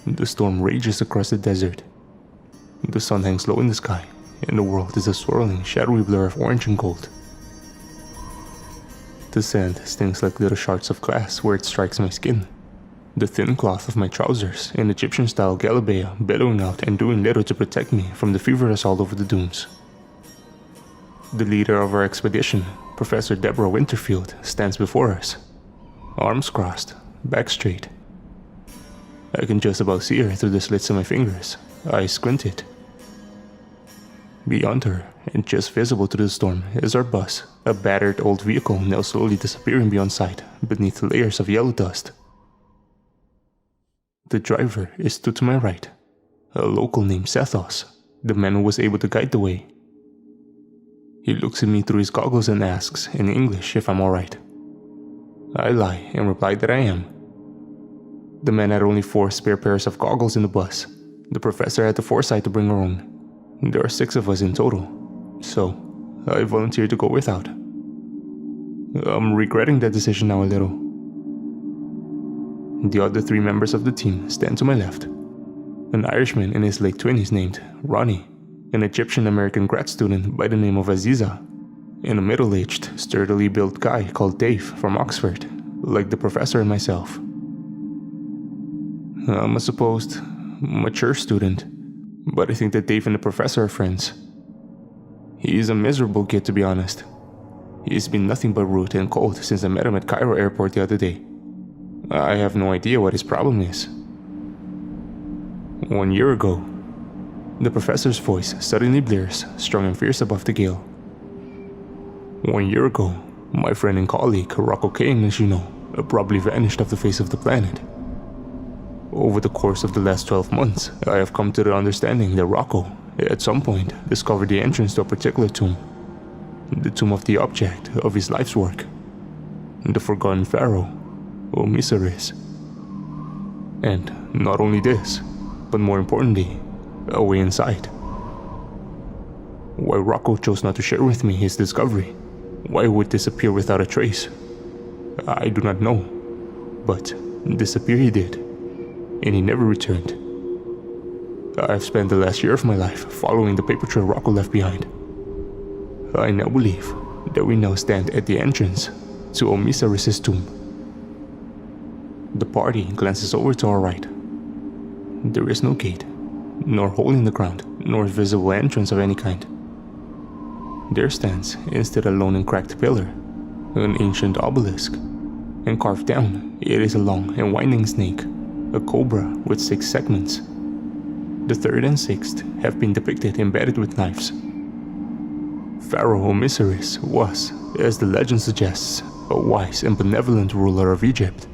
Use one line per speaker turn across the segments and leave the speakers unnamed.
The storm rages across the desert. The sun hangs low in the sky, and the world is a swirling, shadowy blur of orange and gold. The sand stings like little shards of glass where it strikes my skin. The thin cloth of my trousers, an Egyptian-style galabeah, bellowing out and doing little to protect me from the fever assault over the dunes. The leader of our expedition, Professor Deborah Winterfield, stands before us, arms crossed, back straight. I can just about see her through the slits of my fingers, eyes squinted. Beyond her, and just visible through the storm, is our bus, a battered old vehicle now slowly disappearing beyond sight beneath layers of yellow dust. The driver is stood to my right, a local named Sethos, the man who was able to guide the way. He looks at me through his goggles and asks, in English, if I'm alright. I lie and reply that I am. The man had only 4 spare pairs of goggles in the bus. The professor had the foresight to bring her own. There are 6 of us in total, so I volunteered to go without. I'm regretting that decision now a little. The other 3 members of the team stand to my left. An Irishman in his late 20s named Ronnie, an Egyptian-American grad student by the name of Aziza, and a middle-aged, sturdily built guy called Dave from Oxford, like the professor and myself. I'm a supposed mature student, but I think that Dave and the professor are friends. He is a miserable kid, to be honest. He's been nothing but rude and cold since I met him at Cairo airport the other day. I have no idea what his problem is. 1 year ago, the professor's voice suddenly blares, strong and fierce above the gale. 1 year ago, my friend and colleague, Rocco Kane, as you know, abruptly vanished off the face of the planet. Over the course of the last 12 months, I have come to the understanding that Rocco, at some point, discovered the entrance to a particular tomb. The tomb of the object of his life's work. The forgotten pharaoh, Osiris. And not only this, but more importantly, a way inside. Why Rocco chose not to share with me his discovery, why he would disappear without a trace, I do not know. But disappear he did, and he never returned. I've spent the last year of my life following the paper trail Rocco left behind. I now believe that we now stand at the entrance to Osiris' tomb. The party glances over to our right. There is no gate, nor hole in the ground, nor visible entrance of any kind. There stands, instead a lone and cracked pillar, an ancient obelisk, and carved down, it is a long and winding snake, a cobra with 6 segments. The 3rd and 6th have been depicted embedded with knives. Pharaoh Osiris was, as the legend suggests, a wise and benevolent ruler of Egypt.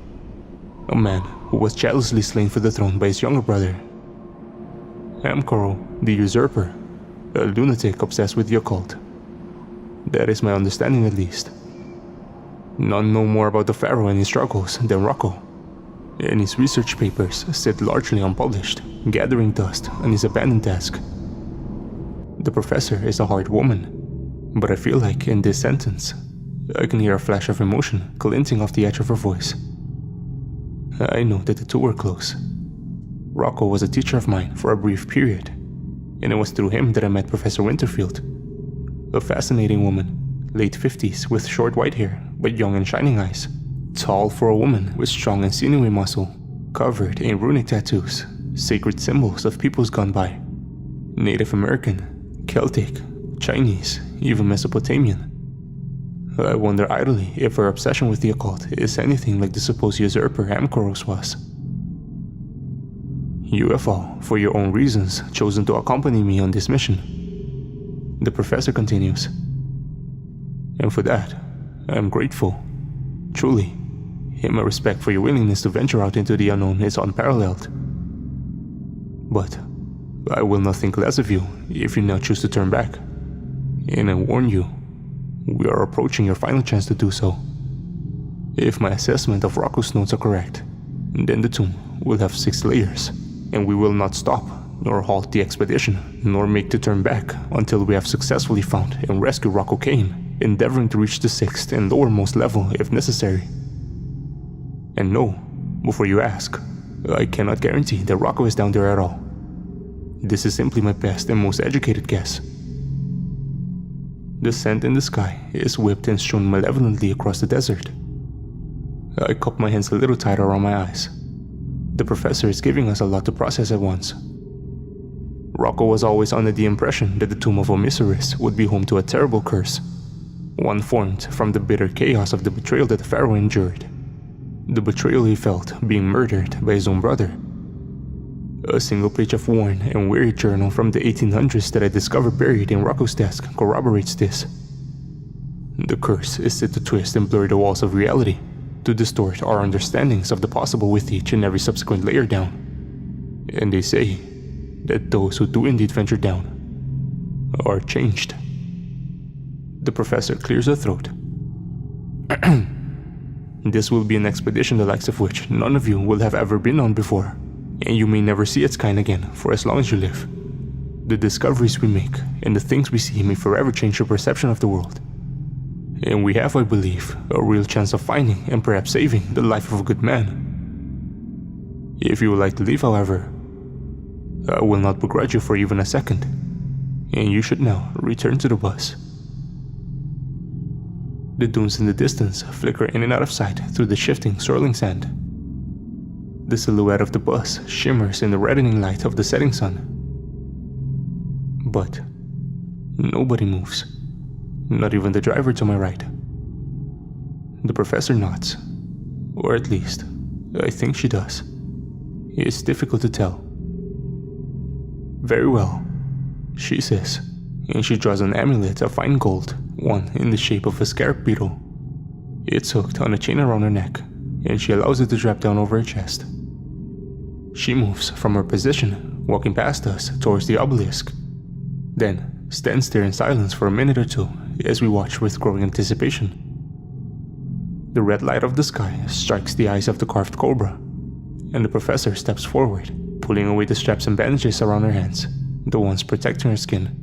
A man who was jealously slain for the throne by his younger brother, Karl, the usurper, a lunatic obsessed with the occult. That is my understanding, at least. None know more about the pharaoh and his struggles than Rocco, and his research papers sit largely unpublished, gathering dust on his abandoned desk. The professor is a hard woman, but I feel like in this sentence, I can hear a flash of emotion glinting off the edge of her voice. I know that the 2 were close. Rocco was a teacher of mine for a brief period, and it was through him that I met Professor Winterfield. A fascinating woman, late 50s with short white hair but young and shining eyes. Tall for a woman with strong and sinewy muscle, covered in runic tattoos, sacred symbols of peoples gone by. Native American, Celtic, Chinese, even Mesopotamian. I wonder idly if her obsession with the occult is anything like the supposed usurper Amkoros was. You have all, for your own reasons, chosen to accompany me on this mission. The professor continues. And for that, I am grateful. Truly, and my respect for your willingness to venture out into the unknown is unparalleled. But I will not think less of you if you now choose to turn back. And I warn you, we are approaching your final chance to do so. If my assessment of Rocco's notes are correct, then the tomb will have 6 layers, and we will not stop, nor halt the expedition, nor make the turn back until we have successfully found and rescued Rocco Kane, endeavoring to reach the 6th and lowermost level if necessary. And no, before you ask, I cannot guarantee that Rocco is down there at all. This is simply my best and most educated guess. The sand in the sky is whipped and strewn malevolently across the desert. I cup my hands a little tighter around my eyes. The professor is giving us a lot to process at once. Rocco was always under the impression that the tomb of Osiris would be home to a terrible curse, one formed from the bitter chaos of the betrayal that the pharaoh endured. The betrayal he felt being murdered by his own brother. A single page of worn and weary journal from the 1800s that I discovered buried in Rocco's desk corroborates this. The curse is set to twist and blur the walls of reality, to distort our understandings of the possible with each and every subsequent layer down. And they say that those who do indeed venture down are changed. The professor clears her throat. This will be an expedition the likes of which none of you will have ever been on before, and you may never see its kind again for as long as you live. The discoveries we make and the things we see may forever change your perception of the world. And we have, I believe, a real chance of finding and perhaps saving the life of a good man. If you would like to leave, however, I will not begrudge you for even a second, and you should now return to the bus. The dunes in the distance flicker in and out of sight through the shifting, swirling sand. The silhouette of the bus shimmers in the reddening light of the setting sun. But nobody moves, not even the driver to my right. The professor nods, or at least, I think she does. It's difficult to tell. Very well, she says, and she draws an amulet of fine gold, one in the shape of a scarab beetle. It's hooked on a chain around her neck, and she allows it to drop down over her chest. She moves from her position, walking past us towards the obelisk, then stands there in silence for a minute or two as we watch with growing anticipation. The red light of the sky strikes the eyes of the carved cobra, and the professor steps forward, pulling away the straps and bandages around her hands, the ones protecting her skin.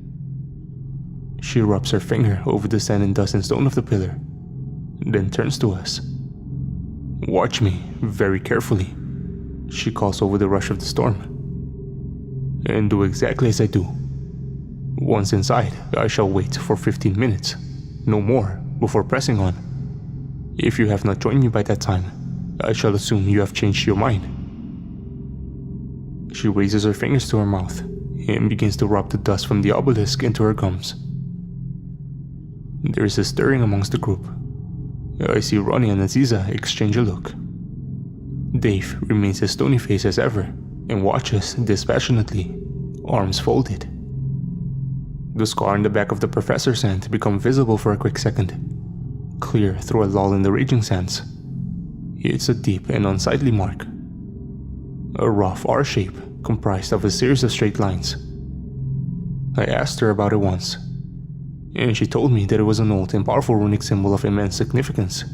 She rubs her finger over the sand and dust and stone of the pillar, then turns to us. "Watch me very carefully," she calls over the rush of the storm. "And do exactly as I do. Once inside, I shall wait for 15 minutes, no more, before pressing on. If you have not joined me by that time, I shall assume you have changed your mind." She raises her fingers to her mouth and begins to rub the dust from the obelisk into her gums. There is a stirring amongst the group. I see Ronnie and Aziza exchange a look. Dave remains as stony-faced as ever and watches dispassionately, arms folded. The scar on the back of the professor's hand becomes visible for a quick second, clear through a lull in the raging sands. It's a deep and unsightly mark. A rough R shape comprised of a series of straight lines. I asked her about it once, and she told me that it was an old and powerful runic symbol of immense significance,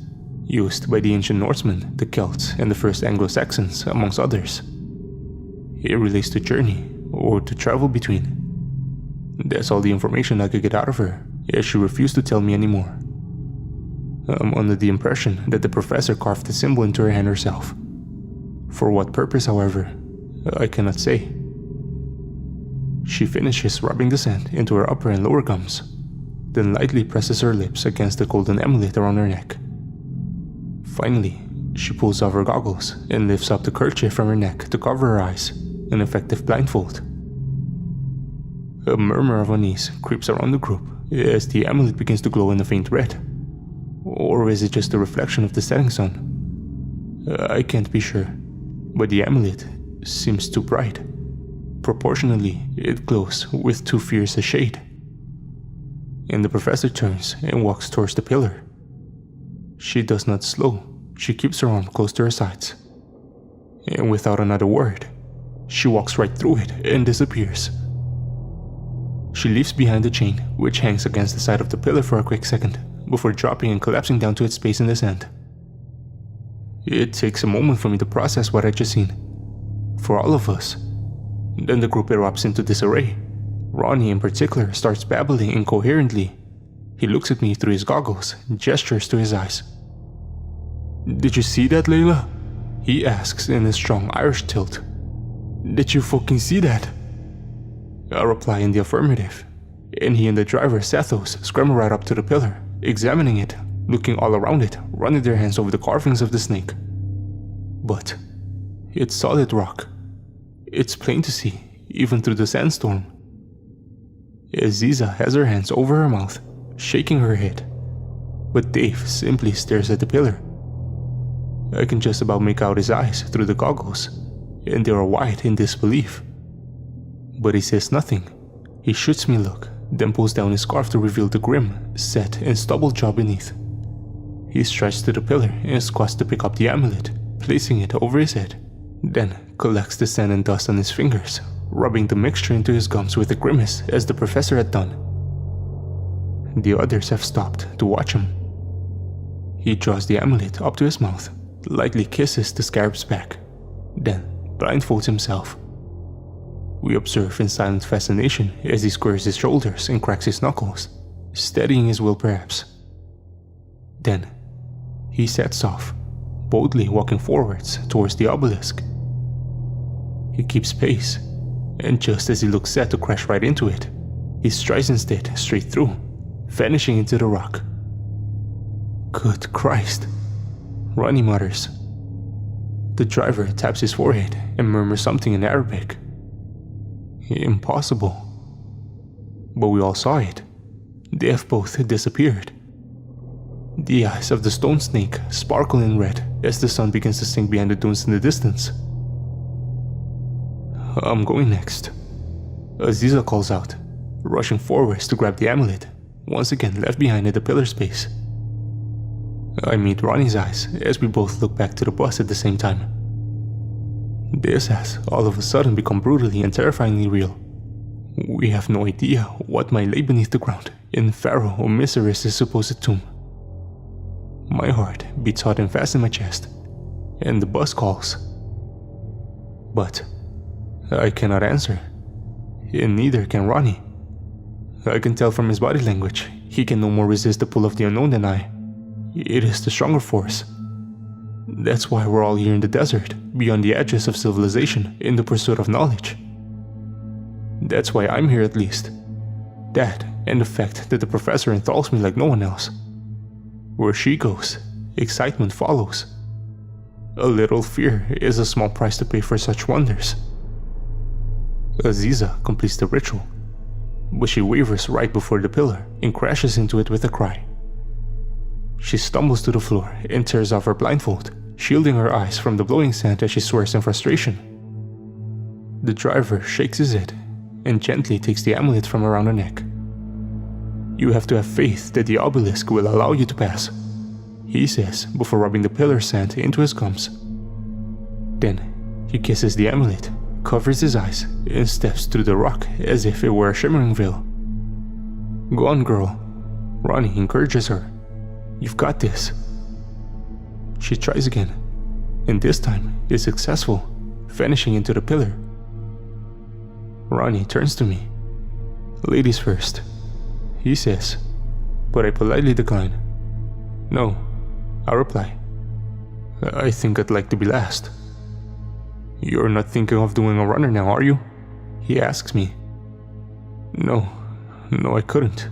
used by the ancient Norsemen, the Celts, and the first Anglo-Saxons, amongst others. It relates to journey, or to travel between. That's all the information I could get out of her, as she refused to tell me anymore. I'm under the impression that the professor carved the symbol into her hand herself. For what purpose, however, I cannot say. She finishes rubbing the sand into her upper and lower gums, then lightly presses her lips against the golden amulet around her neck. Finally, she pulls off her goggles and lifts up the kerchief from her neck to cover her eyes, an effective blindfold. A murmur of unease creeps around the group as the amulet begins to glow in a faint red. Or is it just a reflection of the setting sun? I can't be sure, but the amulet seems too bright. Proportionally, it glows with too fierce a shade. And the professor turns and walks towards the pillar. She does not slow, she keeps her arm close to her sides. And without another word, she walks right through it and disappears. She leaves behind the chain, which hangs against the side of the pillar for a quick second, before dropping and collapsing down to its base in the sand. It takes a moment for me to process what I'd just seen. For all of us. Then the group erupts into disarray. Ronnie in particular starts babbling incoherently. He looks at me through his goggles, gestures to his eyes. "Did you see that, Layla? He asks in a strong Irish tilt. "Did you fucking see that?" I reply in the affirmative, and he and the driver Sethos scramble right up to the pillar, examining it, looking all around it, running their hands over the carvings of the snake. But it's solid rock. It's plain to see, even through the sandstorm. Aziza has her hands over her mouth, shaking her head, but Dave simply stares at the pillar. I can just about make out his eyes through the goggles, and they are wide in disbelief. But he says nothing. He shoots me a look, then pulls down his scarf to reveal the grim, set, and stubble jaw beneath. He strides to the pillar and squats to pick up the amulet, placing it over his head, then collects the sand and dust on his fingers, rubbing the mixture into his gums with a grimace as the professor had done. The others have stopped to watch him. He draws the amulet up to his mouth, lightly kisses the scarab's back, then blindfolds himself. We observe in silent fascination as he squares his shoulders and cracks his knuckles, steadying his will perhaps. Then he sets off, boldly walking forwards towards the obelisk. He keeps pace, and just as he looks set to crash right into it, he strides instead straight through, vanishing into the rock. "Good Christ," Ronnie mutters. The driver taps his forehead and murmurs something in Arabic. Impossible. But we all saw it. They have both disappeared. The eyes of the stone snake sparkle in red as the sun begins to sink behind the dunes in the distance. "I'm going next," Aziza calls out, rushing forwards to grab the amulet, once again left behind at the pillar space. I meet Ronnie's eyes as we both look back to the bus at the same time. This has all of a sudden become brutally and terrifyingly real. We have no idea what might lay beneath the ground in Pharaoh Osiris's supposed tomb. My heart beats hot and fast in my chest, and the bus calls. But I cannot answer, and neither can Ronnie. I can tell from his body language he can no more resist the pull of the unknown than I. It is the stronger force. That's why we're all here in the desert, beyond the edges of civilization, in the pursuit of knowledge. That's why I'm here at least. That, and the fact that the professor enthralls me like no one else. Where she goes, excitement follows. A little fear is a small price to pay for such wonders. Aziza completes the ritual, but she wavers right before the pillar and crashes into it with a cry. She stumbles to the floor and tears off her blindfold, shielding her eyes from the blowing sand as she swears in frustration. The driver shakes his head and gently takes the amulet from around her neck. "You have to have faith that the obelisk will allow you to pass," he says before rubbing the pillar sand into his gums. Then he kisses the amulet, covers his eyes, and steps through the rock as if it were a shimmering veil. "Go on, girl," Ronnie encourages her. "You've got this." She tries again, and this time is successful, vanishing into the pillar. Ronnie turns to me. "Ladies first," he says, but I politely decline. "No," I reply. "I think I'd like to be last." "You're not thinking of doing a runner now, are you?" he asks me. No, I couldn't.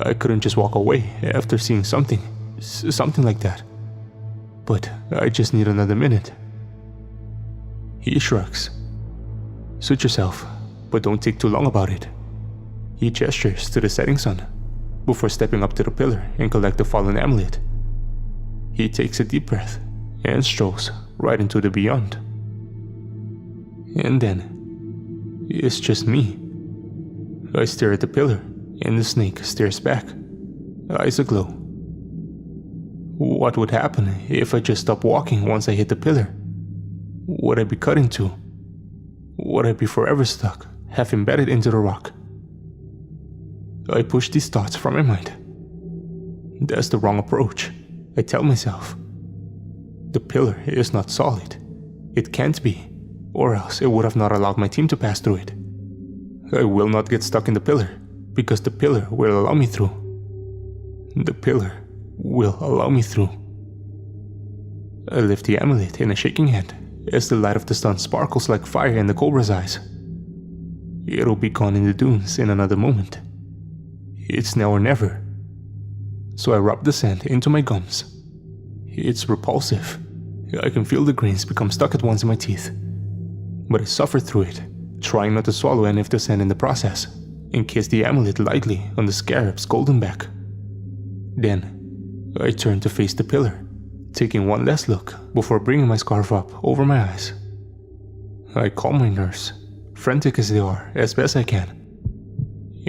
I couldn't just walk away after seeing something like that. But I just need another minute. He shrugs. "Suit yourself, but don't take too long about it." He gestures to the setting sun, before stepping up to the pillar and collect the fallen amulet. He takes a deep breath and strolls right into the beyond. And then, it's just me. I stare at the pillar, and the snake stares back, eyes aglow. What would happen if I just stopped walking once I hit the pillar? Would I be cut in two? Would I be forever stuck, half embedded into the rock? I push these thoughts from my mind. That's the wrong approach, I tell myself. The pillar is not solid. It can't be, or else it would have not allowed my team to pass through it. I will not get stuck in the pillar, because the pillar will allow me through. The pillar will allow me through. I lift the amulet in a shaking hand as the light of the sun sparkles like fire in the cobra's eyes. It'll be gone in the dunes in another moment. It's now or never. So I rub the sand into my gums. It's repulsive. I can feel the grains become stuck at once in my teeth. But I suffer through it, trying not to swallow any of the sand in the process, and kiss the amulet lightly on the scarab's golden back. Then, I turn to face the pillar, taking one last look before bringing my scarf up over my eyes. I call my nurse, frantic as they are, as best I can,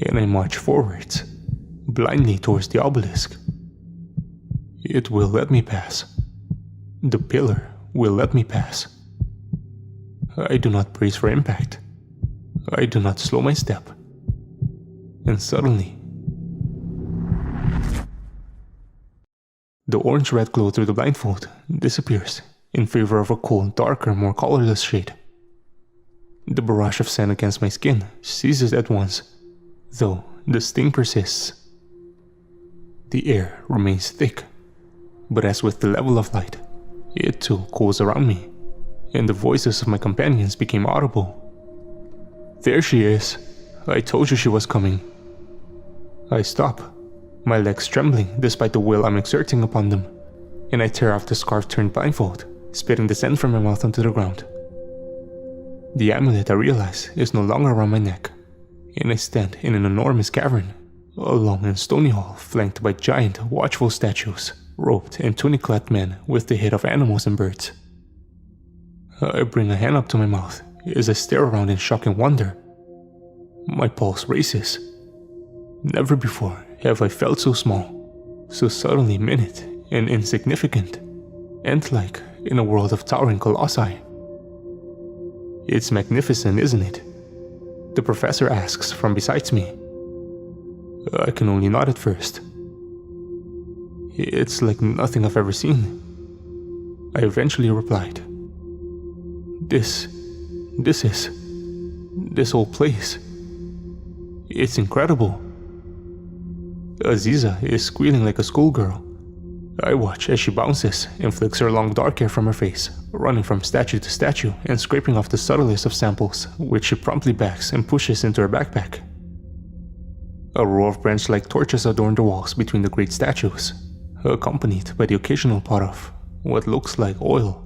and I march forwards, blindly towards the obelisk. It will let me pass. The pillar will let me pass. I do not brace for impact. I do not slow my step. And suddenly, the orange-red glow through the blindfold disappears in favor of a cool, darker, more colorless shade. The barrage of sand against my skin ceases at once, though the sting persists. The air remains thick, but as with the level of light, it too cools around me, and the voices of my companions became audible. There she is. I told you she was coming. I stop, my legs trembling despite the will I'm exerting upon them, and I tear off the scarf-turned blindfold, spitting the sand from my mouth onto the ground. The amulet, I realize, is no longer around my neck, and I stand in an enormous cavern, a long and stony hall flanked by giant, watchful statues, robed and tunic-clad men with the head of animals and birds. I bring a hand up to my mouth as I stare around in shock and wonder. My pulse races. Never before have I felt so small, so suddenly minute and insignificant, ant-like in a world of towering colossi. It's magnificent, isn't it? The professor asks from beside me. I can only nod at first. It's like nothing I've ever seen. I eventually replied. This whole place. It's incredible. Aziza is squealing like a schoolgirl. I watch as she bounces and flicks her long dark hair from her face, running from statue to statue and scraping off the subtlest of samples, which she promptly bags and pushes into her backpack. A row of branch-like torches adorn the walls between the great statues, accompanied by the occasional pot of what looks like oil.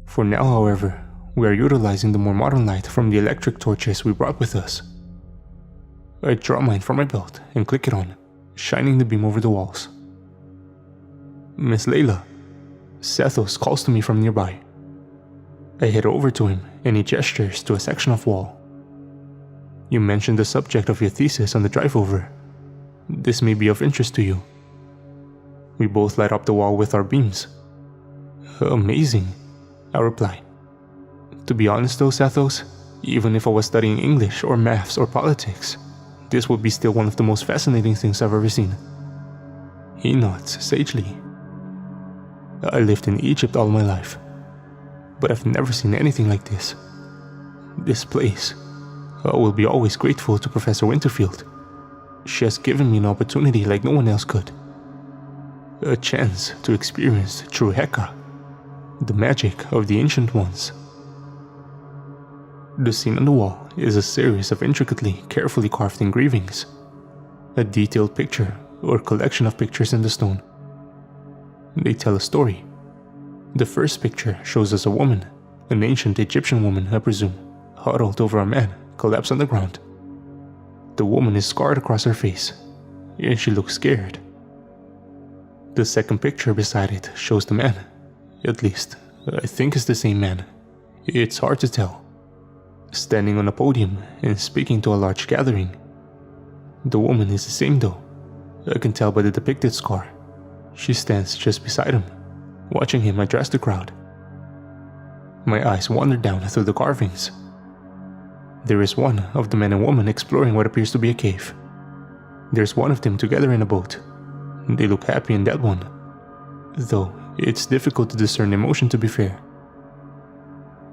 For now, however, we are utilizing the more modern light from the electric torches we brought with us. I draw mine from my belt and click it on, shining the beam over the walls. Miss Layla, Sethos calls to me from nearby. I head over to him and he gestures to a section of wall. You mentioned the subject of your thesis on the drive over. This may be of interest to you. We both light up the wall with our beams. Amazing, I reply. To be honest though, Sethos, even if I was studying English or maths or politics, this would be still one of the most fascinating things I've ever seen. He nods sagely. I lived in Egypt all my life, but I've never seen anything like this. This place. I will be always grateful to Professor Winterfield. She has given me an opportunity like no one else could. A chance to experience true Heka, the magic of the Ancient Ones. The scene on the wall is a series of intricately, carefully carved engravings. A detailed picture or collection of pictures in the stone. They tell a story. The first picture shows us a woman, an ancient Egyptian woman, I presume, huddled over a man, collapsed on the ground. The woman is scarred across her face, and she looks scared. The second picture beside it shows the man. At least, I think it's the same man. It's hard to tell. Standing on a podium and speaking to a large gathering. The woman is the same though. I can tell by the depicted scar. She stands just beside him, watching him address the crowd. My eyes wander down through the carvings. There is one of the man and woman exploring what appears to be a cave. There's one of them together in a boat. They look happy in that one, though it's difficult to discern emotion, to be fair.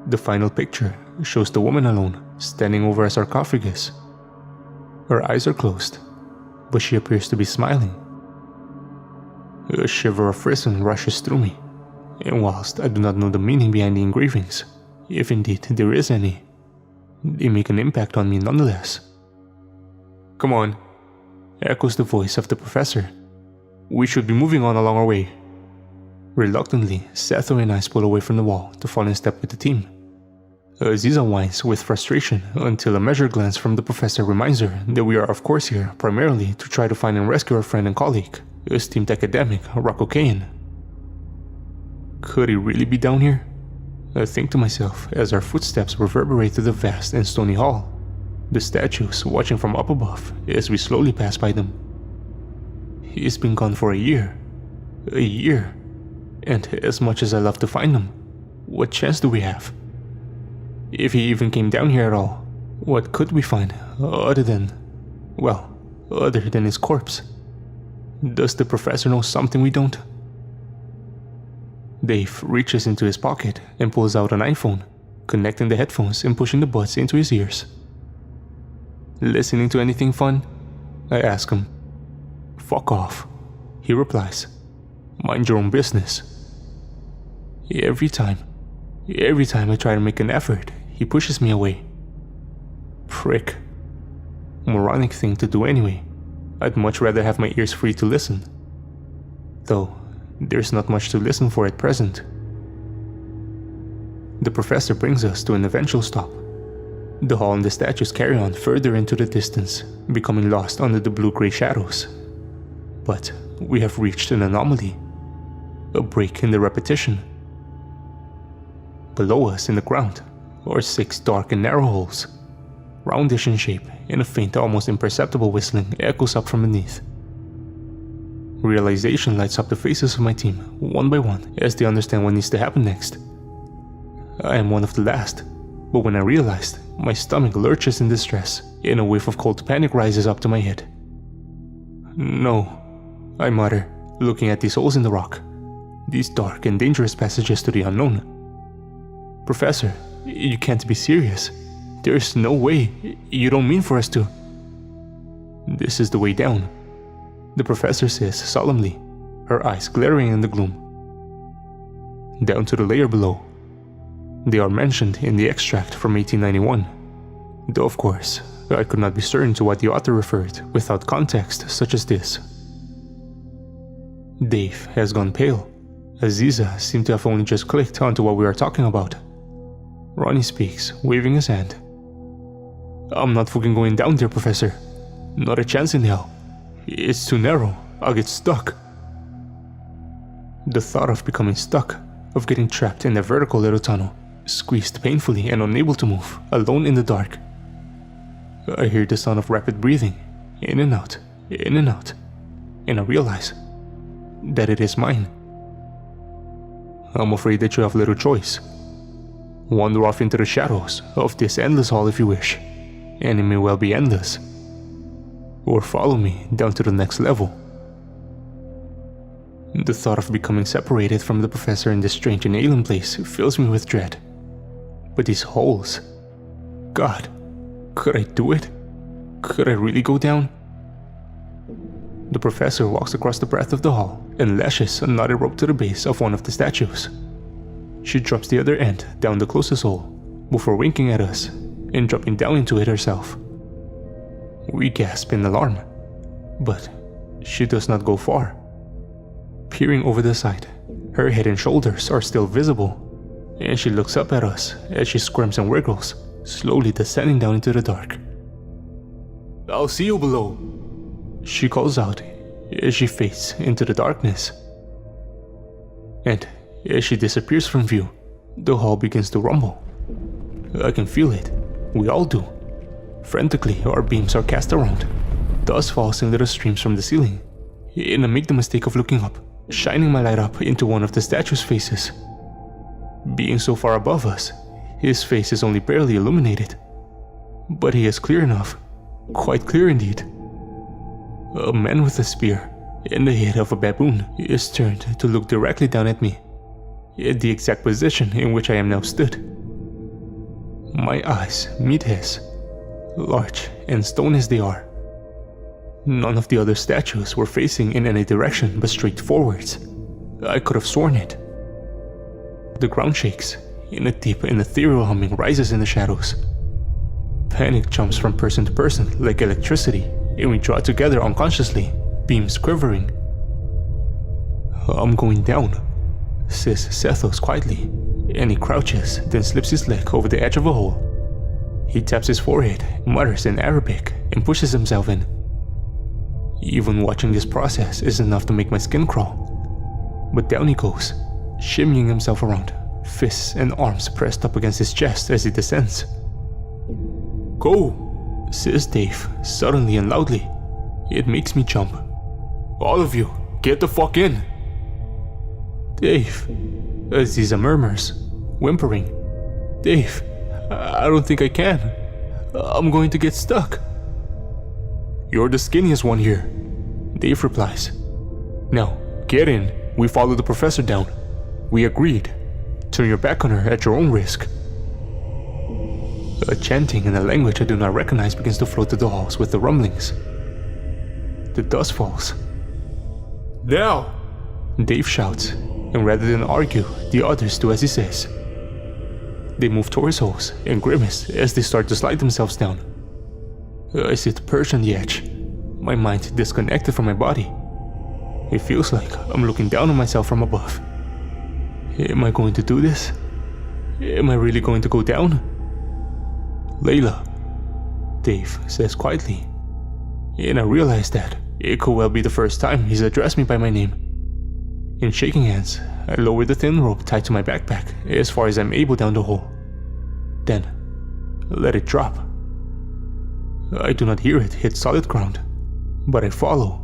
The final picture shows the woman alone, standing over a sarcophagus. Her eyes are closed, but she appears to be smiling. A shiver of frisson rushes through me And whilst I do not know the meaning behind the engravings, if indeed there is any, they make an impact on me nonetheless. "Come on," echoes the voice of the professor. "We should be moving on along our way." Reluctantly, Setho and I pull away from the wall to fall in step with the team. Aziza whines with frustration until a measured glance from the professor reminds her that we are of course here primarily to try to find and rescue our friend and colleague, esteemed academic Rocco Kane. Could he really be down here? I think to myself as our footsteps reverberate through the vast and stony hall, the statues watching from up above as we slowly pass by them. He's been gone for a year, and as much as I love to find him, what chance do we have? If he even came down here at all, what could we find other than his corpse? Does the professor know something we don't? Dave reaches into his pocket and pulls out an iPhone, connecting the headphones and pushing the buds into his ears. "Listening to anything fun?" I ask him. "Fuck off," he replies. "Mind your own business." Every time I try to make an effort, he pushes me away. Prick. Moronic thing to do anyway. I'd much rather have my ears free to listen. Though, there's not much to listen for at present. The professor brings us to an eventual stop. The hall and the statues carry on further into the distance, becoming lost under the blue-gray shadows. But we have reached an anomaly. A break in the repetition. Below us in the ground are 6 dark and narrow holes, roundish in shape, and a faint, almost imperceptible whistling echoes up from beneath. Realization lights up the faces of my team, one by one, as they understand what needs to happen next. I am one of the last, but when I realized, my stomach lurches in distress, and a wave of cold panic rises up to my head. "No," I mutter, looking at these holes in the rock, these dark and dangerous passages to the unknown. "Professor, you can't be serious. There's no way. You don't mean for us to..." "This is the way down," the professor says solemnly, her eyes glaring in the gloom. "Down to the layer below. They are mentioned in the extract from 1891. Though of course, I could not be certain to what the author referred without context such as this." Dave has gone pale. Aziza seemed to have only just clicked onto what we are talking about. Ronnie speaks, waving his hand. "I'm not fucking going down there, Professor. Not a chance in hell. It's too narrow. I'll get stuck." The thought of becoming stuck, of getting trapped in a vertical little tunnel, squeezed painfully and unable to move, alone in the dark. I hear the sound of rapid breathing, in and out, and I realize that it is mine. "I'm afraid that you have little choice. Wander off into the shadows of this endless hall if you wish, and it may well be endless. Or follow me down to the next level." The thought of becoming separated from the professor in this strange and alien place fills me with dread. But these holes... God, could I do it? Could I really go down? The professor walks across the breadth of the hall and lashes a knotted rope to the base of one of the statues. She drops the other end down the closest hole, before winking at us and dropping down into it herself. We gasp in alarm, but she does not go far. Peering over the side, her head and shoulders are still visible, and she looks up at us as she squirms and wriggles, slowly descending down into the dark. "I'll see you below," she calls out as she fades into the darkness. And as she disappears from view, the hall begins to rumble. I can feel it. We all do. Frantically, our beams are cast around. Dust falls in little streams from the ceiling, and I make the mistake of looking up, shining my light up into one of the statue's faces. Being so far above us, his face is only barely illuminated, but he is clear enough, quite clear indeed. A man with a spear and the head of a baboon is turned to look directly down at me, at the exact position in which I am now stood. My eyes meet his, large and stone as they are. None of the other statues were facing in any direction but straight forwards. I could have sworn it. The ground shakes, and a deep and ethereal humming rises in the shadows. Panic jumps from person to person like electricity, and we draw together unconsciously, beams quivering. "I'm going down," says Sethos quietly, and he crouches, then slips his leg over the edge of a hole. He taps his forehead, mutters in Arabic, and pushes himself in. Even watching this process is enough to make my skin crawl. But down he goes, shimmying himself around, fists and arms pressed up against his chest as he descends. "Go," says Dave, suddenly and loudly. It makes me jump. "All of you, get the fuck in!" "Dave," Aziza murmurs, whimpering. "Dave, I don't think I can. I'm going to get stuck." "You're the skinniest one here," Dave replies. "Now, get in. We follow the professor down. We agreed. Turn your back on her at your own risk." A chanting in a language I do not recognize begins to float through the halls with the rumblings. The dust falls. "Now!" Dave shouts, and rather than argue, the others do as he says. They move towards holes and grimace as they start to slide themselves down. I sit perched on the edge, my mind disconnected from my body. It feels like I'm looking down on myself from above. Am I going to do this? Am I really going to go down? "Layla," Dave says quietly, and I realize that it could well be the first time he's addressed me by my name. In shaking hands, I lower the thin rope tied to my backpack as far as I'm able down the hole. Then, let it drop. I do not hear it hit solid ground, but I follow.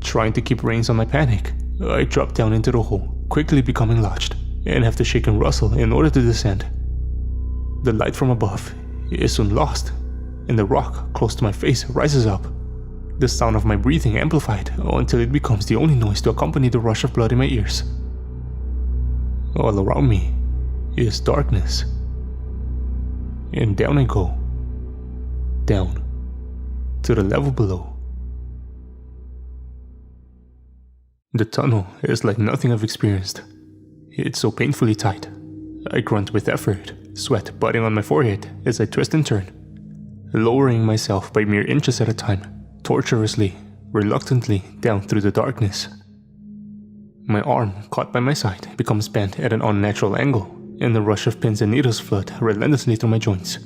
Trying to keep reins on my panic, I drop down into the hole, quickly becoming lodged, and have to shake and rustle in order to descend. The light from above is soon lost, and the rock close to my face rises up, the sound of my breathing amplified until it becomes the only noise to accompany the rush of blood in my ears. All around me is darkness. And down I go. Down. To the level below. The tunnel is like nothing I've experienced. It's so painfully tight. I grunt with effort, sweat budding on my forehead as I twist and turn, lowering myself by mere inches at a time, tortuously, reluctantly down through the darkness. My arm, caught by my side, becomes bent at an unnatural angle, and the rush of pins and needles flood relentlessly through my joints.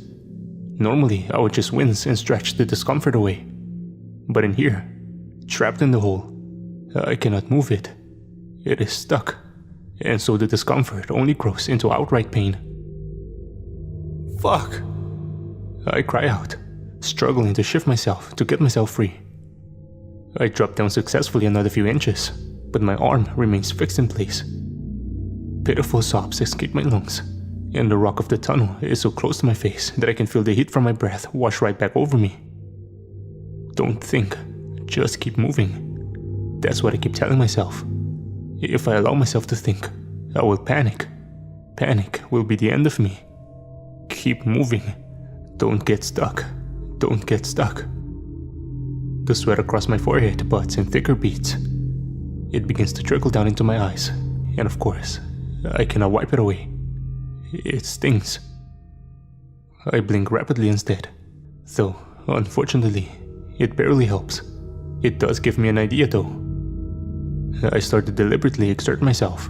Normally, I would just wince and stretch the discomfort away. But in here, trapped in the hole, I cannot move it. It is stuck, and so the discomfort only grows into outright pain. "Fuck!" I cry out, struggling to shift myself to get myself free. I drop down successfully another few inches, but my arm remains fixed in place. Pitiful sobs escape my lungs, and the rock of the tunnel is so close to my face that I can feel the heat from my breath wash right back over me. Don't think, just keep moving. That's what I keep telling myself. If I allow myself to think, I will panic. Panic will be the end of me. Keep moving. Don't get stuck. Don't get stuck. The sweat across my forehead buds in thicker beads. It begins to trickle down into my eyes, and of course, I cannot wipe it away. It stings. I blink rapidly instead, though, unfortunately, it barely helps. It does give me an idea though. I start to deliberately exert myself.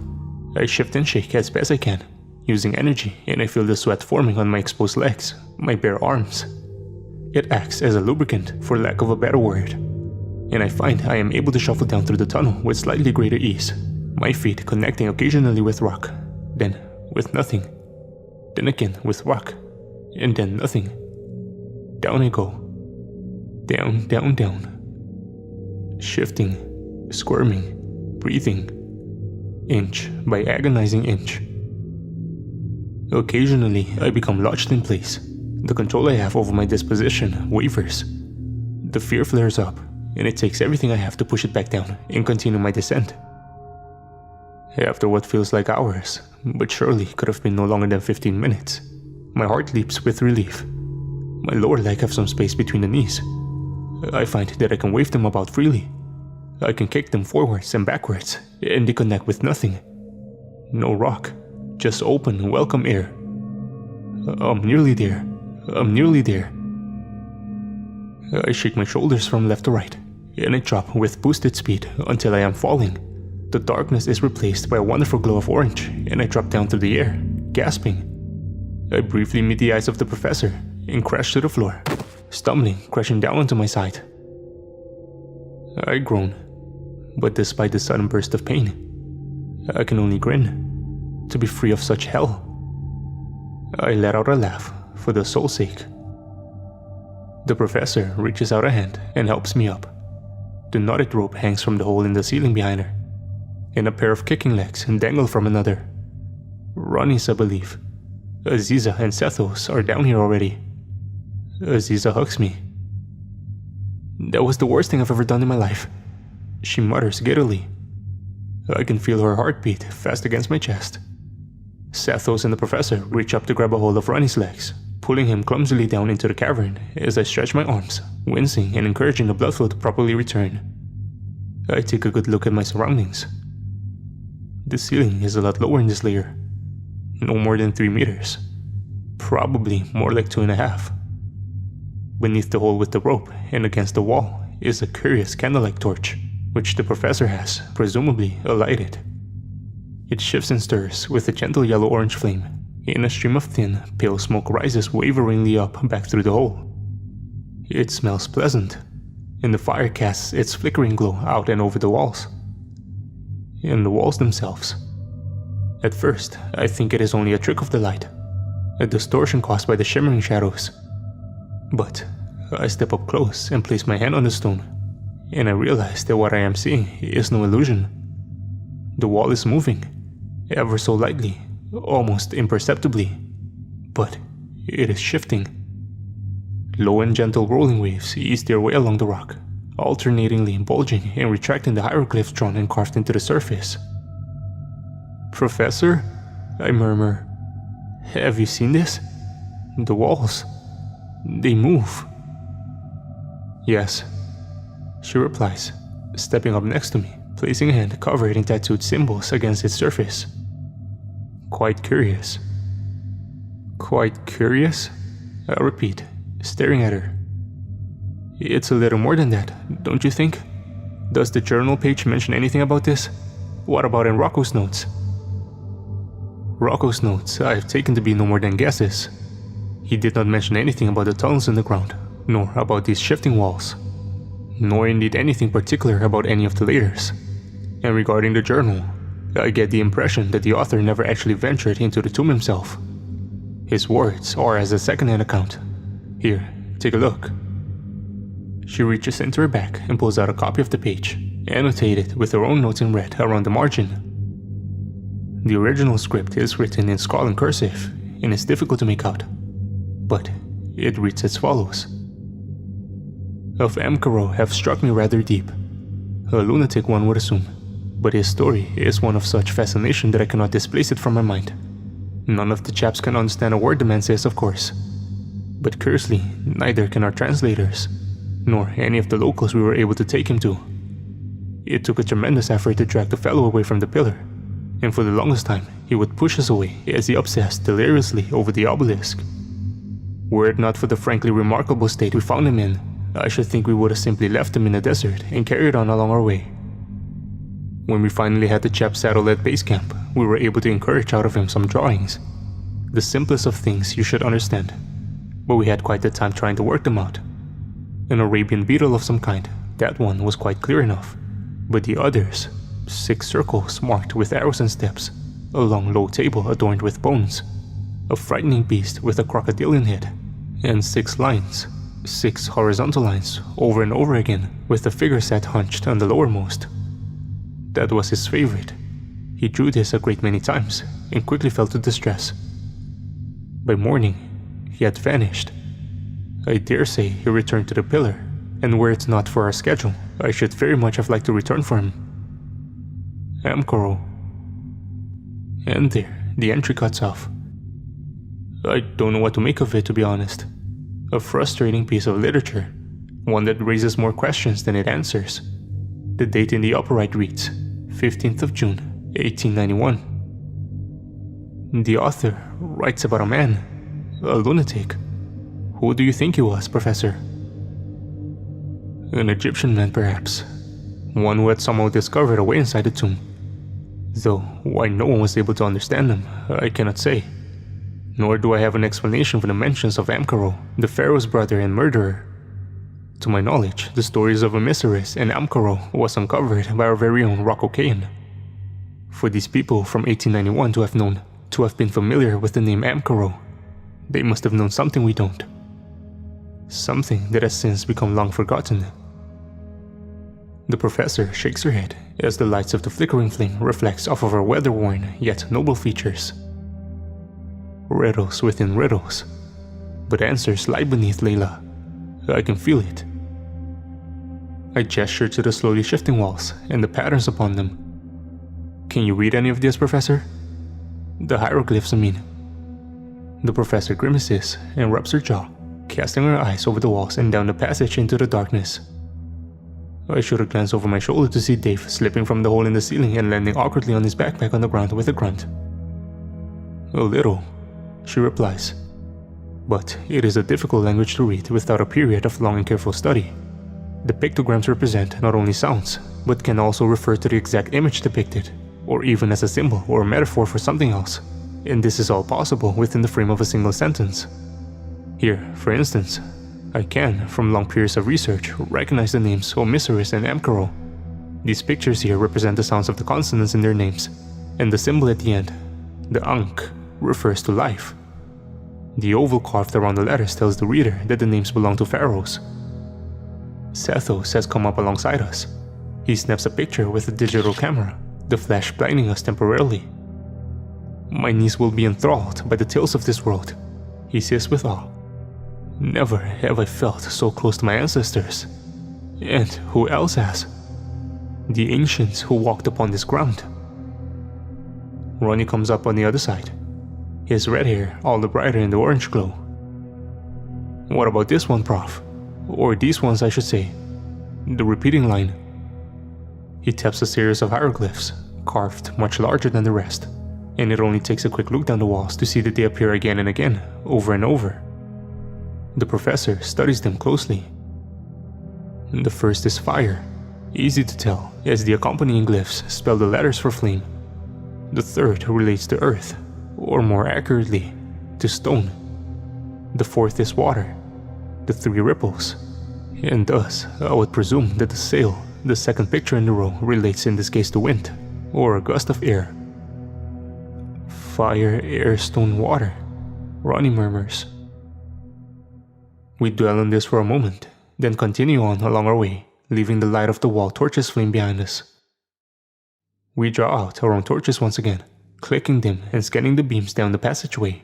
I shift and shake as best I can, using energy, and I feel the sweat forming on my exposed legs, my bare arms. It acts as a lubricant, for lack of a better word, and I find I am able to shuffle down through the tunnel with slightly greater ease, my feet connecting occasionally with rock, then with nothing, then again with rock, and then nothing. Down I go. Down, down, down. Shifting, squirming, breathing, inch by agonizing inch. Occasionally, I become lodged in place. The control I have over my disposition wavers. The fear flares up, and it takes everything I have to push it back down and continue my descent. After what feels like hours, but surely could have been no longer than 15 minutes, my heart leaps with relief. My lower leg has some space between the knees. I find that I can wave them about freely. I can kick them forwards and backwards, and they connect with nothing. No rock, Just open, welcome air. I'm nearly there. I'm nearly there. I shake my shoulders from left to right, and I drop with boosted speed until I am falling. The darkness is replaced by a wonderful glow of orange, and I drop down through the air, gasping. I briefly meet the eyes of the professor and crash to the floor, stumbling, crashing down onto my side. I groan, but despite the sudden burst of pain, I can only grin to be free of such hell. I let out a laugh for the soul's sake. The professor reaches out a hand and helps me up. The knotted rope hangs from the hole in the ceiling behind her, and a pair of kicking legs dangle from another. Ronnie's, I believe. Aziza and Sethos are down here already. Aziza hugs me. That was the worst thing I've ever done in my life, she mutters giddily. I can feel her heartbeat fast against my chest. Sethos and the professor reach up to grab a hold of Ronnie's legs, pulling him clumsily down into the cavern as I stretch my arms, wincing and encouraging the blood flow to properly return. I take a good look at my surroundings. The ceiling is a lot lower in this layer. No more than 3 meters. Probably more like 2.5. Beneath the hole with the rope and against the wall is a curious candlelight torch, which the professor has, presumably, alighted. It shifts and stirs with a gentle yellow-orange flame, and a stream of thin, pale smoke rises waveringly up back through the hole. It smells pleasant, and the fire casts its flickering glow out and over the walls. And the walls themselves. At first, I think it is only a trick of the light, a distortion caused by the shimmering shadows. But I step up close and place my hand on the stone, and I realize that what I am seeing is no illusion. The wall is moving, ever so lightly, almost imperceptibly, but it is shifting. Low and gentle rolling waves ease their way along the rock, alternatingly bulging and retracting the hieroglyphs drawn and carved into the surface. Professor? I murmur. Have you seen this? The walls. They move. Yes, she replies, stepping up next to me, placing a hand covered in tattooed symbols against its surface. Quite curious. Quite curious? I repeat, staring at her. It's a little more than that, don't you think? Does the journal page mention anything about this? What about in Rocco's notes? Rocco's notes I've taken to be no more than guesses. He did not mention anything about the tunnels in the ground, nor about these shifting walls, nor indeed anything particular about any of the layers. And regarding the journal, I get the impression that the author never actually ventured into the tomb himself. His words are as a second-hand account. Here, take a look. She reaches into her bag and pulls out a copy of the page, annotated with her own notes in red around the margin. The original script is written in scrawling cursive and is difficult to make out, but it reads as follows. Of Amkaro have struck me rather deep. A lunatic, one would assume, but his story is one of such fascination that I cannot displace it from my mind. None of the chaps can understand a word the man says, of course. But curiously, neither can our translators, nor any of the locals we were able to take him to. It took a tremendous effort to drag the fellow away from the pillar, and for the longest time he would push us away as he obsessed deliriously over the obelisk. Were it not for the frankly remarkable state we found him in, I should think we would have simply left him in the desert and carried on along our way. When we finally had the chap settled at base camp, we were able to encourage out of him some drawings. The simplest of things, you should understand, but we had quite the time trying to work them out. An Arabian beetle of some kind, that one was quite clear enough, but the others, 6 circles marked with arrows and steps, a long low table adorned with bones, a frightening beast with a crocodilian head, and 6 lines, 6 horizontal lines over and over again with a figure set hunched on the lowermost. That was his favorite. He drew this a great many times and quickly fell to distress. By morning, he had vanished. I dare say he returned to the pillar, and were it not for our schedule, I should very much have liked to return for him. Amkaro. And there, the entry cuts off. I don't know what to make of it, to be honest. A frustrating piece of literature, one that raises more questions than it answers. The date in the upper right reads, 15th of June, 1891. The author writes about a man, a lunatic. Who do you think he was, Professor? An Egyptian man, perhaps. One who had somehow discovered a way inside the tomb. Though why no one was able to understand him, I cannot say. Nor do I have an explanation for the mentions of Amkaro, the pharaoh's brother and murderer. To my knowledge, the stories of Osiris and Amkaro was uncovered by our very own Rocco Kane. For these people from 1891 to have been familiar with the name Amkaro, they must have known something we don't. Something that has since become long forgotten. The professor shakes her head as the lights of the flickering flame reflects off of her weather-worn yet noble features. Riddles within riddles, but answers lie beneath, Layla. I can feel it. I gesture to the slowly shifting walls and the patterns upon them. Can you read any of this, Professor? The hieroglyphs, I mean. The professor grimaces and rubs her jaw, casting her eyes over the walls and down the passage into the darkness. I should have glanced over my shoulder to see Dave slipping from the hole in the ceiling and landing awkwardly on his backpack on the ground with a grunt. A little, she replies. But it is a difficult language to read without a period of long and careful study. The pictograms represent not only sounds, but can also refer to the exact image depicted, or even as a symbol or a metaphor for something else. And this is all possible within the frame of a single sentence. Here, for instance, I can, from long periods of research, recognize the names Osiris and Amkaro. These pictures here represent the sounds of the consonants in their names, and the symbol at the end, the Ankh, refers to life. The oval carved around the letters tells the reader that the names belong to pharaohs. Sethos has come up alongside us. He snaps a picture with a digital camera, the flash blinding us temporarily. My niece will be enthralled by the tales of this world, he says with awe. Never have I felt so close to my ancestors. And who else has? The ancients who walked upon this ground. Ronnie comes up on the other side, his red hair all the brighter in the orange glow. What about this one, Prof? Or these ones, I should say. The repeating line. He taps a series of hieroglyphs, carved much larger than the rest, and it only takes a quick look down the walls to see that they appear again and again, over and over. The professor studies them closely. The first is fire, easy to tell as the accompanying glyphs spell the letters for flame. The third relates to earth, or more accurately, to stone. The fourth is water, the three ripples, and thus I would presume that the sail, the second picture in the row, relates in this case to wind, or a gust of air. Fire, air, stone, water, Ronnie murmurs. We dwell on this for a moment, then continue on along our way, leaving the light of the wall torches flame behind us. We draw out our own torches once again, clicking them and scanning the beams down the passageway.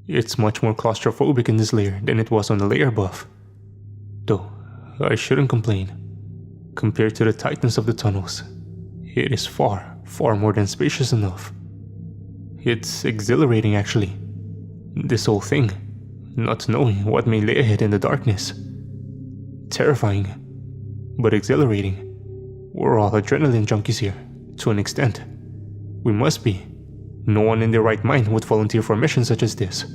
It's much more claustrophobic in this layer than it was on the layer above. Though, I shouldn't complain. Compared to the tightness of the tunnels, it is far, far more than spacious enough. It's exhilarating, actually. This whole thing. Not knowing what may lay ahead in the darkness. Terrifying, but exhilarating. We're all adrenaline junkies here, to an extent. We must be. No one in their right mind would volunteer for a mission such as this.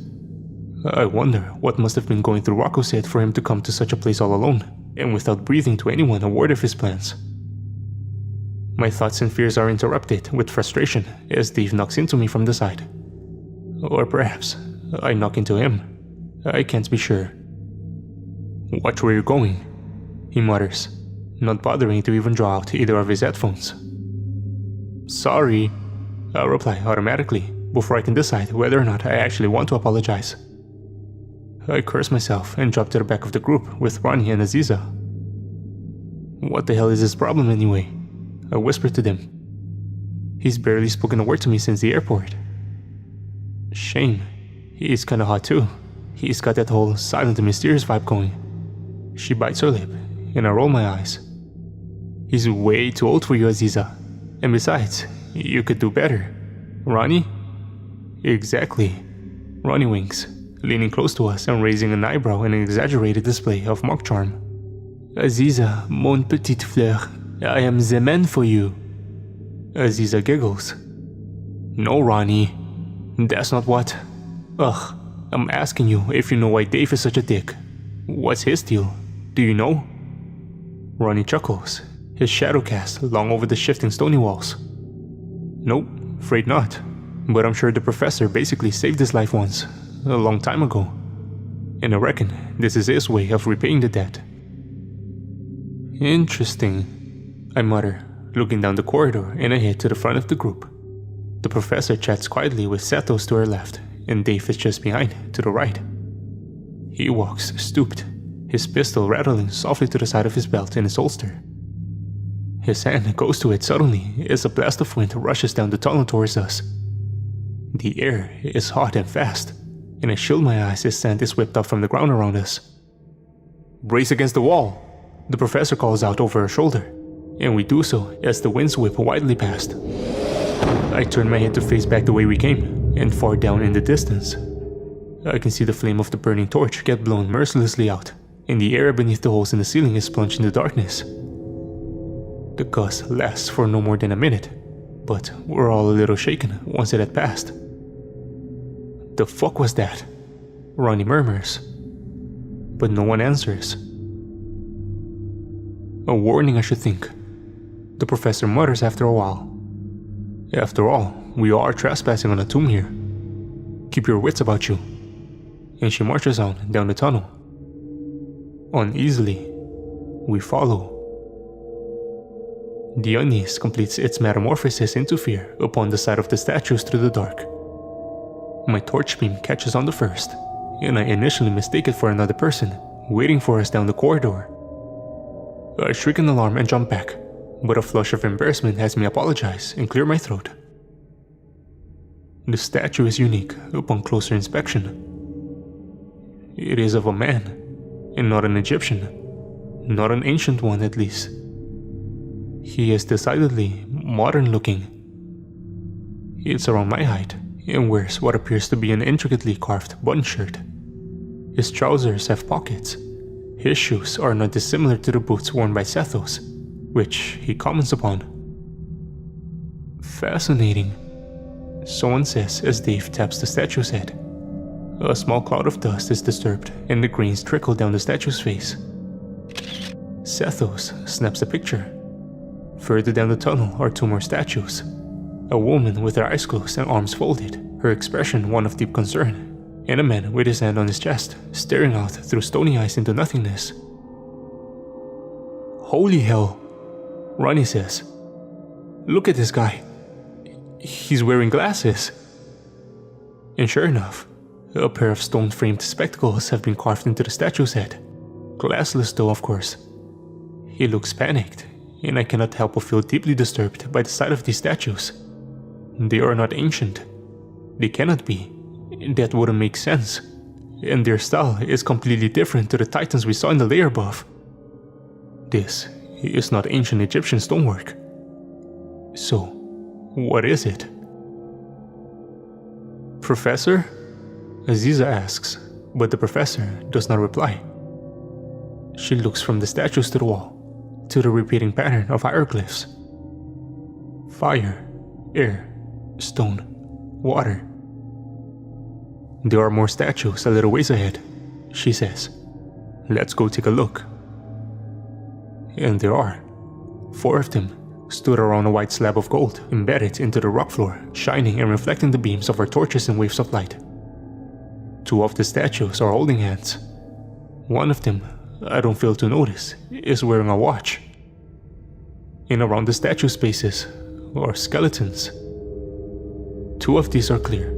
I wonder what must have been going through Rocco's head for him to come to such a place all alone, and without breathing to anyone a word of his plans. My thoughts and fears are interrupted with frustration as Dave knocks into me from the side. Or perhaps I knock into him. I can't be sure. Watch where you're going, he mutters, not bothering to even draw out either of his headphones. Sorry, I'll reply automatically before I can decide whether or not I actually want to apologize. I curse myself and drop to the back of the group with Ronnie and Aziza. What the hell is his problem anyway? I whisper to them. He's barely spoken a word to me since the airport. Shame, he's kinda hot too. He's got that whole silent and mysterious vibe going. She bites her lip, and I roll my eyes. He's way too old for you, Aziza. And besides, you could do better. Ronnie? Exactly. Ronnie winks, leaning close to us and raising an eyebrow in an exaggerated display of mock charm. Aziza, mon petite fleur, I am the man for you. Aziza giggles. No, Ronnie, That's not what... Ugh, I'm asking you if you know why Dave is such a dick. What's his deal? Do you know? Ronnie chuckles, his shadow cast long over the shifting stony walls. Nope, afraid not. But I'm sure the professor basically saved his life once, a long time ago. And I reckon this is his way of repaying the debt. Interesting, I mutter, looking down the corridor and I head to the front of the group. The professor chats quietly with Satos to her left, and Dave is just behind, to the right. He walks stooped, his pistol rattling softly to the side of his belt in his holster. His hand goes to it suddenly as a blast of wind rushes down the tunnel towards us. The air is hot and fast, and I shield my eyes as sand is whipped up from the ground around us. Brace against the wall, the professor calls out over her shoulder, and we do so as the winds whip widely past. I turn my head to face back the way we came, and far down in the distance, I can see the flame of the burning torch get blown mercilessly out, and the air beneath the holes in the ceiling is plunged into darkness. The gust lasts for no more than a minute, but we're all a little shaken once it had passed. The fuck was that? Ronnie murmurs, but no one answers. A warning, I should think, the professor mutters after a while. After all, we are trespassing on a tomb here. Keep your wits about you. And she marches on down the tunnel. Uneasily, we follow. The unease completes its metamorphosis into fear upon the sight of the statues through the dark. My torch beam catches on the first, and I initially mistake it for another person, waiting for us down the corridor. I shriek in alarm and jump back, but a flush of embarrassment has me apologize and clear my throat. The statue is unique upon closer inspection. It is of a man, and not an Egyptian, not an ancient one at least. He is decidedly modern looking. It's around my height, and wears what appears to be an intricately carved button shirt. His trousers have pockets. His shoes are not dissimilar to the boots worn by Satos, which he comments upon. Fascinating, someone says as Dave taps the statue's head. A small cloud of dust is disturbed, and the grains trickle down the statue's face. Satos snaps a picture. Further down the tunnel are two more statues. A woman with her eyes closed and arms folded, her expression one of deep concern, and a man with his hand on his chest, staring out through stony eyes into nothingness. Holy hell, Ronnie says. Look at this guy. He's wearing glasses. And sure enough, a pair of stone-framed spectacles have been carved into the statue's head. Glassless though, of course. He looks panicked, and I cannot help but feel deeply disturbed by the sight of these statues. They are not ancient. They cannot be. That wouldn't make sense. And their style is completely different to the titans we saw in the layer above. This is not ancient Egyptian stonework. So, what is it? Professor? Aziza asks, but the professor does not reply. She looks from the statues to the wall, to the repeating pattern of hieroglyphs. Fire, air, stone, water. There are more statues a little ways ahead, she says. Let's go take a look. And there are. 4 of them stood around a white slab of gold embedded into the rock floor, shining and reflecting the beams of our torches in waves of light. 2 of the statues are holding hands. One of them, I don't fail to notice, is wearing a watch. And around the statue spaces are skeletons. 2 of these are clear.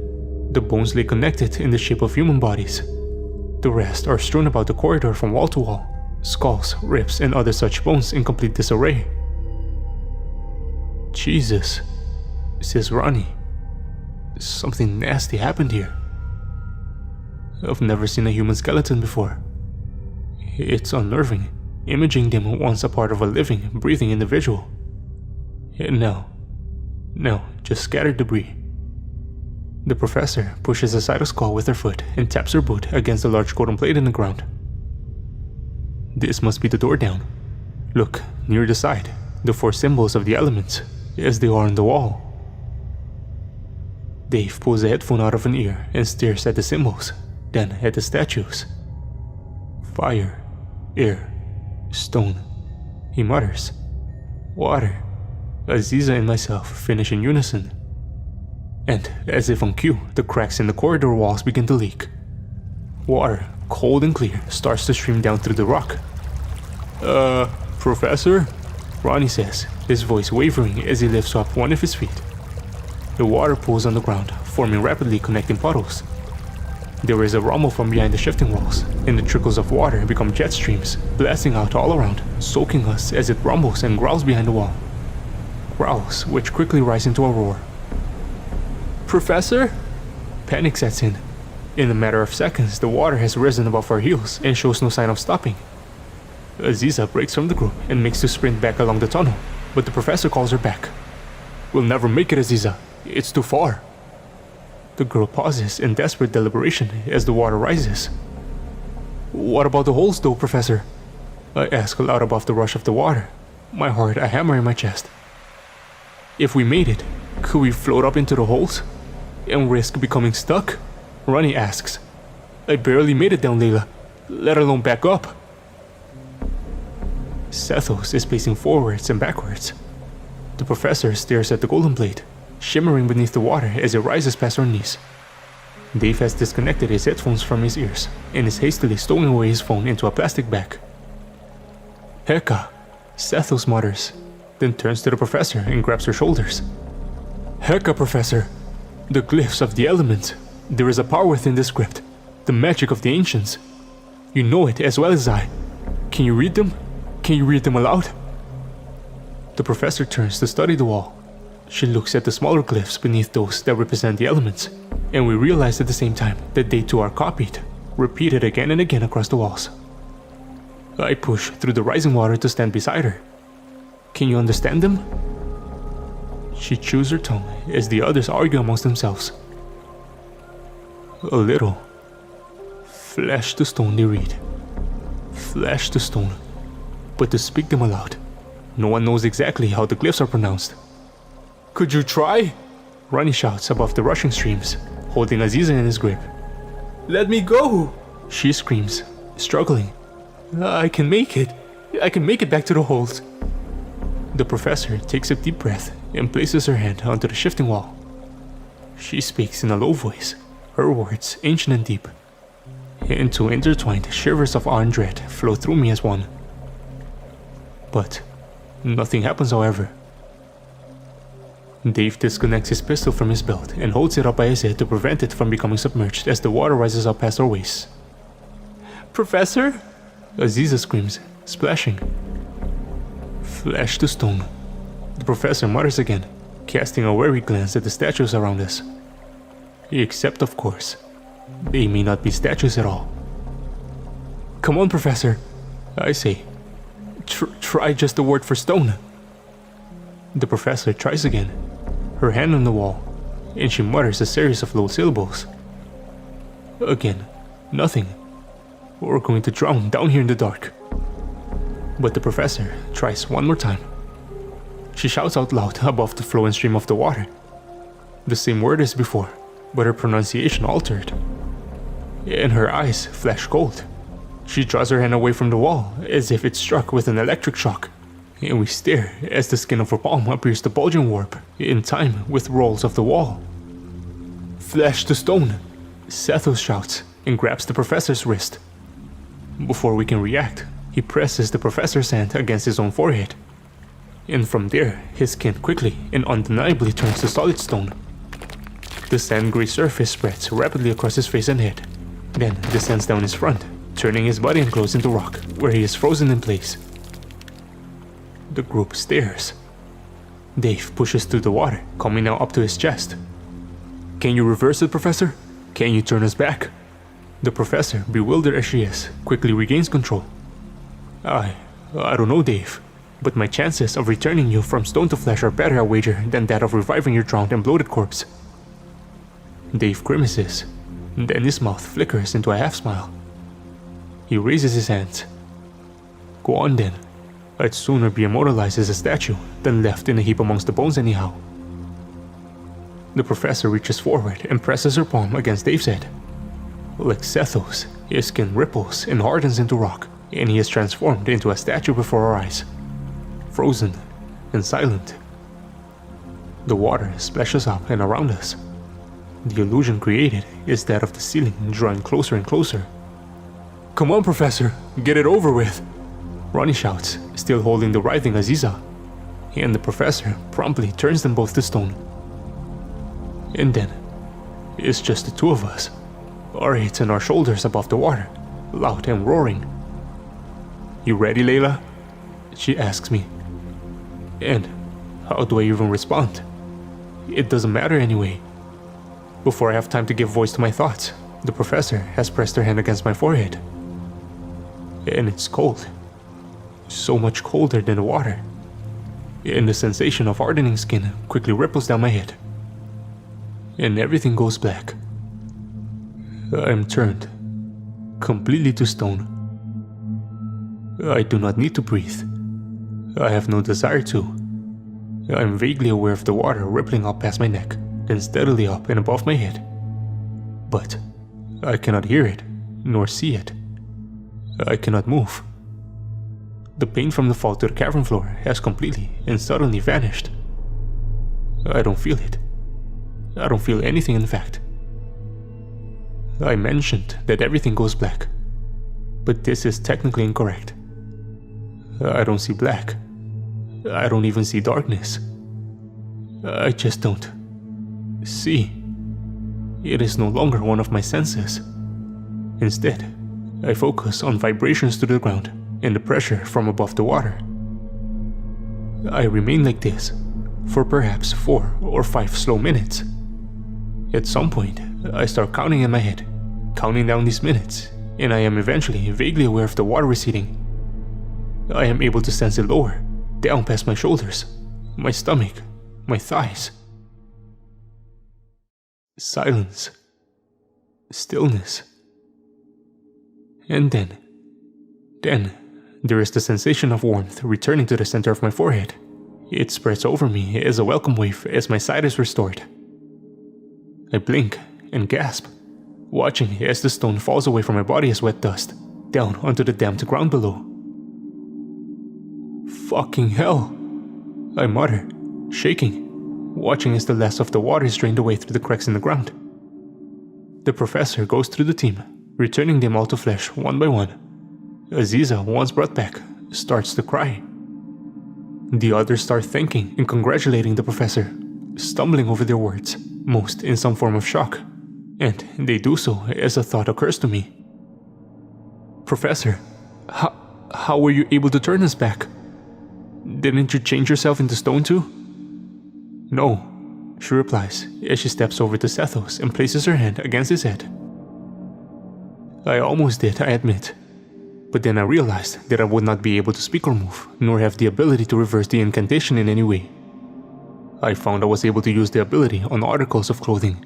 The bones lay connected in the shape of human bodies. The rest are strewn about the corridor from wall to wall, skulls, ribs, and other such bones in complete disarray. Jesus, says Ronnie. Something nasty happened here. I've never seen a human skeleton before. It's unnerving, imaging them once a part of a living, breathing individual. And now, just scattered debris. The professor pushes aside a skull with her foot and taps her boot against a large golden plate in the ground. This must be the door down. Look, near the side, the 4 symbols of the elements, as they are on the wall. Dave pulls a headphone out of an ear and stares at the symbols, then at the statues. Fire, air, stone. He mutters. Water. Aziza and myself finish in unison. And, as if on cue, the cracks in the corridor walls begin to leak. Water, cold and clear, starts to stream down through the rock. Professor? Ronnie says, his voice wavering as he lifts up one of his feet. The water pools on the ground, forming rapidly connecting puddles. There is a rumble from behind the shifting walls, and the trickles of water become jet streams, blasting out all around, soaking us as it rumbles and growls behind the wall. Growls which quickly rise into a roar. Professor? Panic sets in. In a matter of seconds, the water has risen above our heels and shows no sign of stopping. Aziza breaks from the group and makes to sprint back along the tunnel, but the professor calls her back. We'll never make it, Aziza. It's too far. The girl pauses in desperate deliberation as the water rises. What about the holes though, Professor? I ask loud above the rush of the water, my heart a hammer in my chest. If we made it, could we float up into the holes? And risk becoming stuck? Ronnie asks. I barely made it down, Layla, let alone back up. Sethos is pacing forwards and backwards. The professor stares at the golden blade, shimmering beneath the water as it rises past our knees. Dave has disconnected his headphones from his ears and is hastily stowing away his phone into a plastic bag. Heka, Sethos mutters, then turns to the professor and grabs her shoulders. Heka, Professor! The glyphs of the elements. There is a power within this script, the magic of the ancients. You know it as well as I. Can you read them? Can you read them aloud? The professor turns to study the wall. She looks at the smaller glyphs beneath those that represent the elements, and we realize at the same time that they too are copied, repeated again and again across the walls. I push through the rising water to stand beside her. Can you understand them? She chews her tongue as the others argue amongst themselves. A little. Flesh to stone, they read. Flesh to stone. But to speak them aloud, no one knows exactly how the glyphs are pronounced. Could you try? Ronnie shouts above the rushing streams, holding Aziza in his grip. Let me go! She screams, struggling. I can make it. I can make it back to the holes. The professor takes a deep breath and places her hand onto the shifting wall. She speaks in a low voice, her words ancient and deep. And two intertwined shivers of awe and dread flow through me as one. But nothing happens, however. Dave disconnects his pistol from his belt and holds it up by his head to prevent it from becoming submerged as the water rises up past our waists. Professor? Aziza screams, splashing. Flesh to stone. The professor mutters again, casting a wary glance at the statues around us. Except, of course, they may not be statues at all. Come on, Professor, I say. Try just the word for stone. The professor tries again, her hand on the wall, and she mutters a series of low syllables. Again, nothing. We're going to drown down here in the dark. But the professor tries one more time. She shouts out loud above the flow and stream of the water. The same word as before, but her pronunciation altered. And her eyes flash cold. She draws her hand away from the wall, as if it's struck with an electric shock, and we stare as the skin of her palm appears to bulge and warp, in time with rolls of the wall. Flesh to stone! Sethos shouts, and grabs the professor's wrist. Before we can react, he presses the professor's hand against his own forehead. And from there, his skin quickly and undeniably turns to solid stone. The sand-gray surface spreads rapidly across his face and head, then descends down his front, turning his body and clothes into rock, where he is frozen in place. The group stares. Dave pushes through the water, coming now up to his chest. Can you reverse it, Professor? Can you turn us back? The professor, bewildered as she is, quickly regains control. I don't know, Dave, but my chances of returning you from stone to flesh are better, I wager, than that of reviving your drowned and bloated corpse. Dave grimaces, then his mouth flickers into a half-smile. He raises his hands. Go on then. I'd sooner be immortalized as a statue than left in a heap amongst the bones anyhow. The professor reaches forward and presses her palm against Dave's head. Like Sethos, his skin ripples and hardens into rock, and he is transformed into a statue before our eyes, frozen and silent. The water splashes up and around us. The illusion created is that of the ceiling drawing closer and closer. "Come on, Professor, get it over with!" Ronnie shouts, still holding the writhing Aziza, and the professor promptly turns them both to stone. And then, it's just the two of us, our heads and our shoulders above the water, loud and roaring. "You ready, Layla?" she asks me. And how do I even respond? It doesn't matter anyway. Before I have time to give voice to my thoughts, the professor has pressed her hand against my forehead. And it's cold. So much colder than the water. And the sensation of hardening skin quickly ripples down my head. And everything goes black. I am turned completely to stone. I do not need to breathe. I have no desire to. I am vaguely aware of the water rippling up past my neck, then steadily up and above my head. But I cannot hear it, nor see it. I cannot move. The pain from the fall to the cavern floor has completely and suddenly vanished. I don't feel it. I don't feel anything, in fact. I mentioned that everything goes black, but this is technically incorrect. I don't see black. I don't even see darkness. I just don't see. It is no longer one of my senses. Instead, I focus on vibrations to the ground and the pressure from above the water. I remain like this for perhaps 4 or 5 slow minutes. At some point, I start counting in my head, counting down these minutes, and I am eventually vaguely aware of the water receding. I am able to sense it lower, down past my shoulders, my stomach, my thighs. Silence. Stillness. And then there is the sensation of warmth returning to the center of my forehead. It spreads over me as a welcome wave as my sight is restored. I blink and gasp, watching as the stone falls away from my body as wet dust, down onto the damped ground below. Fucking hell, I mutter, shaking, watching as the last of the water is drained away through the cracks in the ground. The professor goes through the team, returning them all to flesh one by one. Aziza, once brought back, starts to cry. The others start thanking and congratulating the professor, stumbling over their words, most in some form of shock, and they do so as a thought occurs to me. "Professor, how were you able to turn us back? Didn't you change yourself into stone too?" "No," she replies as she steps over to Sethos and places her hand against his head. I almost did, I admit. But then I realized that I would not be able to speak or move, nor have the ability to reverse the incantation in any way. I found I was able to use the ability on articles of clothing.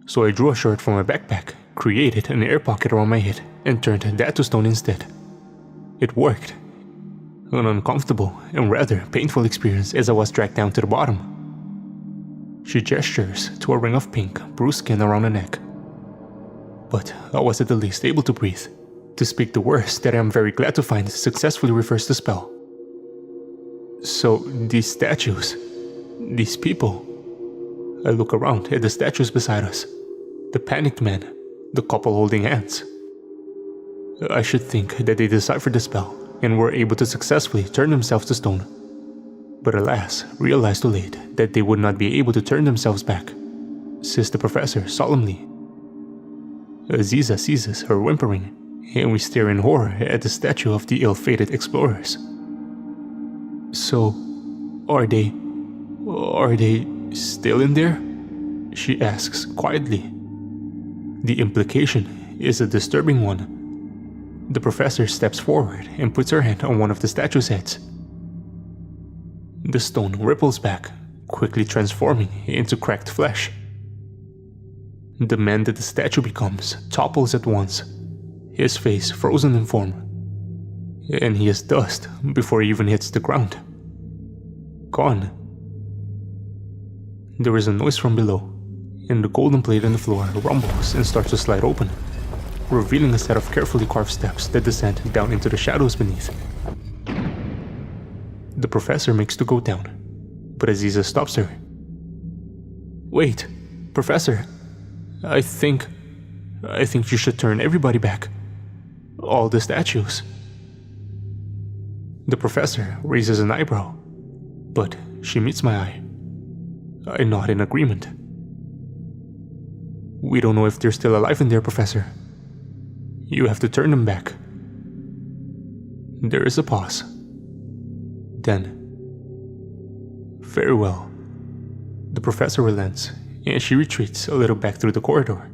So I drew a shirt from my backpack, created an air pocket around my head, and turned that to stone instead. It worked. An uncomfortable and rather painful experience as I was dragged down to the bottom. She gestures to a ring of pink, bruised skin around her neck. But I was at the least able to breathe, to speak the words that I am very glad to find successfully reversed the spell. So these statues, these people. I look around at the statues beside us, the panicked men, the couple holding hands. I should think that they deciphered the spell and were able to successfully turn themselves to stone. But alas, realized too late that they would not be able to turn themselves back, says the professor solemnly. Aziza ceases her whimpering, and we stare in horror at the statue of the ill-fated explorers. So, are they still in there? She asks quietly. The implication is a disturbing one. The professor steps forward and puts her hand on one of the statue's heads. The stone ripples back, quickly transforming into cracked flesh. The man that the statue becomes topples at once, his face frozen in form, and he is dust before he even hits the ground. Gone. There is a noise from below, and the golden plate on the floor rumbles and starts to slide open, revealing a set of carefully carved steps that descend down into the shadows beneath. The professor makes to go down, but Aziza stops her. "Wait, Professor, I think you should turn everybody back. All the statues." The professor raises an eyebrow, but she meets my eye. I nod in agreement. "We don't know if they're still alive in there, Professor. You have to turn them back." There is a pause. Then, "Very well." The professor relents, and she retreats a little back through the corridor,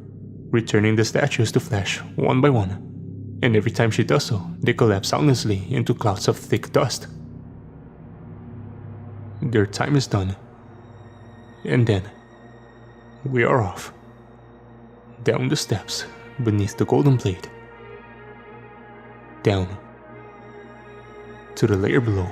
returning the statues to flesh one by one, and every time she does so, they collapse soundlessly into clouds of thick dust. Their time is done, and then we are off, down the steps beneath the golden plate, down to the layer below.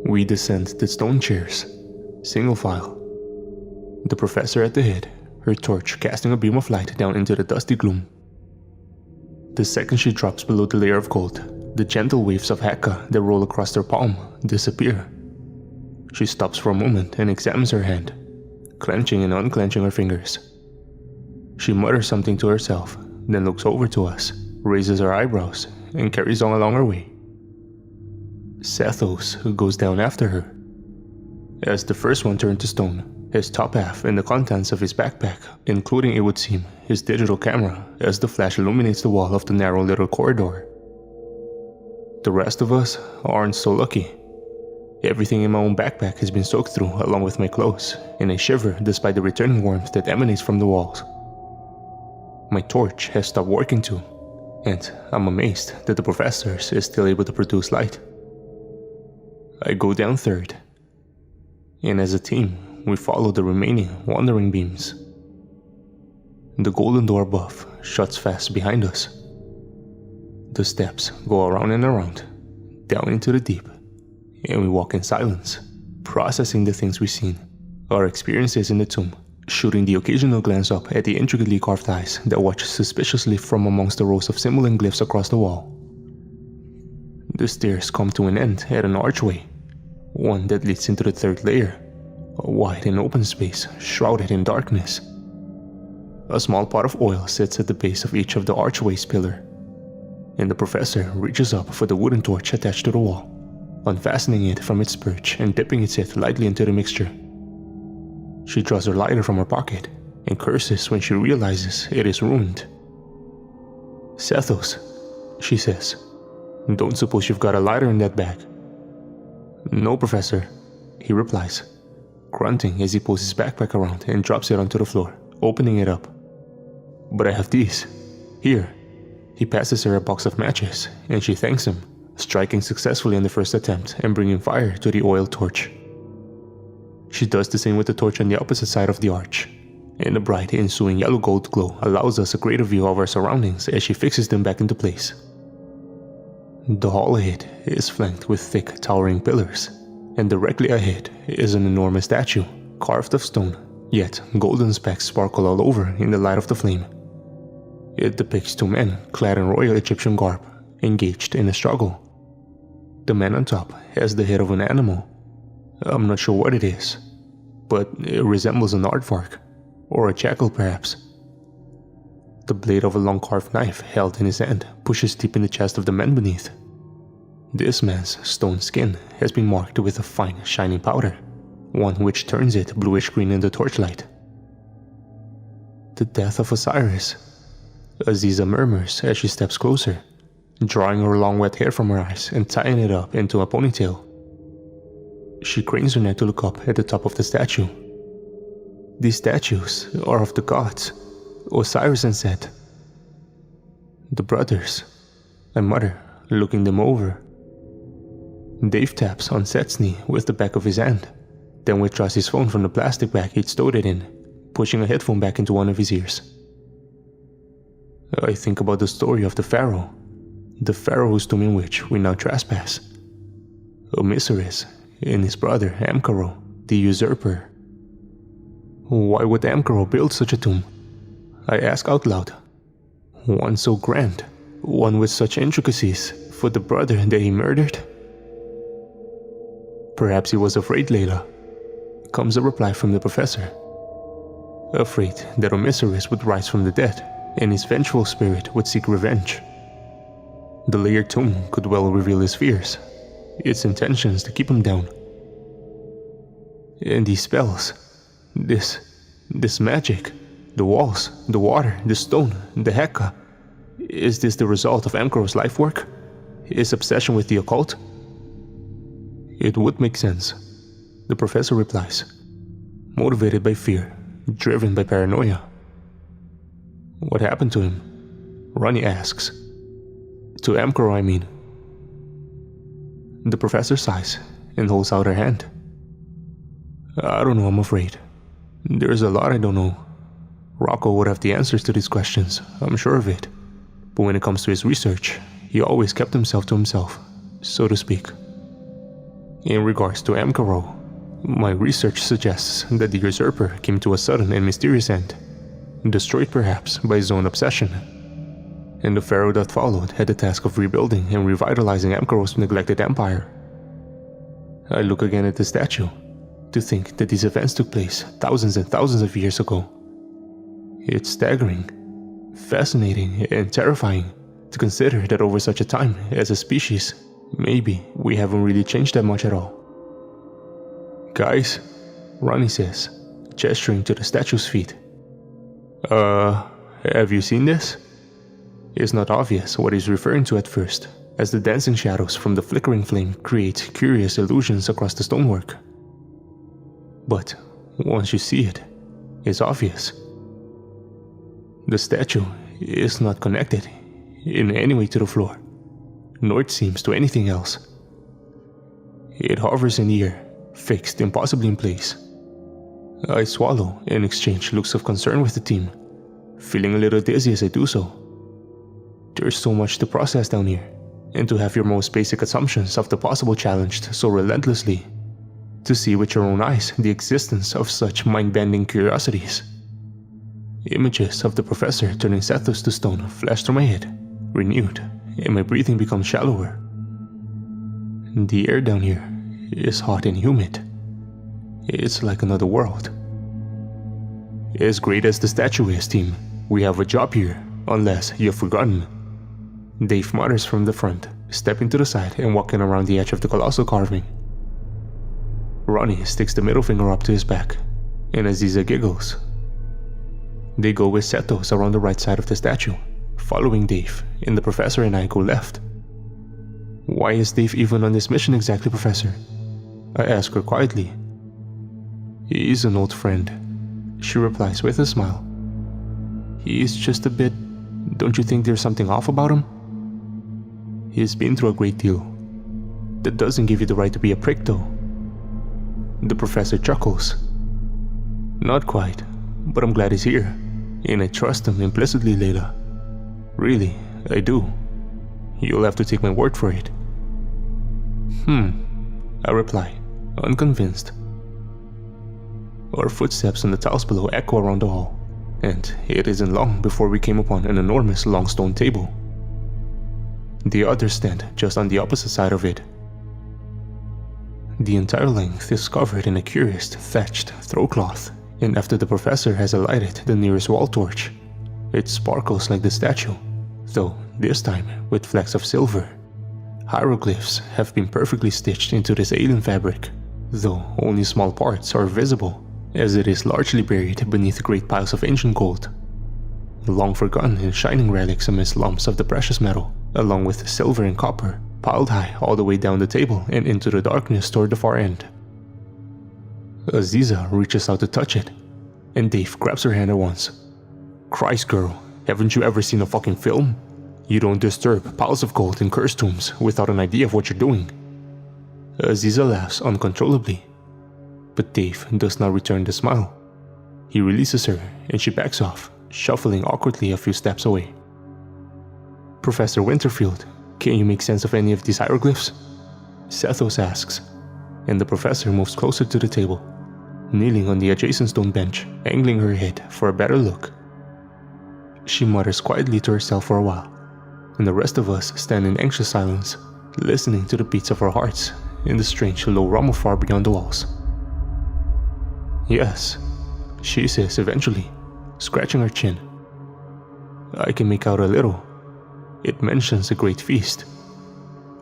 We descend the stone chairs, single file. The professor at the head, her torch casting a beam of light down into the dusty gloom. The second she drops below the layer of gold, the gentle waves of Heka that roll across her palm disappear. She stops for a moment and examines her hand, clenching and unclenching her fingers. She mutters something to herself, then looks over to us, raises her eyebrows, and carries on along her way. Sethos goes down after her. As the first one turned to stone, his top half and the contents of his backpack, including, it would seem, his digital camera, as the flash illuminates the wall of the narrow little corridor. The rest of us aren't so lucky. Everything in my own backpack has been soaked through along with my clothes, and I shiver despite the returning warmth that emanates from the walls. My torch has stopped working too, and I'm amazed that the professor's is still able to produce light. I go down third, and as a team, we follow the remaining wandering beams. The golden door above shuts fast behind us. The steps go around and around, down into the deep, and we walk in silence, processing the things we've seen, our experiences in the tomb, shooting the occasional glance up at the intricately carved eyes that watch suspiciously from amongst the rows of symbol and glyphs across the wall. The stairs come to an end at an archway, one that leads into the third layer, a wide and open space shrouded in darkness. A small pot of oil sits at the base of each of the archway's pillar, and the professor reaches up for the wooden torch attached to the wall, unfastening it from its perch and dipping its head lightly into the mixture. She draws her lighter from her pocket and curses when she realizes it is ruined. "Sethos," she says, "don't suppose you've got a lighter in that bag?" "No, Professor," he replies, grunting as he pulls his backpack around and drops it onto the floor, opening it up. "But I have these. Here." He passes her a box of matches, and she thanks him, striking successfully on the first attempt and bringing fire to the oil torch. She does the same with the torch on the opposite side of the arch, and the bright ensuing yellow gold glow allows us a greater view of our surroundings as she fixes them back into place. The hall ahead is flanked with thick, towering pillars, and directly ahead is an enormous statue, carved of stone, yet golden specks sparkle all over in the light of the flame. It depicts two men clad in royal Egyptian garb, engaged in a struggle. The man on top has the head of an animal. I'm not sure what it is, but it resembles an aardvark, or a jackal perhaps. The blade of a long carved knife held in his hand pushes deep in the chest of the man beneath. This man's stone skin has been marked with a fine, shining powder, one which turns it bluish-green in the torchlight. The death of Osiris, Aziza murmurs as she steps closer, drawing her long wet hair from her eyes and tying it up into a ponytail. She cranes her neck to look up at the top of the statue. These statues are of the gods, Osiris and Set. The brothers, I mutter, looking them over. Dave taps on Set's knee with the back of his hand, then withdraws his phone from the plastic bag he'd stowed it in, pushing a headphone back into one of his ears. I think about the story of the pharaoh whose tomb in which we now trespass. Osiris and his brother Amkaro, the usurper. Why would Amkaro build such a tomb? I ask out loud. One so grand, one with such intricacies, for the brother that he murdered? Perhaps he was afraid, Layla, comes a reply from the professor. Afraid that Osiris would rise from the dead, and his vengeful spirit would seek revenge. The layered tomb could well reveal his fears, its intentions to keep him down. And these spells, this magic, the walls, the water, the stone, the Heka, is this the result of Amkaro's life work? His obsession with the occult? It would make sense, the professor replies, motivated by fear, driven by paranoia. What happened to him? Ronnie asks. To Amkaro, I mean. The professor sighs and holds out her hand. I don't know, I'm afraid. There's a lot I don't know. Rocco would have the answers to these questions, I'm sure of it. But when it comes to his research, he always kept himself to himself, so to speak. In regards to Amkaro, my research suggests that the usurper came to a sudden and mysterious end, destroyed perhaps by his own obsession. And the pharaoh that followed had the task of rebuilding and revitalizing Amkaro's neglected empire. I look again at the statue, to think that these events took place thousands and thousands of years ago. It's staggering, fascinating, and terrifying to consider that over such a time as a species, maybe we haven't really changed that much at all. Guys, Ronnie says, gesturing to the statue's feet. Have you seen this? It's not obvious what he's referring to at first, as the dancing shadows from the flickering flame create curious illusions across the stonework. But once you see it, it's obvious. The statue is not connected in any way to the floor, nor it seems to anything else. It hovers in the air, fixed impossibly in place. I swallow and exchange looks of concern with the team, feeling a little dizzy as I do so. There's so much to process down here, and to have your most basic assumptions of the possible challenged so relentlessly, to see with your own eyes the existence of such mind-bending curiosities. Images of the professor turning Sethos to stone flash through my head, renewed, and my breathing becomes shallower. The air down here is hot and humid. It's like another world. As great as the statue is, team, we have a job here, unless you've forgotten. Dave mutters from the front, stepping to the side and walking around the edge of the colossal carving. Ronnie sticks the middle finger up to his back, and Aziza giggles. They go with Sethos around the right side of the statue, following Dave, and the professor and I go left. Why is Dave even on this mission exactly, Professor? I ask her quietly. He's an old friend, she replies with a smile. He's just a bit... Don't you think there's something off about him? He's been through a great deal. That doesn't give you the right to be a prick, though. The professor chuckles. Not quite, but I'm glad he's here, and I trust him implicitly, Layla. Really, I do. You'll have to take my word for it. I reply, unconvinced. Our footsteps on the tiles below echo around the hall, and it isn't long before we came upon an enormous long stone table. The others stand just on the opposite side of it, The entire length is covered in a curious thatched throw-cloth, and after the professor has lighted the nearest wall torch, it sparkles like the statue, though this time with flecks of silver. Hieroglyphs have been perfectly stitched into this alien fabric, though only small parts are visible, as it is largely buried beneath great piles of ancient gold, long forgotten and shining relics amidst lumps of the precious metal, along with silver and copper, piled high all the way down the table and into the darkness toward the far end. Aziza reaches out to touch it, and Dave grabs her hand at once. "Christ, girl, haven't you ever seen a fucking film? You don't disturb piles of gold and cursed tombs without an idea of what you're doing." Aziza laughs uncontrollably, but Dave does not return the smile. He releases her and she backs off, shuffling awkwardly a few steps away. "Professor Winterfield, can you make sense of any of these hieroglyphs?" Sethos asks, and the professor moves closer to the table, kneeling on the adjacent stone bench, angling her head for a better look. She mutters quietly to herself for a while, and the rest of us stand in anxious silence, listening to the beats of our hearts in the strange low rumble far beyond the walls. "Yes," she says eventually, scratching her chin. "I can make out a little. It mentions a great feast,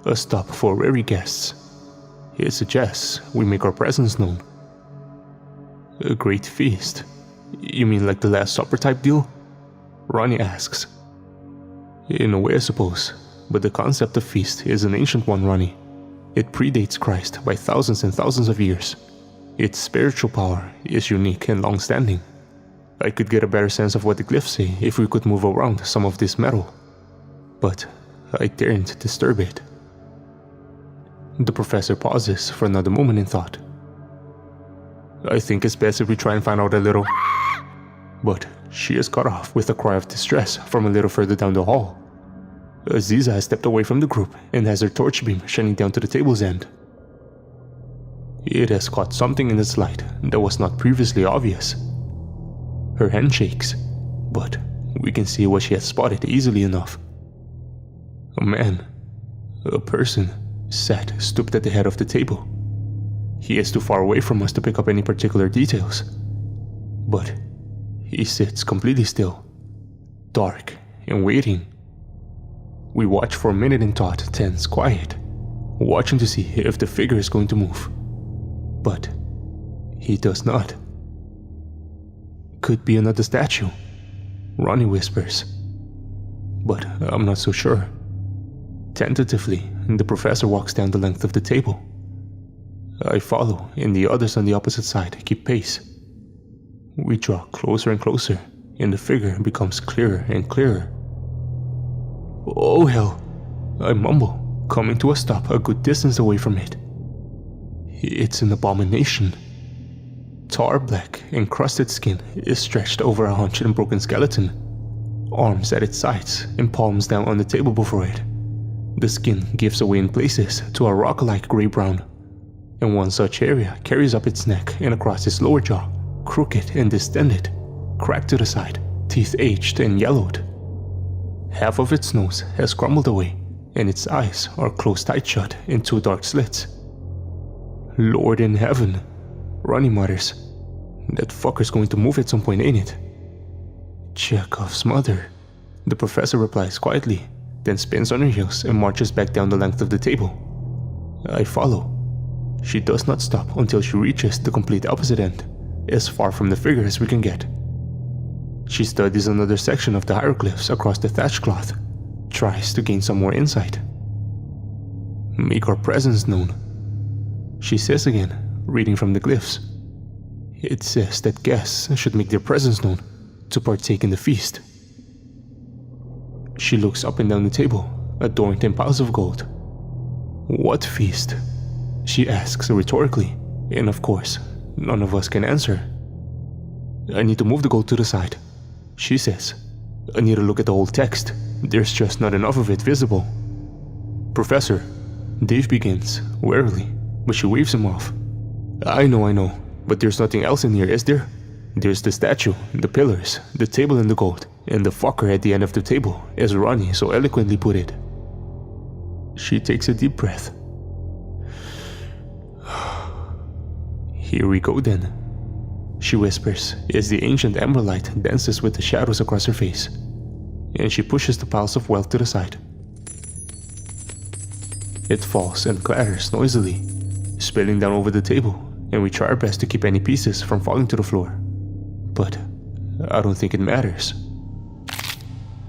a stop for weary guests. It suggests we make our presence known." "A great feast? You mean like the Last Supper type deal?" Ronnie asks. "In a way, I suppose, but the concept of feast is an ancient one, Ronnie. It predates Christ by thousands and thousands of years. Its spiritual power is unique and long-standing. I could get a better sense of what the glyphs say if we could move around some of this metal, but I daren't disturb it." The professor pauses for another moment in thought. "I think it's best if we try and find out a little..." But she is cut off with a cry of distress from a little further down the hall. Aziza has stepped away from the group and has her torch beam shining down to the table's end. It has caught something in its light that was not previously obvious. Her hand shakes, but we can see what she has spotted easily enough. A man, a person, sat stooped at the head of the table. He is too far away from us to pick up any particular details, but he sits completely still, dark and waiting. We watch for a minute in thought, tense, quiet, watching to see if the figure is going to move. But he does not. "Could be another statue," Ronnie whispers, but I'm not so sure. Tentatively, the professor walks down the length of the table. I follow, and the others on the opposite side keep pace. We draw closer and closer, and the figure becomes clearer and clearer. "Oh hell," I mumble, coming to a stop a good distance away from it. It's an abomination. Tar black, encrusted skin is stretched over a hunched and broken skeleton, arms at its sides and palms down on the table before it. The skin gives away in places to a rock-like grey-brown, and one such area carries up its neck and across its lower jaw, crooked and distended, cracked to the side, teeth aged and yellowed. Half of its nose has crumbled away, and its eyes are closed tight shut in two dark slits. "Lord in heaven," Ronnie mutters. "That fucker's going to move at some point, ain't it?" "Chekhov's mother," the professor replies quietly, then spins on her heels and marches back down the length of the table. I follow. She does not stop until she reaches the complete opposite end, as far from the figure as we can get. She studies another section of the hieroglyphs across the thatch cloth, tries to gain some more insight. "Make our presence known," she says again, reading from the glyphs. It says that guests should make their presence known to partake in the feast. She looks up and down the table, adorned in piles of gold. "What feast?" she asks rhetorically, and of course, none of us can answer. "I need to move the gold to the side," she says. "I need to look at the whole text. There's just not enough of it visible." "Professor," Dave begins, warily, but she waves him off. I know, but there's nothing else in here, is there? There's the statue, the pillars, the table and the gold, and the fucker at the end of the table, as Ronnie so eloquently put it." She takes a deep breath. "Here we go then," she whispers as the ancient amber light dances with the shadows across her face, and she pushes the piles of wealth to the side. It falls and clatters noisily, spilling down over the table, and we try our best to keep any pieces from falling to the floor. But I don't think it matters,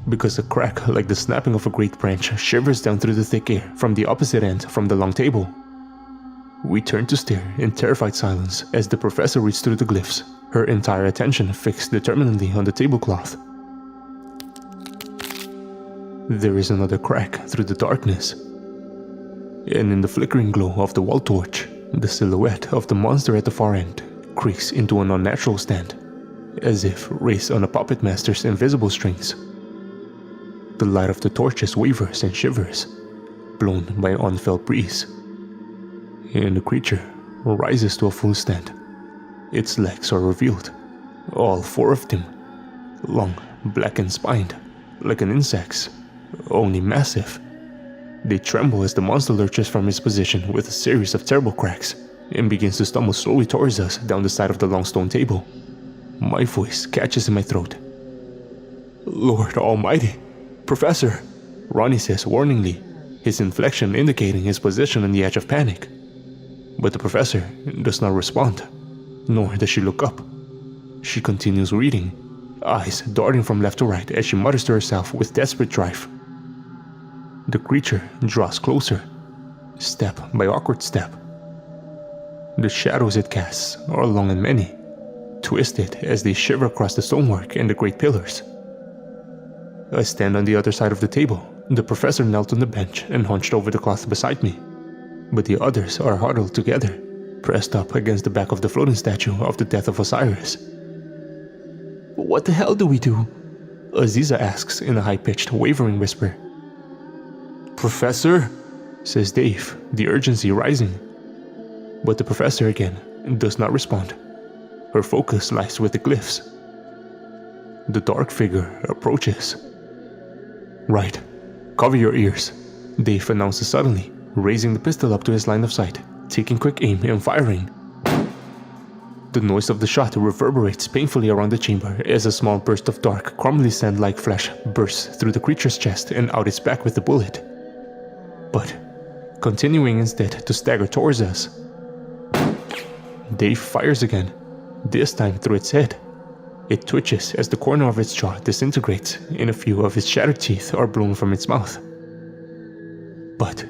because a crack like the snapping of a great branch shivers down through the thick air from the opposite end from the long table. We turn to stare in terrified silence as the professor reads through the glyphs, her entire attention fixed determinedly on the tablecloth. There is another crack through the darkness, and in the flickering glow of the wall torch, the silhouette of the monster at the far end creaks into an unnatural stand, as if raised on a puppet master's invisible strings. The light of the torches wavers and shivers, blown by an unfelt breeze, and the creature rises to a full stand. Its legs are revealed, all 4 of them, long, black and spined, like an insect's, only massive. They tremble as the monster lurches from its position with a series of terrible cracks and begins to stumble slowly towards us down the side of the long stone table. My voice catches in my throat. "Lord Almighty! Professor!" Ronnie says warningly, his inflection indicating his position on the edge of panic. But the professor does not respond, nor does she look up. She continues reading, eyes darting from left to right as she mutters to herself with desperate drive. The creature draws closer, step by awkward step. The shadows it casts are long and many, twisted as they shiver across the stonework and the great pillars. I stand on the other side of the table. The professor knelt on the bench and hunched over the cloth beside me, but the others are huddled together, pressed up against the back of the floating statue of the Death of Osiris. "What the hell do we do?" Aziza asks in a high-pitched, wavering whisper. "Professor," says Dave, the urgency rising. But the professor again does not respond. Her focus lies with the glyphs. The dark figure approaches. "Right, cover your ears," Dave announces suddenly, raising the pistol up to his line of sight, taking quick aim and firing. The noise of the shot reverberates painfully around the chamber as a small burst of dark, crumbly sand-like flesh bursts through the creature's chest and out its back with the bullet. But, continuing instead to stagger towards us, Dave fires again, this time through its head. It twitches as the corner of its jaw disintegrates and a few of its shattered teeth are blown from its mouth. But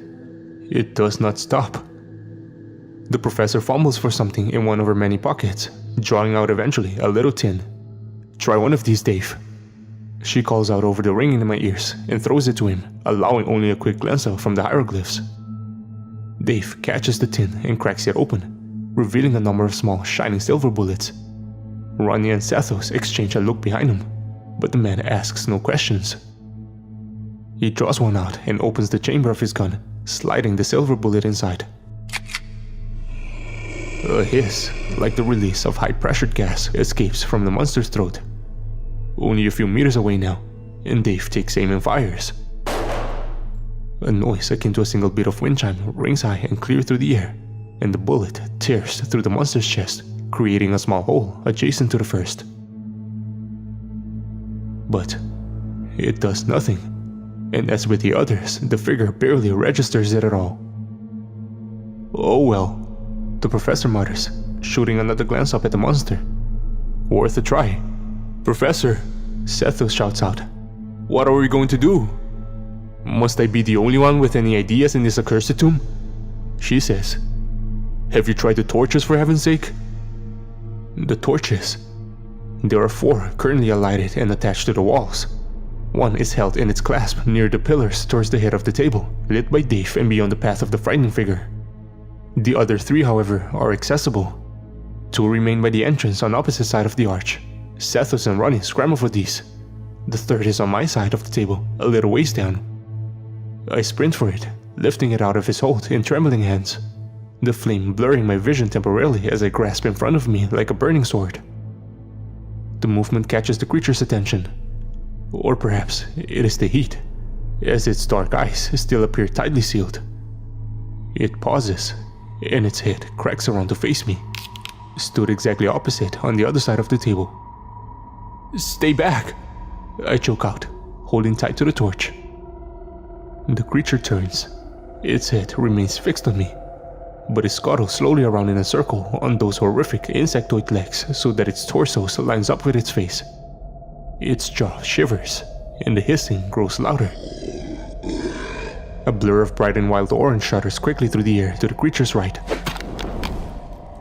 it does not stop. The professor fumbles for something in one of her many pockets, drawing out eventually a little tin. "Try one of these, Dave," she calls out over the ringing in my ears and throws it to him, allowing only a quick glance out from the hieroglyphs. Dave catches the tin and cracks it open, revealing a number of small, shining silver bullets. Ronnie and Sethos exchange a look behind him, but the man asks no questions. He draws one out and opens the chamber of his gun, sliding the silver bullet inside. A hiss, like the release of high-pressured gas, escapes from the monster's throat. Only a few meters away now, and Dave takes aim and fires. A noise akin to a single bit of wind chime rings high and clear through the air, and the bullet tears through the monster's chest, creating a small hole adjacent to the first. But it does nothing, and as with the others, the figure barely registers it at all. "Oh well," the professor mutters, shooting another glance up at the monster. "Worth a try." "Professor," Sethos shouts out, "what are we going to do?" "Must I be the only one with any ideas in this accursed tomb?" she says. "Have you tried the torches, for heaven's sake?" The torches. There are 4 currently alighted and attached to the walls. One is held in its clasp near the pillars towards the head of the table, lit by Dave and beyond the path of the frightening figure. The other 3, however, are accessible. 2 remain by the entrance on opposite side of the arch. Sethos and Ronnie scramble for these. The 3rd is on my side of the table, a little ways down. I sprint for it, lifting it out of his hold in trembling hands, the flame blurring my vision temporarily as I grasp in front of me like a burning sword. The movement catches the creature's attention. Or perhaps it is the heat, as its dark eyes still appear tightly sealed. It pauses, and its head cracks around to face me. stood exactly opposite on the other side of the table. "Stay back!" I choke out, holding tight to the torch. The creature turns. Its head remains fixed on me, but it scuttles slowly around in a circle on those horrific insectoid legs so that its torso lines up with its face. Its jaw shivers, and the hissing grows louder. A blur of bright and wild orange shudders quickly through the air to the creature's right,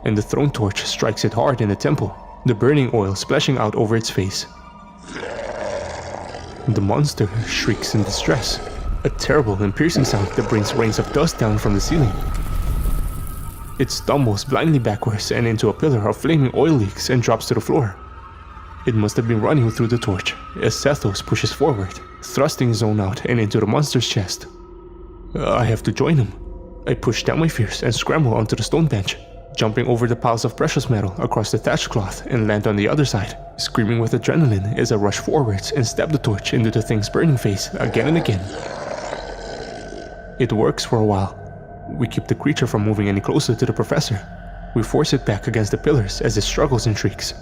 and the thrown torch strikes it hard in the temple, the burning oil splashing out over its face. The monster shrieks in distress, a terrible and piercing sound that brings rains of dust down from the ceiling. It stumbles blindly backwards and into a pillar of flaming oil leaks and drops to the floor. It must have been running through the torch as Sethos pushes forward, thrusting his own out and into the monster's chest. I have to join him. I push down my fears and scramble onto the stone bench, jumping over the piles of precious metal across the thatch cloth and land on the other side, screaming with adrenaline as I rush forwards and stab the torch into the thing's burning face again and again. It works for a while. We keep the creature from moving any closer to the professor. We force it back against the pillars as it struggles and shrieks.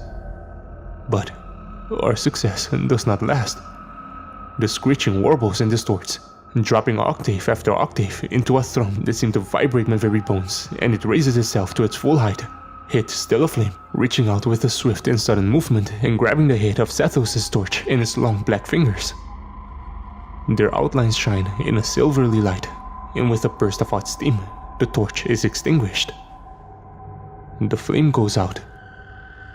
But our success does not last. The screeching warbles and distorts, dropping octave after octave into a thrum that seemed to vibrate my very bones, and it raises itself to its full height, head still aflame, reaching out with a swift and sudden movement and grabbing the head of Sethos' torch in its long black fingers. Their outlines shine in a silvery light, and with a burst of hot steam, the torch is extinguished. The flame goes out.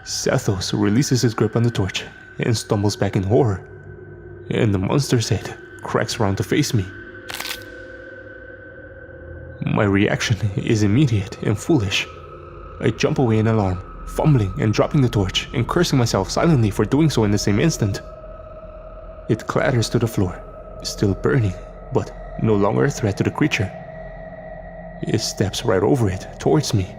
Sethos releases his grip on the torch and stumbles back in horror, and the monster's head cracks round to face me. My reaction is immediate and foolish. I jump away in alarm, fumbling and dropping the torch and cursing myself silently for doing so in the same instant. It clatters to the floor, still burning, but no longer a threat to the creature. It steps right over it, towards me.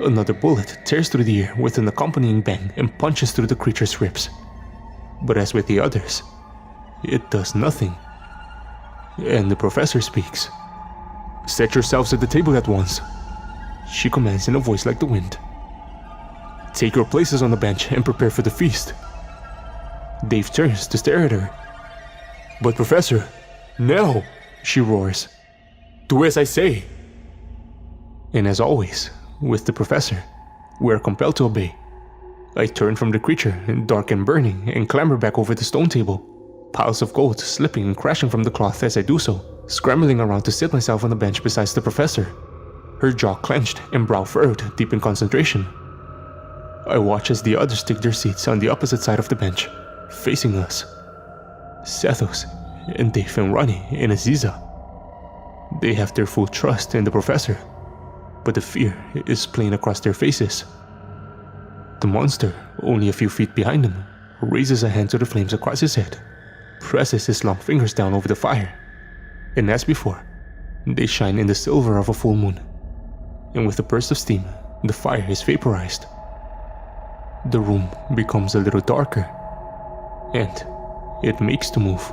Another bullet tears through the air with an accompanying bang and punches through the creature's ribs. But as with the others, it does nothing. And the professor speaks. "Set yourselves at the table at once," she commands in a voice like the wind. "Take your places on the bench and prepare for the feast." Dave turns to stare at her. "But Professor, no!" she roars. "Do as I say!" And as always, with the professor, we are compelled to obey. I turn from the creature, dark and burning, and clamber back over the stone table, piles of gold slipping and crashing from the cloth as I do so, scrambling around to sit myself on the bench beside the professor, her jaw clenched and brow furrowed, deep in concentration. I watch as the others take their seats on the opposite side of the bench, facing us. Sethos and Dave and Ronnie and Aziza. They have their full trust in the professor, but the fear is plain across their faces. The monster, only a few feet behind them, raises a hand to the flames across his head, presses his long fingers down over the fire, and as before, they shine in the silver of a full moon, and with a burst of steam, the fire is vaporized. The room becomes a little darker, and it makes to move,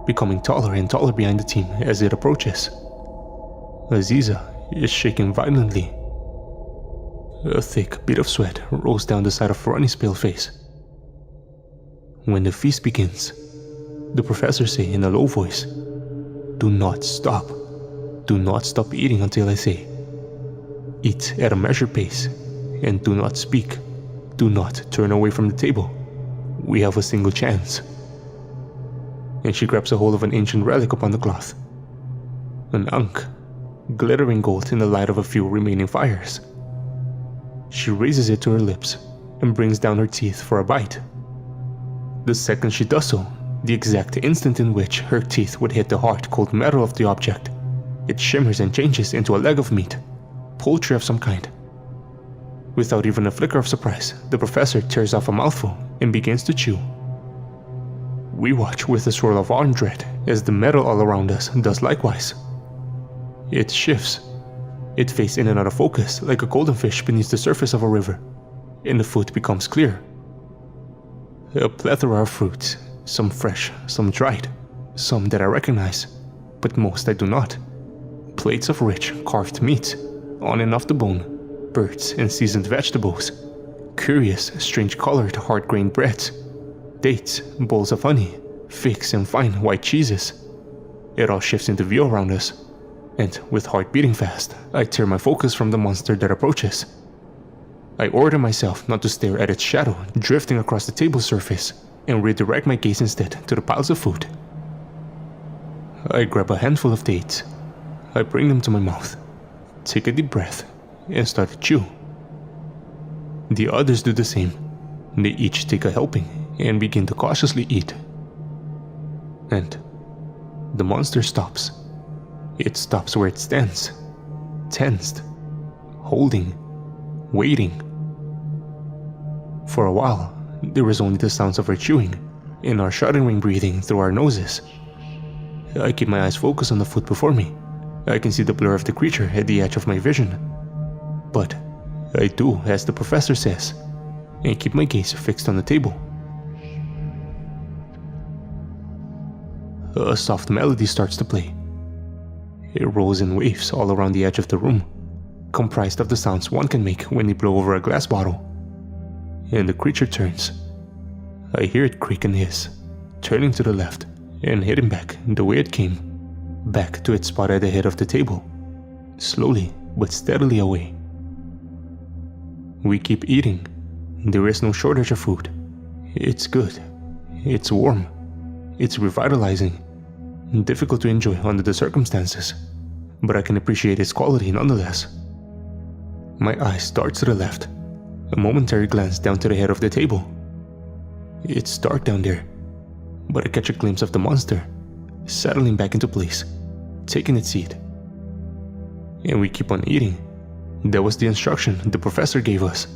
becoming taller and taller behind the team as it approaches. Aziza is shaking violently. A thick bit of sweat rolls down the side of Ronnie's pale face. When the feast begins, the professor says in a low voice, "Do not stop. Do not stop eating until I say. Eat at a measured pace, and do not speak. Do not turn away from the table. We have a single chance." And she grabs a hold of an ancient relic upon the cloth. An ankh, glittering gold in the light of a few remaining fires. She raises it to her lips and brings down her teeth for a bite. The second she does so, the exact instant in which her teeth would hit the hard-cold metal of the object, it shimmers and changes into a leg of meat, poultry of some kind. Without even a flicker of surprise, the professor tears off a mouthful and begins to chew. We watch with a swirl of awe and dread as the metal all around us does likewise. It shifts. It fades in and out of focus like a golden fish beneath the surface of a river, and the food becomes clear. A plethora of fruits, some fresh, some dried, some that I recognize, but most I do not. Plates of rich, carved meat, on and off the bone, birds and seasoned vegetables, curious, strange-colored, hard-grained breads, dates, bowls of honey, figs, and fine white cheeses. It all shifts into view around us, and with heart beating fast, I tear my focus from the monster that approaches. I order myself not to stare at its shadow drifting across the table surface and redirect my gaze instead to the piles of food. I grab a handful of dates. I bring them to my mouth, take a deep breath, and start to chew. The others do the same. They each take a helping and begin to cautiously eat. And the monster stops. It stops where it stands, tensed, holding, waiting. For a while, there was only the sounds of her chewing and our shuddering breathing through our noses. I keep my eyes focused on the food before me. I can see the blur of the creature at the edge of my vision. But I do as the professor says, and keep my gaze fixed on the table. A soft melody starts to play. It rolls in waves all around the edge of the room, comprised of the sounds one can make when you blow over a glass bottle. And the creature turns. I hear it creak and hiss, turning to the left and heading back the way it came, back to its spot at the head of the table, slowly but steadily away. We keep eating. There is no shortage of food. It's good. It's warm. It's revitalizing. Difficult to enjoy under the circumstances, but I can appreciate its quality nonetheless. My eyes dart to the left, a momentary glance down to the head of the table. It's dark down there, but I catch a glimpse of the monster, settling back into place, taking its seat. And we keep on eating. That was the instruction the professor gave us.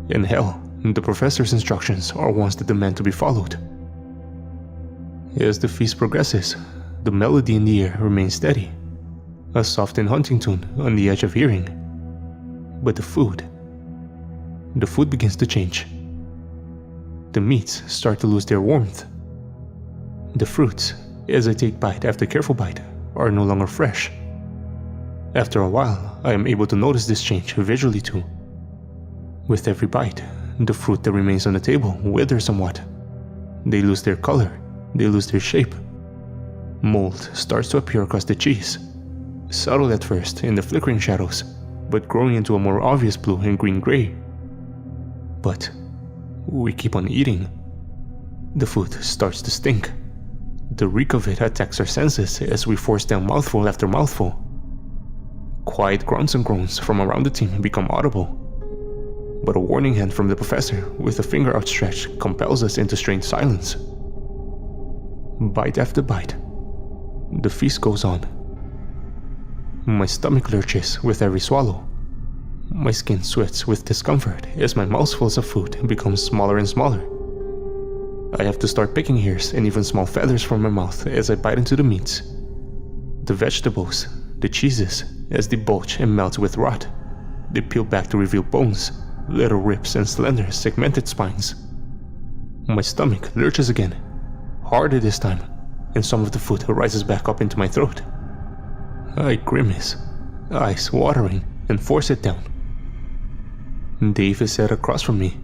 And hell, the professor's instructions are ones that demand to be followed. As the feast progresses, the melody in the air remains steady, a soft and haunting tune on the edge of hearing. But the food begins to change. The meats start to lose their warmth. The fruits, as I take bite after careful bite, are no longer fresh. After a while, I am able to notice this change visually too. With every bite, the fruit that remains on the table withers somewhat. They lose their color, they lose their shape. Mold starts to appear across the cheese, subtle at first in the flickering shadows, but growing into a more obvious blue and green-gray. But we keep on eating. The food starts to stink. The reek of it attacks our senses as we force down mouthful after mouthful. Quiet grunts and groans from around the team become audible, but a warning hand from the professor with a finger outstretched compels us into strained silence. Bite after bite, the feast goes on. My stomach lurches with every swallow. My skin sweats with discomfort as my mouthfuls of food become smaller and smaller. I have to start picking hairs and even small feathers from my mouth as I bite into the meats. The vegetables, the cheeses, as they bulge and melt with rot, they peel back to reveal bones, little ribs and slender, segmented spines. My stomach lurches again, harder this time, and some of the food rises back up into my throat. I grimace, eyes watering, and force it down. Dave is sat across from me.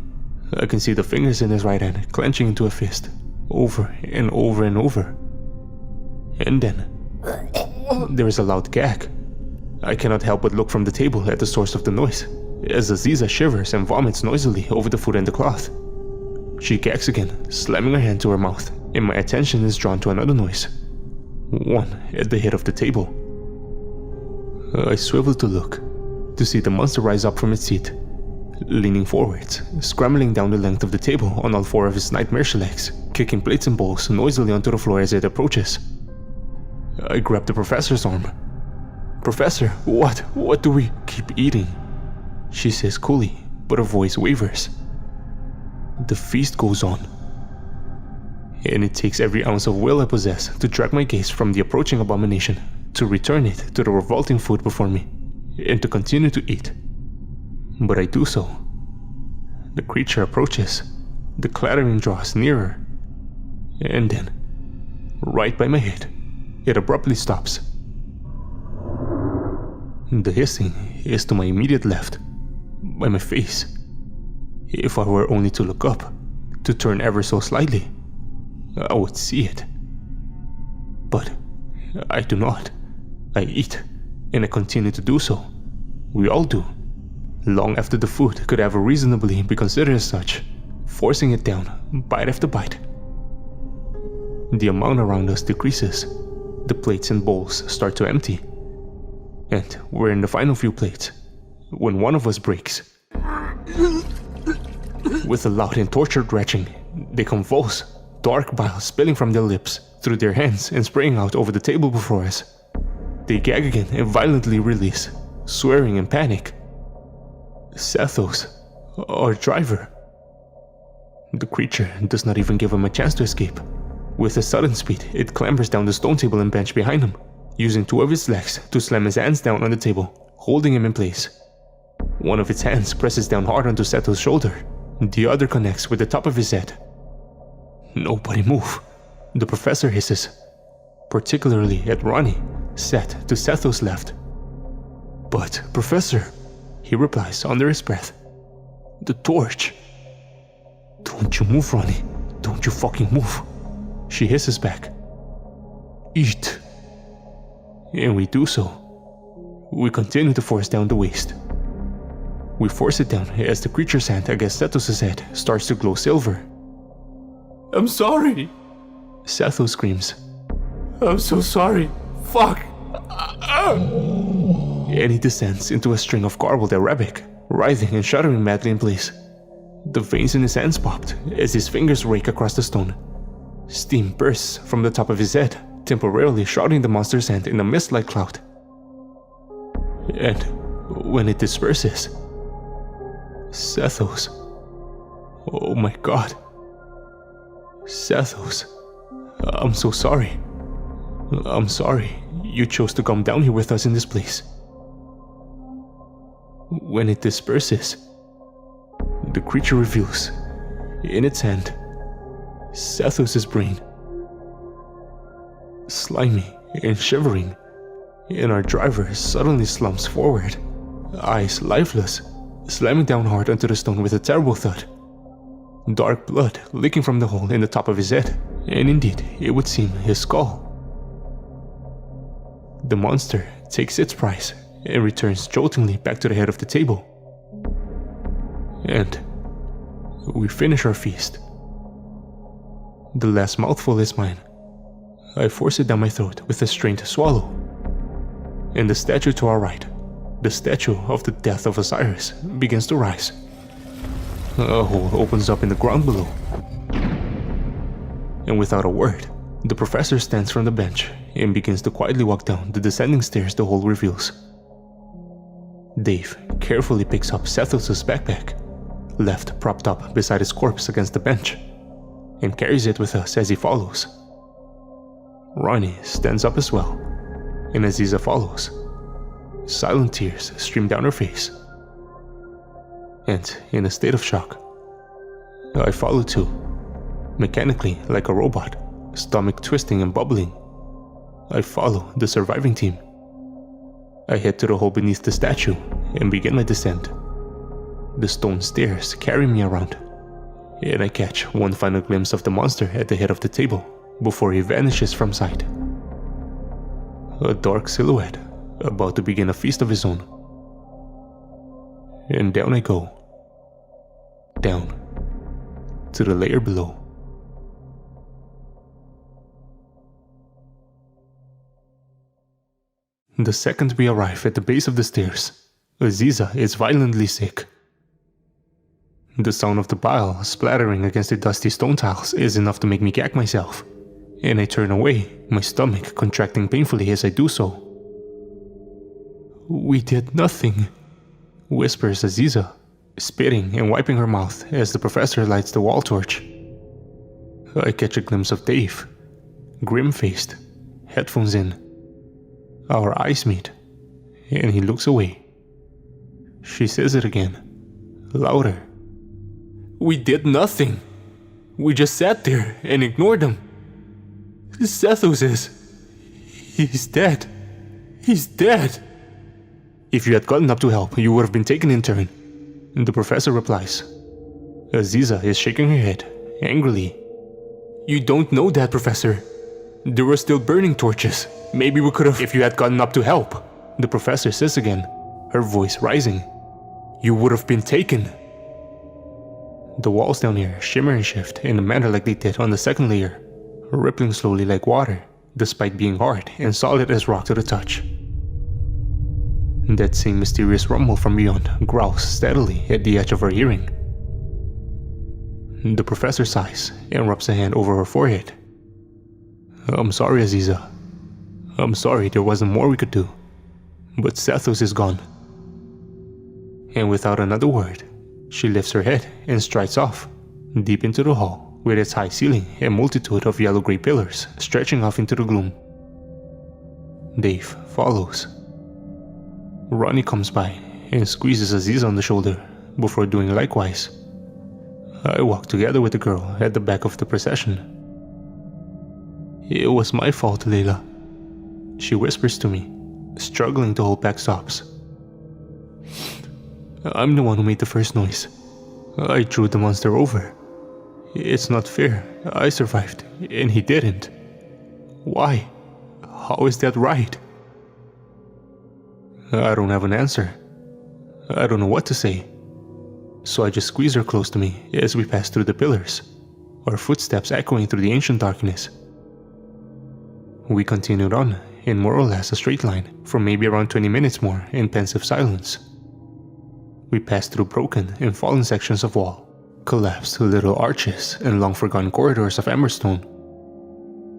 I can see the fingers in his right hand clenching into a fist, over and over and over. And then there is a loud gag. I cannot help but look from the table at the source of the noise, as Aziza shivers and vomits noisily over the food and the cloth. She gags again, slamming her hand to her mouth, and my attention is drawn to another noise, one at the head of the table. I swivel to look, to see the monster rise up from its seat, leaning forwards, scrambling down the length of the table on all four of his nightmarish legs, kicking plates and bowls noisily onto the floor as it approaches. I grab the professor's arm. "Professor, what do we keep eating?" she says coolly, but her voice wavers. The feast goes on, and it takes every ounce of will I possess to drag my gaze from the approaching abomination, to return it to the revolting food before me, and to continue to eat. But I do so. The creature approaches, the clattering draws nearer, and then, right by my head, it abruptly stops. The hissing is to my immediate left, by my face. If I were only to look up, to turn ever so slightly, I would see it. But I do not. I eat, and I continue to do so. We all do. Long after the food could ever reasonably be considered as such, forcing it down, bite after bite. The amount around us decreases. The plates and bowls start to empty. And we're in the final few plates, when one of us breaks. With a loud and tortured retching, they convulse, dark bile spilling from their lips, through their hands and spraying out over the table before us. They gag again and violently release, swearing in panic. Sethos, our driver. The creature does not even give him a chance to escape. With a sudden speed, it clambers down the stone table and bench behind him, using two of its legs to slam his hands down on the table, holding him in place. One of its hands presses down hard onto Sethos' shoulder, the other connects with the top of his head. Nobody move, the professor hisses, particularly at Ronnie, sat to Sethos' left. But, Professor, he replies under his breath, the torch. Don't you move, Ronnie, don't you fucking move, she hisses back. Eat. And we do so. We continue to force down the waste. We force it down as the creature's hand against Sethos' head starts to glow silver. I'm sorry, Sethos screams. I'm so sorry. Fuck. And he descends into a string of garbled Arabic, writhing and shuddering madly in place. The veins in his hands popped as his fingers rake across the stone. Steam bursts from the top of his head, temporarily shrouding the monster's hand in a mist-like cloud. And when it disperses, Sethos. Oh my god. Sethos. I'm so sorry. I'm sorry you chose to come down here with us in this place. When it disperses, the creature reveals, in its hand, Sethos' brain. Slimy and shivering, and our driver suddenly slumps forward, eyes lifeless, slamming down hard onto the stone with a terrible thud. Dark blood leaking from the hole in the top of his head, and indeed, it would seem his skull. The monster takes its prize and returns joltingly back to the head of the table. And we finish our feast. The last mouthful is mine. I force it down my throat with a strained swallow. And the statue to our right, the statue of the death of Osiris, begins to rise. A hole opens up in the ground below. And without a word, the professor stands from the bench and begins to quietly walk down the descending stairs the hole reveals. Dave carefully picks up Sethos' backpack, left propped up beside his corpse against the bench, and carries it with us as he follows. Ronnie stands up as well, and Aziza follows. Silent tears stream down her face. And in a state of shock, I follow too, mechanically like a robot, stomach twisting and bubbling. I follow the surviving team. I head to the hole beneath the statue and begin my descent. The stone stairs carry me around, and I catch one final glimpse of the monster at the head of the table before he vanishes from sight. A dark silhouette about to begin a feast of his own. And down I go. Down to the layer below. The second we arrive at the base of the stairs, Aziza is violently sick. The sound of the bile splattering against the dusty stone tiles is enough to make me gag myself, and I turn away, my stomach contracting painfully as I do so. We did nothing, whispers Aziza, spitting and wiping her mouth as the professor lights the wall torch. I catch a glimpse of Dave, grim-faced, headphones in. Our eyes meet, and he looks away. She says it again, louder. We did nothing. We just sat there and ignored him. Sethos is... He's dead. He's dead. If you had gotten up to help, you would have been taken in turn. The professor replies. Aziza is shaking her head, angrily. You don't know that, Professor. There were still burning torches. Maybe we could have, if you had gotten up to help. The professor says again, her voice rising. You would have been taken. The walls down here shimmer and shift in a manner like they did on the second layer, rippling slowly like water, despite being hard and solid as rock to the touch. That same mysterious rumble from beyond growls steadily at the edge of her hearing. The professor sighs and rubs a hand over her forehead. I'm sorry, Aziza. I'm sorry there wasn't more we could do. But Sethos is gone. And without another word, she lifts her head and strides off, deep into the hall with its high ceiling and multitude of yellow-gray pillars stretching off into the gloom. Dave follows. Ronnie comes by and squeezes Aziza on the shoulder before doing likewise. I walk together with the girl at the back of the procession. It was my fault, Layla, she whispers to me, struggling to hold back sobs. I'm the one who made the first noise. I threw the monster over. It's not fair. I survived, and he didn't. Why? How is that right? I don't have an answer. I don't know what to say. So I just squeeze her close to me as we pass through the pillars, our footsteps echoing through the ancient darkness. We continued on in more or less a straight line for maybe around 20 minutes more in pensive silence. We passed through broken and fallen sections of wall, collapsed little arches and long-forgotten corridors of emberstone.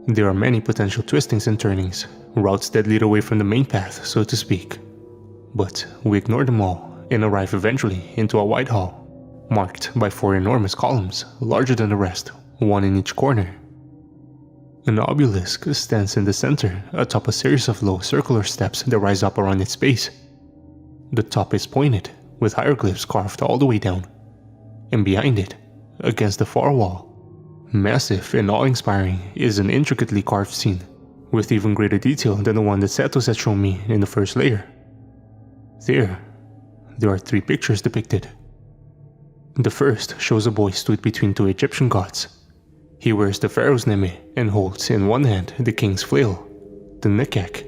There are many potential twistings and turnings, routes that lead away from the main path, so to speak. But we ignore them all and arrive eventually into a wide hall, marked by 4 enormous columns, larger than the rest, one in each corner. An obelisk stands in the center, atop a series of low circular steps that rise up around its base. The top is pointed, with hieroglyphs carved all the way down. And behind it, against the far wall, massive and awe-inspiring, is an intricately carved scene, with even greater detail than the one that Sethos had shown me in the first layer. There are 3 pictures depicted. The first shows a boy stood between 2 Egyptian gods. He wears the pharaoh's neme and holds in one hand the king's flail, the nekek.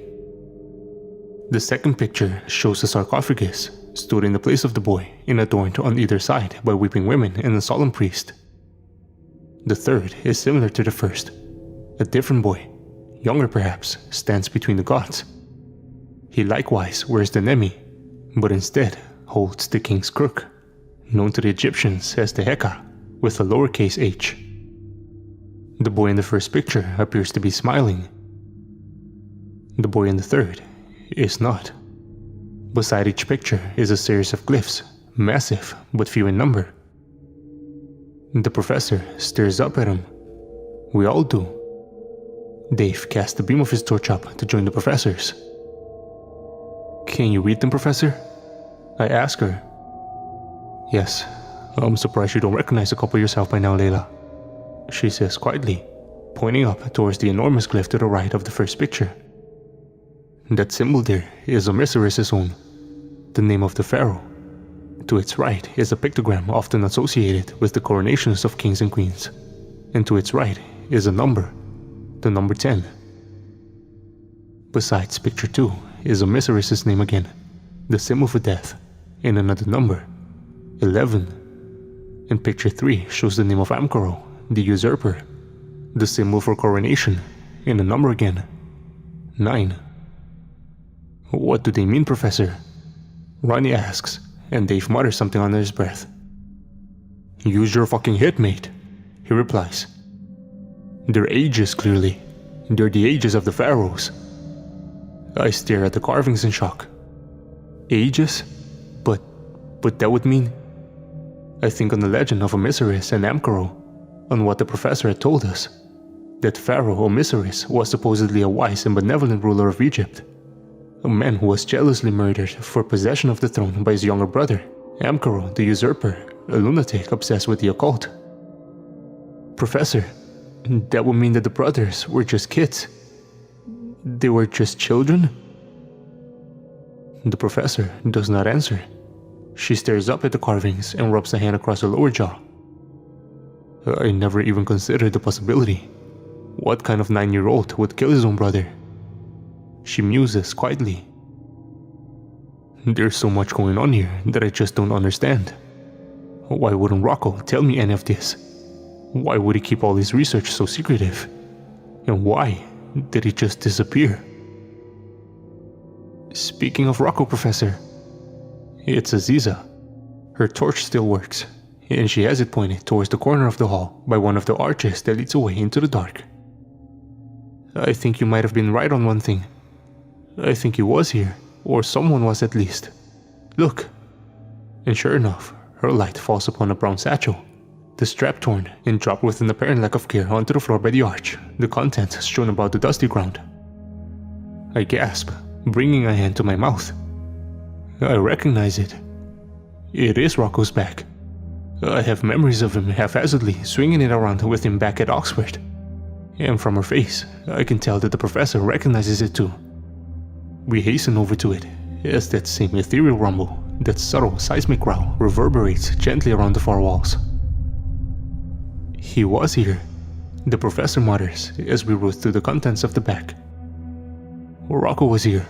The second picture shows a sarcophagus, stood in the place of the boy and adorned on either side by weeping women and a solemn priest. The third is similar to the first. A different boy, younger perhaps, stands between the gods. He likewise wears the neme, but instead holds the king's crook, known to the Egyptians as the heka, with a lowercase h. The boy in the first picture appears to be smiling. The boy in the third is not. Beside each picture is a series of glyphs, massive but few in number. The professor stares up at him. We all do. Dave casts the beam of his torch up to join the professors. Can you read them, Professor? I ask her. Yes, I'm surprised you don't recognize a couple yourself by now, Layla, she says quietly, pointing up towards the enormous glyph to the right of the first picture. That symbol there is Osiris's own, the name of the pharaoh. To its right is a pictogram often associated with the coronations of kings and queens, and to its right is a number, the number 10. Besides picture 2 is Osiris's name again, the symbol for death, and another number, 11. And picture 3 shows the name of Amkaro, the usurper, the symbol for coronation, and a number again, 9. What do they mean, Professor? Ronnie asks, and Dave mutters something under his breath. Use your fucking head, mate, he replies. They're ages, clearly. They're the ages of the pharaohs. I stare at the carvings in shock. Ages? But that would mean... I think on the legend of Osiris and Amkaro, on what the professor had told us, that Pharaoh Osiris was supposedly a wise and benevolent ruler of Egypt, a man who was jealously murdered for possession of the throne by his younger brother, Amkaro the usurper, a lunatic obsessed with the occult. Professor, that would mean that the brothers were just kids. They were just children? The professor does not answer, She stares up at the carvings and rubs a hand across her lower jaw. I never even considered the possibility. What kind of 9-year-old would kill his own brother? She muses quietly. There's so much going on here that I just don't understand. Why wouldn't Rocco tell me any of this? Why would he keep all his research so secretive? And why did he just disappear? Speaking of Rocco, Professor, it's Aziza. Her torch still works, and she has it pointed towards the corner of the hall by one of the arches that leads away into the dark. I think you might have been right on one thing. I think he was here, or someone was at least. Look. And sure enough, her light falls upon a brown satchel, the strap torn and dropped with an apparent lack of care onto the floor by the arch, the contents strewn about the dusty ground. I gasp, bringing a hand to my mouth. I recognize it. It is Rocco's bag. I have memories of him haphazardly swinging it around with him back at Oxford. And from her face, I can tell that the professor recognizes it too. We hasten over to it, as that same ethereal rumble, that subtle seismic growl, reverberates gently around the far walls. He was here, the professor mutters as we root through the contents of the bag. Rocco was here.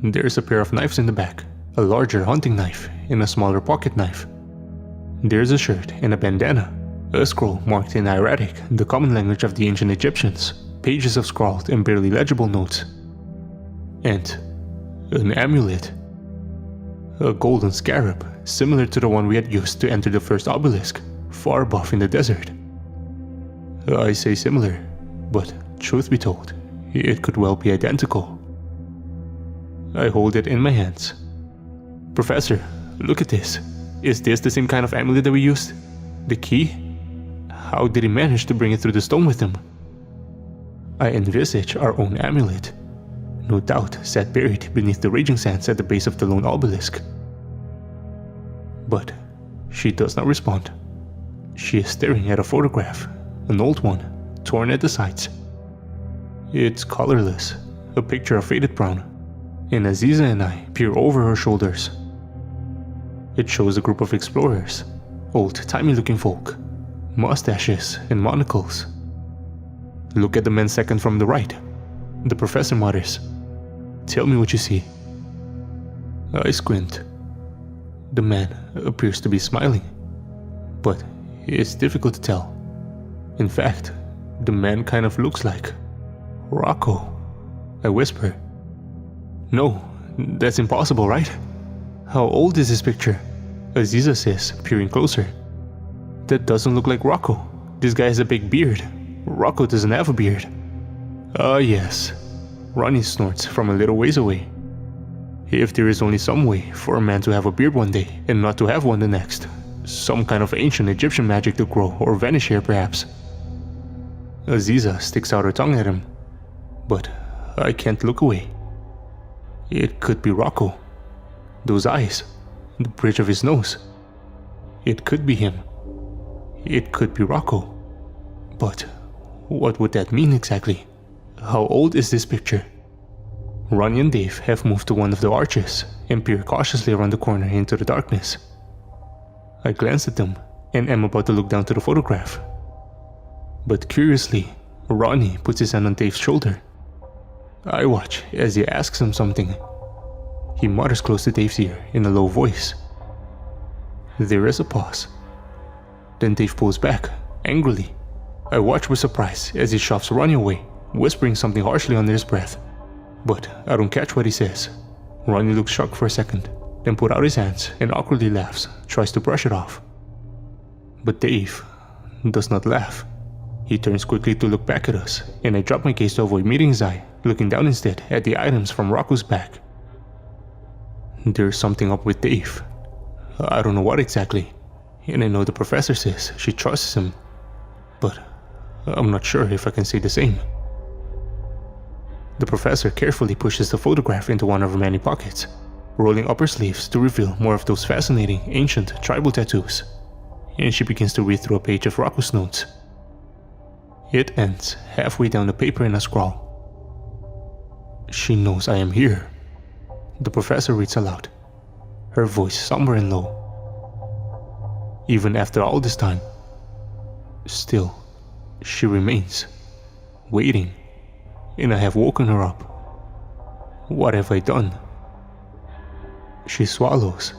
There's a pair of knives in the bag, a larger hunting knife and a smaller pocket knife. There's a shirt and a bandana, a scroll marked in hieratic, the common language of the ancient Egyptians, pages of scrawled and barely legible notes. And an amulet. A golden scarab, similar to the one we had used to enter the first obelisk, far above in the desert. I say similar, but truth be told, it could well be identical. I hold it in my hands. Professor, look at this. Is this the same kind of amulet that we used? The key? How did he manage to bring it through the stone with him? I envisage our own amulet, no doubt sat buried beneath the raging sands at the base of the lone obelisk. But she does not respond. She is staring at a photograph, an old one, torn at the sides. It's colorless, a picture of faded brown, and Aziza and I peer over her shoulders. It shows a group of explorers, old-timey looking folk, mustaches and monocles. Look at the man second from the right. The professor mutters, "Tell me what you see." I squint. The man appears to be smiling, but it's difficult to tell. In fact, the man kind of looks like Rocco. I whisper. "No, that's impossible, right? How old is this picture?" Aziza says, peering closer. "That doesn't look like Rocco. This guy has a big beard. Rocco doesn't have a beard." "Ah, yes," Ronnie snorts from a little ways away. "If there is only some way for a man to have a beard one day and not to have one the next, some kind of ancient Egyptian magic to grow or vanish here perhaps." Aziza sticks out her tongue at him, but I can't look away. It could be Rocco. Those eyes, the bridge of his nose. It could be him. It could be Rocco. But what would that mean exactly? How old is this picture? Ronnie and Dave have moved to one of the arches and peer cautiously around the corner into the darkness. I glance at them and am about to look down to the photograph. But curiously, Ronnie puts his hand on Dave's shoulder. I watch as he asks him something. He mutters close to Dave's ear in a low voice. There is a pause. Then Dave pulls back, angrily. I watch with surprise as he shoves Ronnie away, whispering something harshly under his breath. But I don't catch what he says. Ronnie looks shocked for a second, then puts out his hands and awkwardly laughs, tries to brush it off. But Dave does not laugh. He turns quickly to look back at us, and I drop my gaze to avoid meeting his eye, looking down instead at the items from Rocco's bag. There's something up with Dave. I don't know what exactly, and I know the professor says she trusts him, but I'm not sure if I can say the same. The professor carefully pushes the photograph into one of her many pockets, rolling up her sleeves to reveal more of those fascinating, ancient, tribal tattoos, and she begins to read through a page of Rocco's notes. It ends halfway down the paper in a scrawl. "She knows I am here," the professor reads aloud. her voice somber and low. Even after all this time, still, she remains, waiting, and I have woken her up. What have I done? She swallows.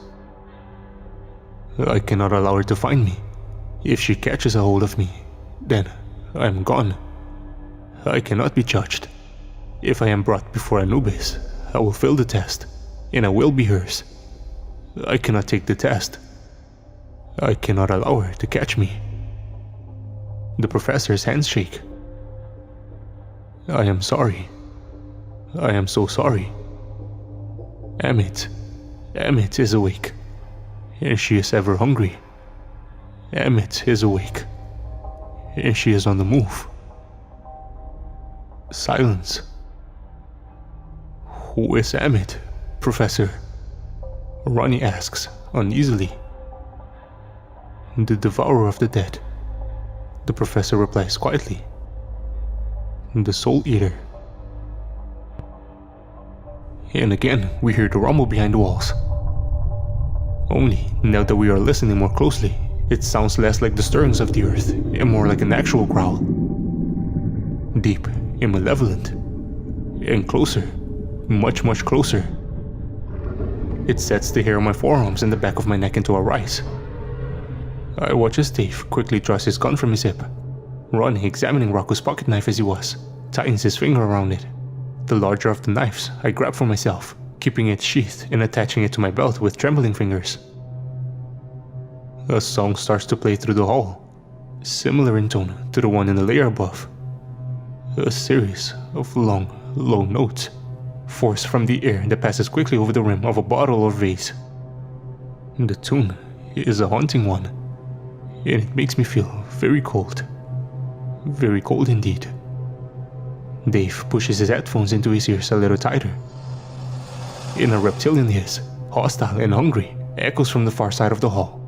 I cannot allow her to find me. If she catches a hold of me, then I am gone. I cannot be judged. If I am brought before Anubis, I will fail the test, and I will be hers. I cannot take the test. I cannot allow her to catch me. The professor's hands shake. I am sorry. I am so sorry. Amit is awake, and she is ever hungry. Amit is awake, and she is on the move. Silence. Who is Amit, Professor? Ronnie asks, uneasily. The devourer of the dead. The professor replies quietly. The soul eater. And again, we hear the rumble behind the walls. Only, now that we are listening more closely, it sounds less like the stirrings of the earth, and more like an actual growl. Deep and malevolent. And closer. Much, much closer. It sets the hair on my forearms and the back of my neck into a rise. I watch as Dave quickly draws his gun from his hip. Ron, examining Rocco's pocket knife as he was, tightens his finger around it. The larger of the knives I grab for myself, keeping it sheathed and attaching it to my belt with trembling fingers. A song starts to play through the hall, similar in tone to the one in the layer above. A series of long, low notes, forced from the air that passes quickly over the rim of a bottle or vase. The tune is a haunting one, and it makes me feel very cold. Very cold indeed. Dave pushes his headphones into his ears a little tighter. And a reptilian hiss, hostile and hungry, echoes from the far side of the hall.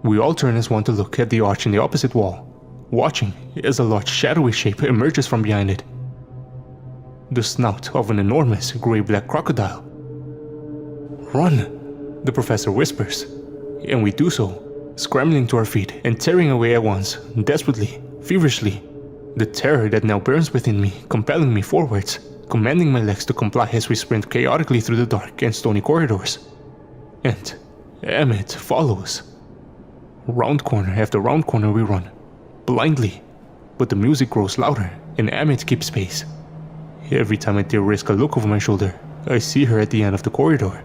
We all turn as one to look at the arch in the opposite wall, watching as a large shadowy shape emerges from behind it. The snout of an enormous gray-black crocodile. "Run!" the professor whispers, and we do so, scrambling to our feet and tearing away at once, desperately, feverishly. The terror that now burns within me, compelling me forwards, commanding my legs to comply as we sprint chaotically through the dark and stony corridors. And Emmett follows. Round corner after round corner we run, blindly, but the music grows louder and Emmett keeps pace. Every time I dare risk a look over my shoulder, I see her at the end of the corridor,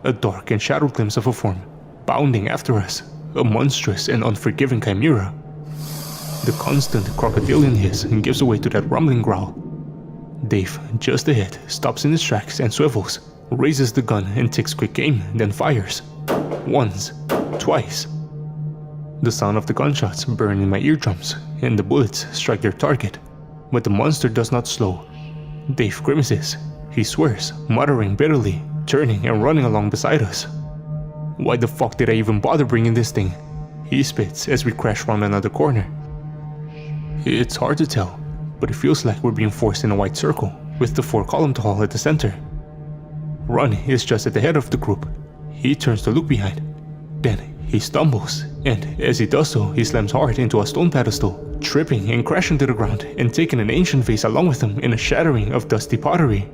a dark and shadowed glimpse of a form, bounding after us, a monstrous and unforgiving chimera. The constant crocodilian hiss gives way to that rumbling growl. Dave, just ahead, stops in his tracks and swivels, raises the gun and takes quick aim, then fires. Once, twice. The sound of the gunshots burn in my eardrums, and the bullets strike their target, but the monster does not slow. Dave grimaces. He swears, muttering bitterly, turning and running along beside us. Why the fuck did I even bother bringing this thing? He spits as we crash round another corner. It's hard to tell, but it feels like we're being forced in a wide circle, with the 4-columned hall at the center. Ron is just at the head of the group. He turns to look behind. Then he stumbles, and as he does so, he slams hard into a stone pedestal, tripping and crashing to the ground and taking an ancient vase along with him in a shattering of dusty pottery.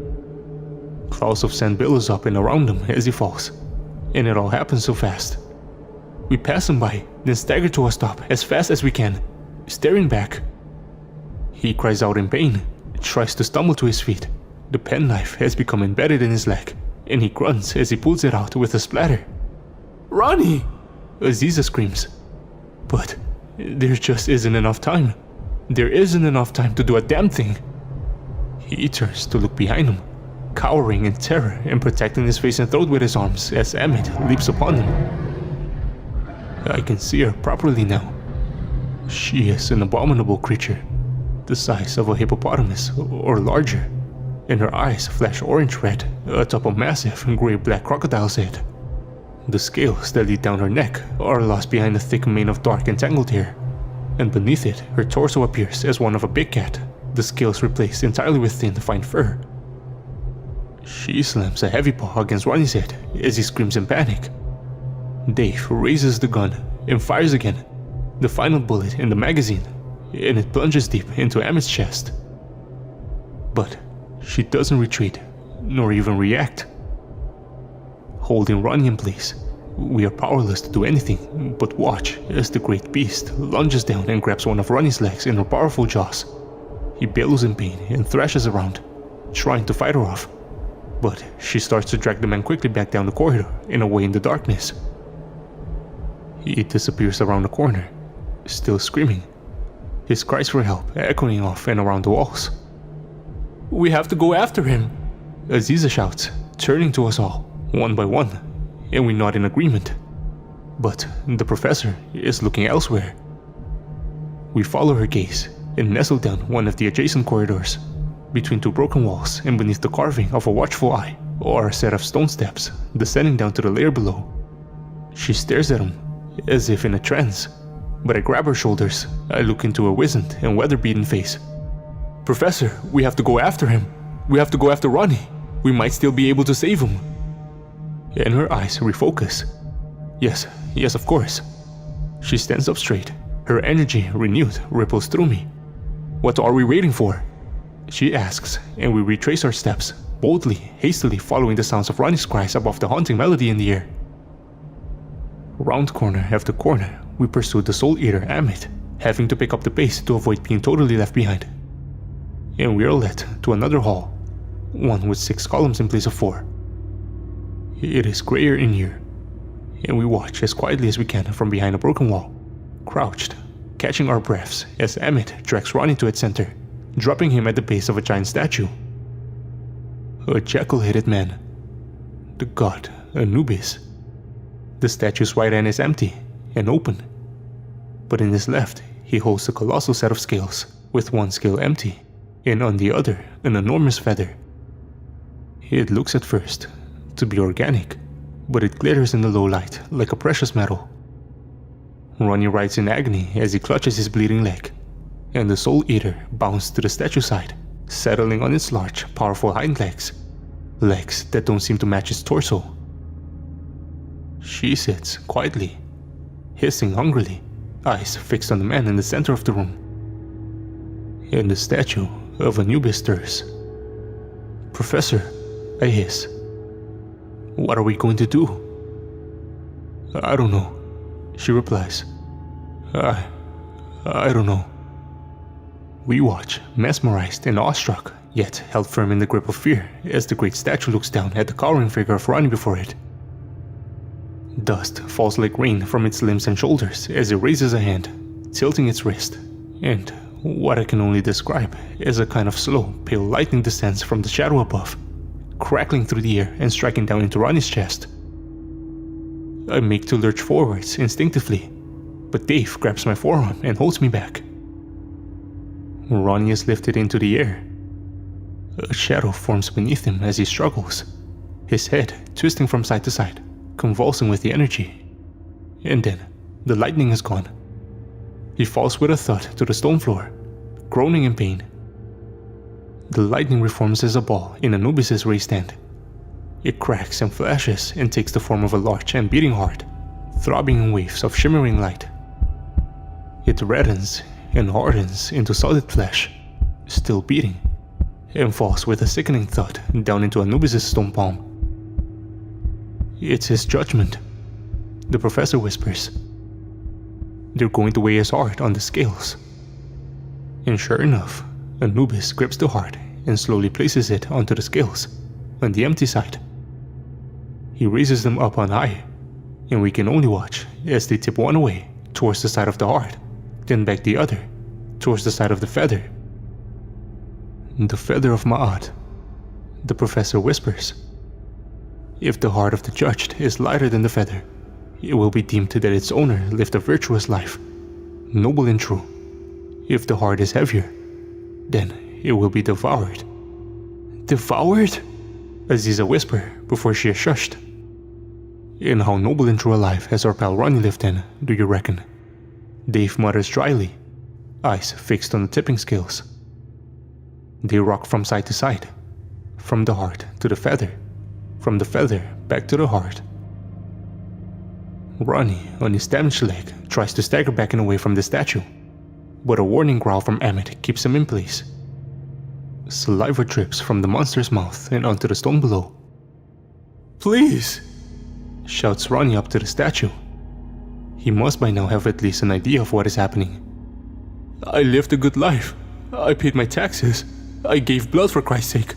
Clouds of sand billows up and around him as he falls, and it all happens so fast. We pass him by, then stagger to a stop as fast as we can, staring back. He cries out in pain, tries to stumble to his feet. The penknife has become embedded in his leg, and he grunts as he pulls it out with a splatter. "Ronnie!" Aziza screams. But there just isn't enough time. There isn't enough time to do a damn thing. He turns to look behind him, cowering in terror and protecting his face and throat with his arms as Emmett leaps upon him. I can see her properly now. She is an abominable creature, the size of a hippopotamus or larger, and her eyes flash orange-red atop a massive gray-black crocodile's head. The scales that lead down her neck are lost behind a thick mane of dark and tangled hair, and beneath it her torso appears as one of a big cat, the scales replaced entirely with thin, fine fur. She slams a heavy paw against Ronnie's head as he screams in panic. Dave raises the gun and fires again, the final bullet in the magazine, and it plunges deep into Emmett's chest. But she doesn't retreat, nor even react. Holding Ronnie in place, we are powerless to do anything but watch as the great beast lunges down and grabs one of Ronnie's legs in her powerful jaws. He bellows in pain and thrashes around, trying to fight her off, but she starts to drag the man quickly back down the corridor and away in the darkness. He disappears around the corner, still screaming, his cries for help echoing off and around the walls. "We have to go after him," Aziza shouts, turning to us all, one by one, and we nod in agreement. But the professor is looking elsewhere. We follow her gaze and nestle down one of the adjacent corridors, between two broken walls and beneath the carving of a watchful eye or a set of stone steps descending down to the layer below. She stares at him, as if in a trance, but I grab her shoulders. I look into her wizened and weather-beaten face. "Professor, we have to go after him. We have to go after Ronnie. We might still be able to save him." And her eyes refocus. Yes, of course. She stands up straight. Her energy, renewed, ripples through me. "What are we waiting for?" she asks, and we retrace our steps, boldly, hastily following the sounds of Ronnie's cries above the haunting melody in the air. Round corner after corner, we pursue the Soul Eater Emmett, having to pick up the pace to avoid being totally left behind. And we are led to another hall, one with 6 columns in place of 4. It is grayer in here, and we watch as quietly as we can from behind a broken wall, crouched, catching our breaths as Emmett drags Ronnie to its center, dropping him at the base of a giant statue. A jackal-headed man, the god Anubis. The statue's right hand is empty and open, but in his left he holds a colossal set of scales, with one scale empty, and on the other an enormous feather. It looks at first to be organic, but it glitters in the low light like a precious metal. Ronnie writhes in agony as he clutches his bleeding leg, and the Soul Eater bounds to the statue's side, settling on its large, powerful hind legs, legs that don't seem to match its torso. She sits quietly, hissing hungrily, eyes fixed on the man in the center of the room. And the statue of Anubis stirs. "Professor," I hiss. "What are we going to do?" "I don't know," she replies. I don't know." We watch, mesmerized and awestruck, yet held firm in the grip of fear as the great statue looks down at the cowering figure of Ronnie before it. Dust falls like rain from its limbs and shoulders as it raises a hand, tilting its wrist, and what I can only describe as a kind of slow, pale lightning descends from the shadow above, crackling through the air and striking down into Ronnie's chest. I make to lurch forwards instinctively, but Dave grabs my forearm and holds me back. Ronnie is lifted into the air. A shadow forms beneath him as he struggles, his head twisting from side to side, convulsing with the energy. And then, the lightning is gone. He falls with a thud to the stone floor, groaning in pain. The lightning reforms as a ball in Anubis' raised hand. It cracks and flashes and takes the form of a large and beating heart, throbbing in waves of shimmering light. It reddens and hardens into solid flesh, still beating, and falls with a sickening thud down into Anubis' stone palm. "It's his judgment," the professor whispers. "They're going to weigh his heart on the scales." And sure enough, Anubis grips the heart and slowly places it onto the scales, on the empty side. He raises them up on high, and we can only watch as they tip one away towards the side of the heart, then back the other towards the side of the feather. "The feather of Ma'at," the professor whispers. "If the heart of the judged is lighter than the feather, it will be deemed that its owner lived a virtuous life, noble and true. If the heart is heavier, then it will be devoured." "Devoured?" Aziza whisper before she is shushed. "And how noble and true a life has our pal Ronnie lived then, do you reckon?" Dave mutters dryly, eyes fixed on the tipping scales. They rock from side to side, From the heart to the feather. From the feather back to the heart. Ronnie, on his damaged leg, tries to stagger back and away from the statue, but a warning growl from Emmett keeps him in place. Saliva drips from the monster's mouth and onto the stone below. "Please!" shouts Ronnie up to the statue. He must by now have at least an idea of what is happening. "I lived a good life. I paid my taxes. I gave blood for Christ's sake.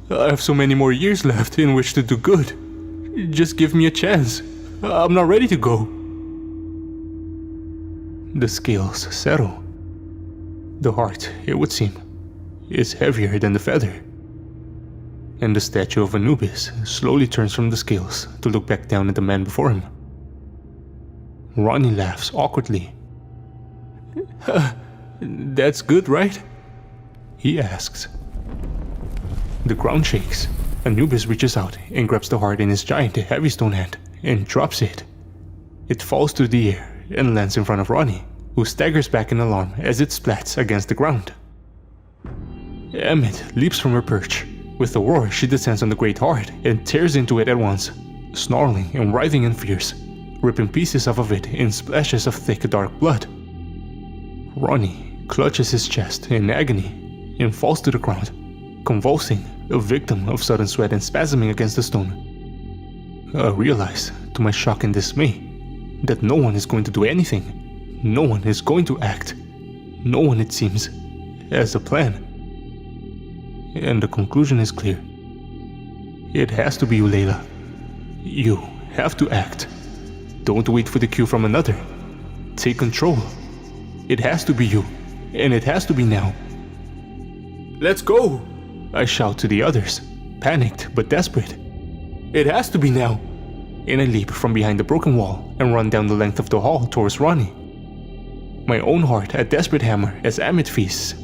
I have so many more years left in which to do good. Just give me a chance. I'm not ready to go." The scales settle. The heart, it would seem, is heavier than the feather. And the statue of Anubis slowly turns from the scales to look back down at the man before him. Ronnie laughs awkwardly. "That's good, right?" he asks. The ground shakes. Anubis reaches out and grabs the heart in his giant, heavy stone hand and drops it. It falls through the air and lands in front of Ronnie, who staggers back in alarm as it splats against the ground. Emmett leaps from her perch. With a roar, she descends on the great heart and tears into it at once, snarling and writhing in fierce, ripping pieces off of it in splashes of thick, dark blood. Ronnie clutches his chest in agony and falls to the ground, convulsing, a victim of sudden sweat and spasming against the stone. I realize, to my shock and dismay, that no one is going to do anything. No one is going to act. No one, it seems, has a plan. And the conclusion is clear. It has to be you, Layla. You have to act. Don't wait for the cue from another. Take control. It has to be you, and it has to be now. "Let's go!" I shout to the others, panicked but desperate. "It has to be now!" And I leap from behind the broken wall and run down the length of the hall towards Ronnie. My own heart a desperate hammer as Emmett feasts,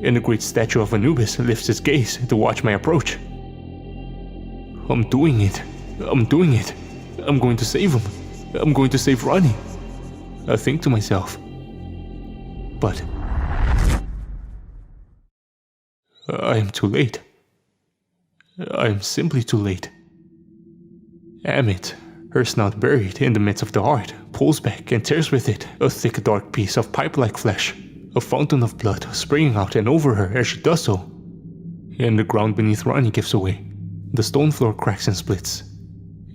and the great statue of Anubis lifts its gaze to watch my approach. I'm doing it. I'm doing it. I'm going to save him. I'm going to save Ronnie. I think to myself. But I am too late. I am simply too late. Emmett, her snout buried in the midst of the heart, pulls back and tears with it a thick dark piece of pipe-like flesh, a fountain of blood spraying out and over her as she does so. And the ground beneath Ronnie gives away. The stone floor cracks and splits.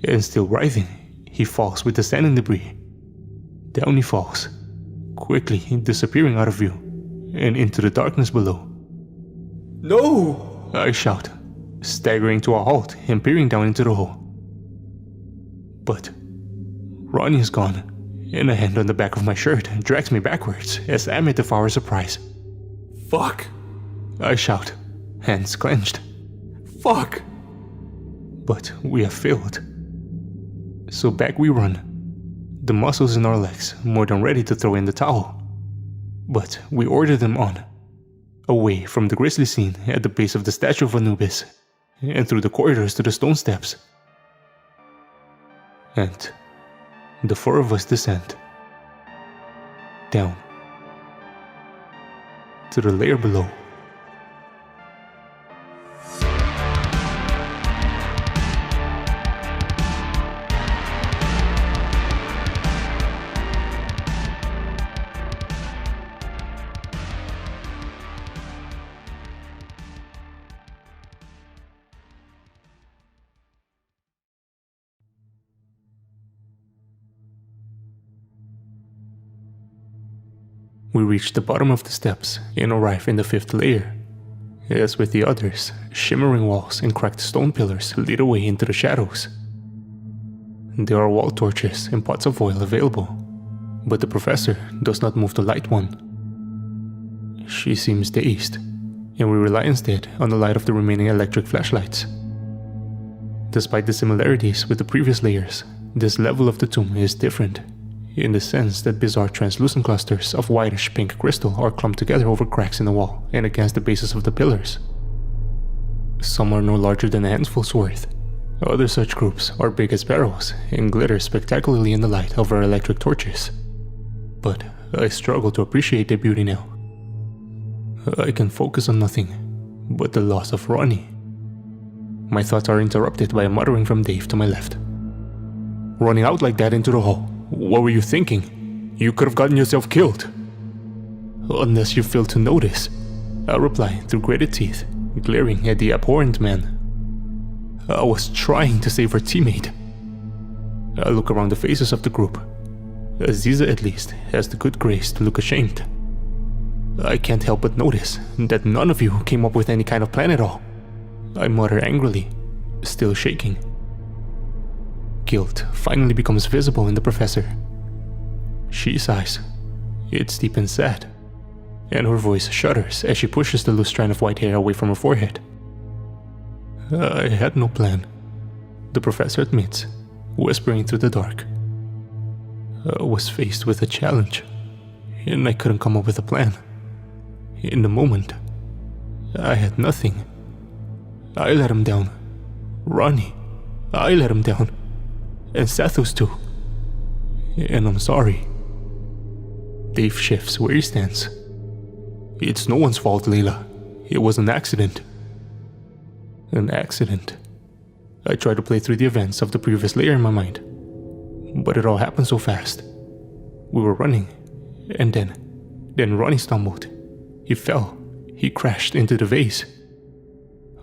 And still writhing, he falls with the sand and debris. Down he falls, quickly disappearing out of view, and into the darkness below. "No!" I shout, staggering to a halt and peering down into the hole. But Ronnie is gone, and a hand on the back of my shirt drags me backwards as Emmett devours a prize. "Fuck!" I shout, hands clenched. "Fuck!" But we have failed. So back we run, the muscles in our legs more than ready to throw in the towel. But we order them on, away from the grisly scene at the base of the statue of Anubis, and through the corridors to the stone steps. And the four of us descend. Down. To the layer below. We reach the bottom of the steps and arrive in the fifth layer. As with the others, shimmering walls and cracked stone pillars lead away into the shadows. There are wall torches and pots of oil available, but the professor does not move the light one. She seems dazed, and we rely instead on the light of the remaining electric flashlights. Despite the similarities with the previous layers, this level of the tomb is different, in the sense that bizarre translucent clusters of whitish pink crystal are clumped together over cracks in the wall and against the bases of the pillars. Some are no larger than a handful's worth. Other such groups are big as barrels and glitter spectacularly in the light of our electric torches. But I struggle to appreciate their beauty now. I can focus on nothing but the loss of Ronnie. My thoughts are interrupted by a muttering from Dave to my left. "Running out like that into the hall. What were you thinking? You could have gotten yourself killed." "Unless you failed to notice," I reply through gritted teeth, glaring at the abhorrent man. "I was trying to save her teammate." I look around the faces of the group. Aziza at least has the good grace to look ashamed. I can't help but notice that none of you came up with any kind of plan at all. I mutter angrily, still shaking. Guilt finally becomes visible in the professor. She sighs. It's deep and sad, and her voice shudders as she pushes the loose strand of white hair away from her forehead. "I had no plan," the professor admits, whispering through the dark. "I was faced with a challenge, and I couldn't come up with a plan. In the moment, I had nothing. I let him down. Ronnie, I let him down. And Sathos too. And I'm sorry." Dave shifts where he stands. "It's no one's fault, Layla. It was an accident." An accident. I try to play through the events of the previous layer in my mind, but it all happened so fast. We were running, and then Ronnie stumbled. He fell. He crashed into the vase.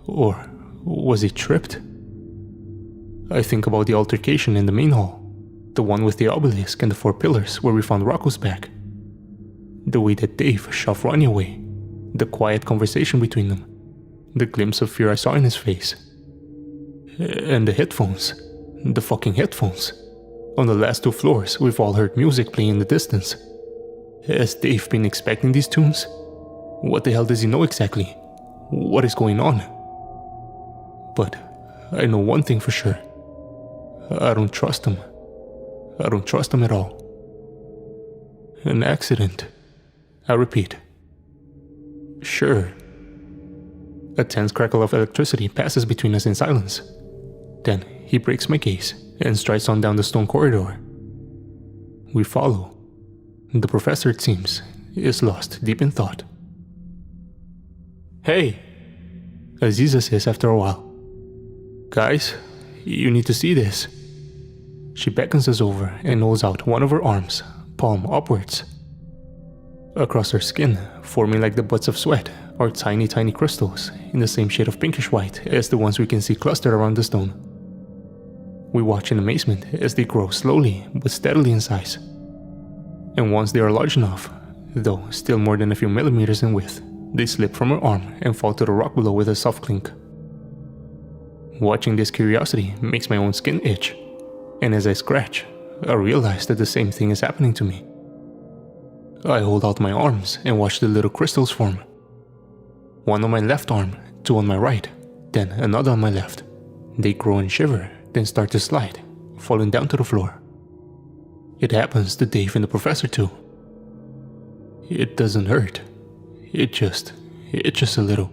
Or was he tripped? I think about the altercation in the main hall, the one with the obelisk and the 4 pillars where we found Rocco's back. The way that Dave shoved Ronnie away, the quiet conversation between them, the glimpse of fear I saw in his face. And the headphones, the fucking headphones. On the last 2 floors, we've all heard music playing in the distance. Has Dave been expecting these tunes? What the hell does he know exactly? What is going on? But I know one thing for sure. I don't trust him. I don't trust him at all. An accident, I repeat. Sure. A tense crackle of electricity passes between us in silence. Then he breaks my gaze and strides on down the stone corridor. We follow. The professor, it seems, is lost deep in thought. "Hey," Aziza says after a while. "Guys, you need to see this." She beckons us over and holds out one of her arms, palm upwards. Across her skin, forming like the butts of sweat, are tiny crystals in the same shade of pinkish white as the ones we can see clustered around the stone. We watch in amazement as they grow slowly but steadily in size. And once they are large enough, though still more than a few millimeters in width, they slip from her arm and fall to the rock below with a soft clink. Watching this curiosity makes my own skin itch, and as I scratch, I realize that the same thing is happening to me. I hold out my arms and watch the little crystals form. One on my left arm, 2 on my right, then another on my left. They grow and shiver, then start to slide, falling down to the floor. It happens to Dave and the professor too. It doesn't hurt. It just a little.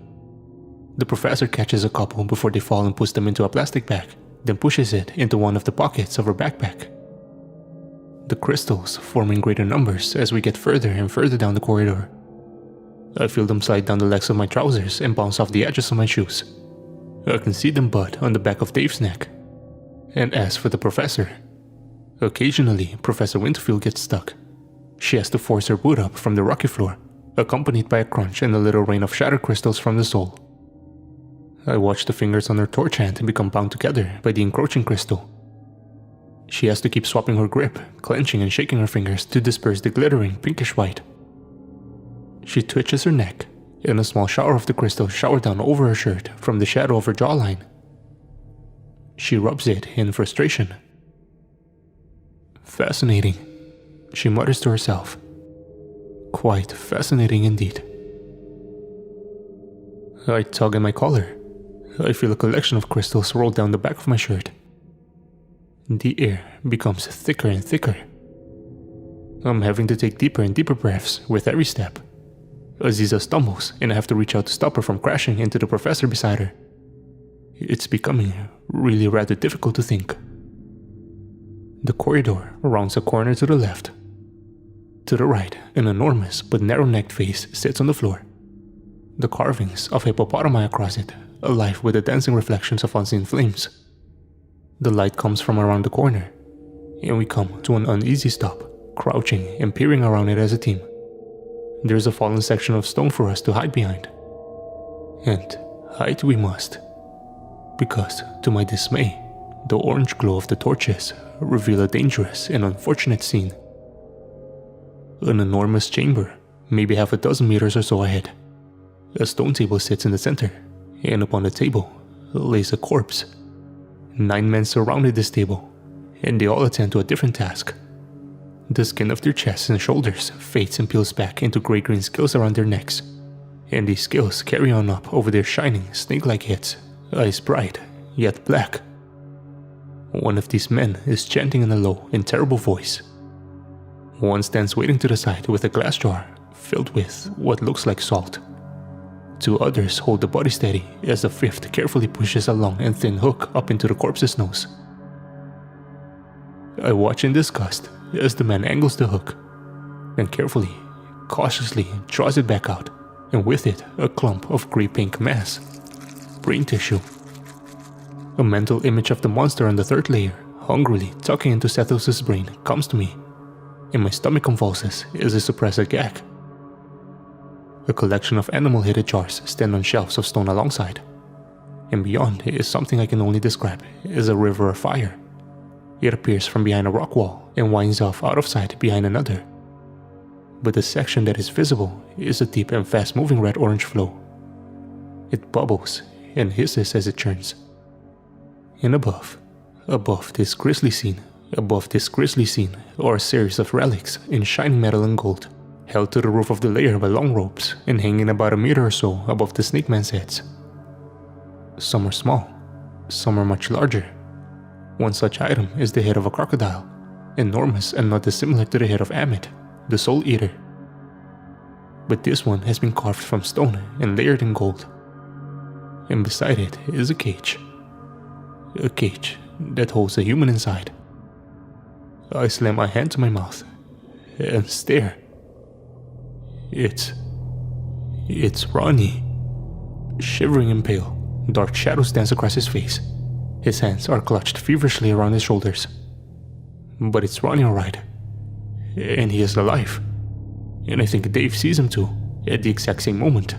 The professor catches a couple before they fall and puts them into a plastic bag, then pushes it into one of the pockets of her backpack. The crystals form in greater numbers as we get further and further down the corridor. I feel them slide down the legs of my trousers and bounce off the edges of my shoes. I can see them bud on the back of Dave's neck. And as for the professor, occasionally Professor Winterfield gets stuck. She has to force her boot up from the rocky floor, accompanied by a crunch and a little rain of shattered crystals from the soul. I watch the fingers on her torch hand become bound together by the encroaching crystal. She has to keep swapping her grip, clenching and shaking her fingers to disperse the glittering pinkish white. She twitches her neck, and a small shower of the crystals shower down over her shirt from the shadow of her jawline. She rubs it in frustration. "Fascinating," she mutters to herself. "Quite fascinating indeed." I tug at my collar. I feel a collection of crystals roll down the back of my shirt. The air becomes thicker and thicker. I'm having to take deeper and deeper breaths with every step. Aziza stumbles, and I have to reach out to stop her from crashing into the professor beside her. It's becoming really rather difficult to think. The corridor rounds a corner to the left. To the right, an enormous but narrow-necked face sits on the floor. The carvings of hippopotami across it alive with the dancing reflections of unseen flames. The light comes from around the corner, and we come to an uneasy stop, crouching and peering around it as a team. There's a fallen section of stone for us to hide behind. And hide we must, because, to my dismay, the orange glow of the torches reveal a dangerous and unfortunate scene. An enormous chamber, maybe half a dozen meters or so ahead. A stone table sits in the center, and upon the table lays a corpse. 9 men surrounded this table, and they all attend to a different task. The skin of their chests and shoulders fades and peels back into gray-green scales around their necks, and these scales carry on up over their shining, snake-like heads, eyes bright, yet black. One of these men is chanting in a low and terrible voice. One stands waiting to the side with a glass jar filled with what looks like salt. 2 others hold the body steady as the 5th carefully pushes a long and thin hook up into the corpse's nose. I watch in disgust as the man angles the hook, then carefully, cautiously draws it back out, and with it a clump of grey pink mass. Brain tissue. A mental image of the monster on the 3rd layer, hungrily tucking into Sethos' brain, comes to me, and my stomach convulses as I suppress a gag. A collection of animal-headed jars stand on shelves of stone alongside, and beyond is something I can only describe as a river of fire. It appears from behind a rock wall and winds off out of sight behind another. But the section that is visible is a deep and fast-moving red-orange flow. It bubbles and hisses as it churns. And above this grisly scene, are a series of relics in shining metal and gold, held to the roof of the layer by long ropes and hanging about a meter or so above the snake man's heads. Some are small, some are much larger. One such item is the head of a crocodile, enormous and not dissimilar to the head of Amit, the Soul Eater. But this one has been carved from stone and layered in gold. And beside it is a cage that holds a human inside. I slam my hand to my mouth and stare. It's Ronnie. Shivering and pale, dark shadows dance across his face. His hands are clutched feverishly around his shoulders. But it's Ronnie alright. And he is alive. And I think Dave sees him too, at the exact same moment.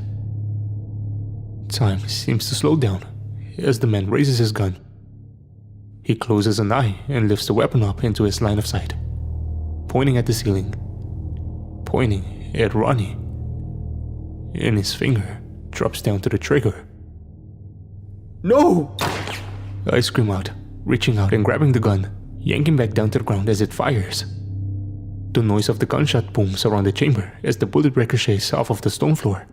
Time seems to slow down as the man raises his gun. He closes an eye and lifts the weapon up into his line of sight, pointing at the ceiling, pointing at Ronnie, and his finger drops down to the trigger. No! I scream out, reaching out and grabbing the gun, yanking back down to the ground as it fires. The noise of the gunshot booms around the chamber as the bullet ricochets off of the stone floor.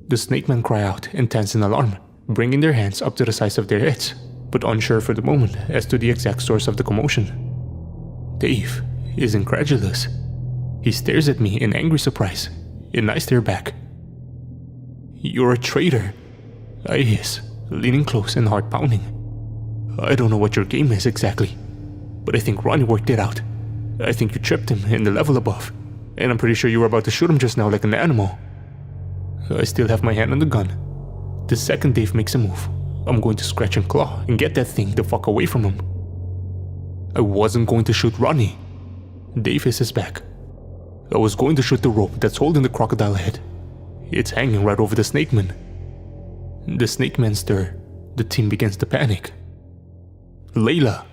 The snake men cry out and tense in alarm, bringing their hands up to the sides of their heads, but unsure for the moment as to the exact source of the commotion. Dave is incredulous. He stares at me in angry surprise, and I stare back. "You're a traitor," I hiss, leaning close and heart pounding. "I don't know what your game is exactly, but I think Ronnie worked it out. I think you tripped him in the level above, and I'm pretty sure you were about to shoot him just now like an animal." I still have my hand on the gun. The second Dave makes a move, I'm going to scratch and claw and get that thing the fuck away from him. "I wasn't going to shoot Ronnie." Dave hisses back. "I was going to shoot the rope that's holding the crocodile head. It's hanging right over the snake man." The snake men stir. The team begins to panic. "Layla,"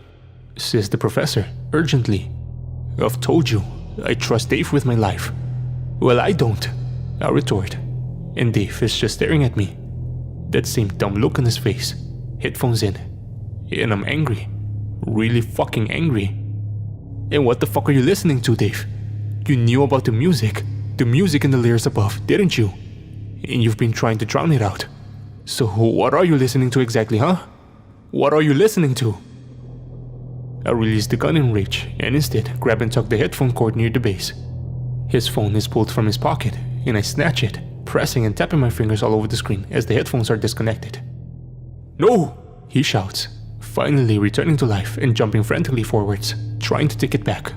says the professor, urgently. "I've told you, I trust Dave with my life." "Well, I don't," I retort, and Dave is just staring at me. That same dumb look on his face, headphones in, and I'm angry, really fucking angry. "And what the fuck are you listening to, Dave? You knew about the music in the layers above, didn't you? And you've been trying to drown it out. So what are you listening to exactly, huh? What are you listening to?" I release the gun in rage and instead grab and tuck the headphone cord near the base. His phone is pulled from his pocket and I snatch it, pressing and tapping my fingers all over the screen as the headphones are disconnected. "No!" he shouts, finally returning to life and jumping frantically forwards, trying to take it back.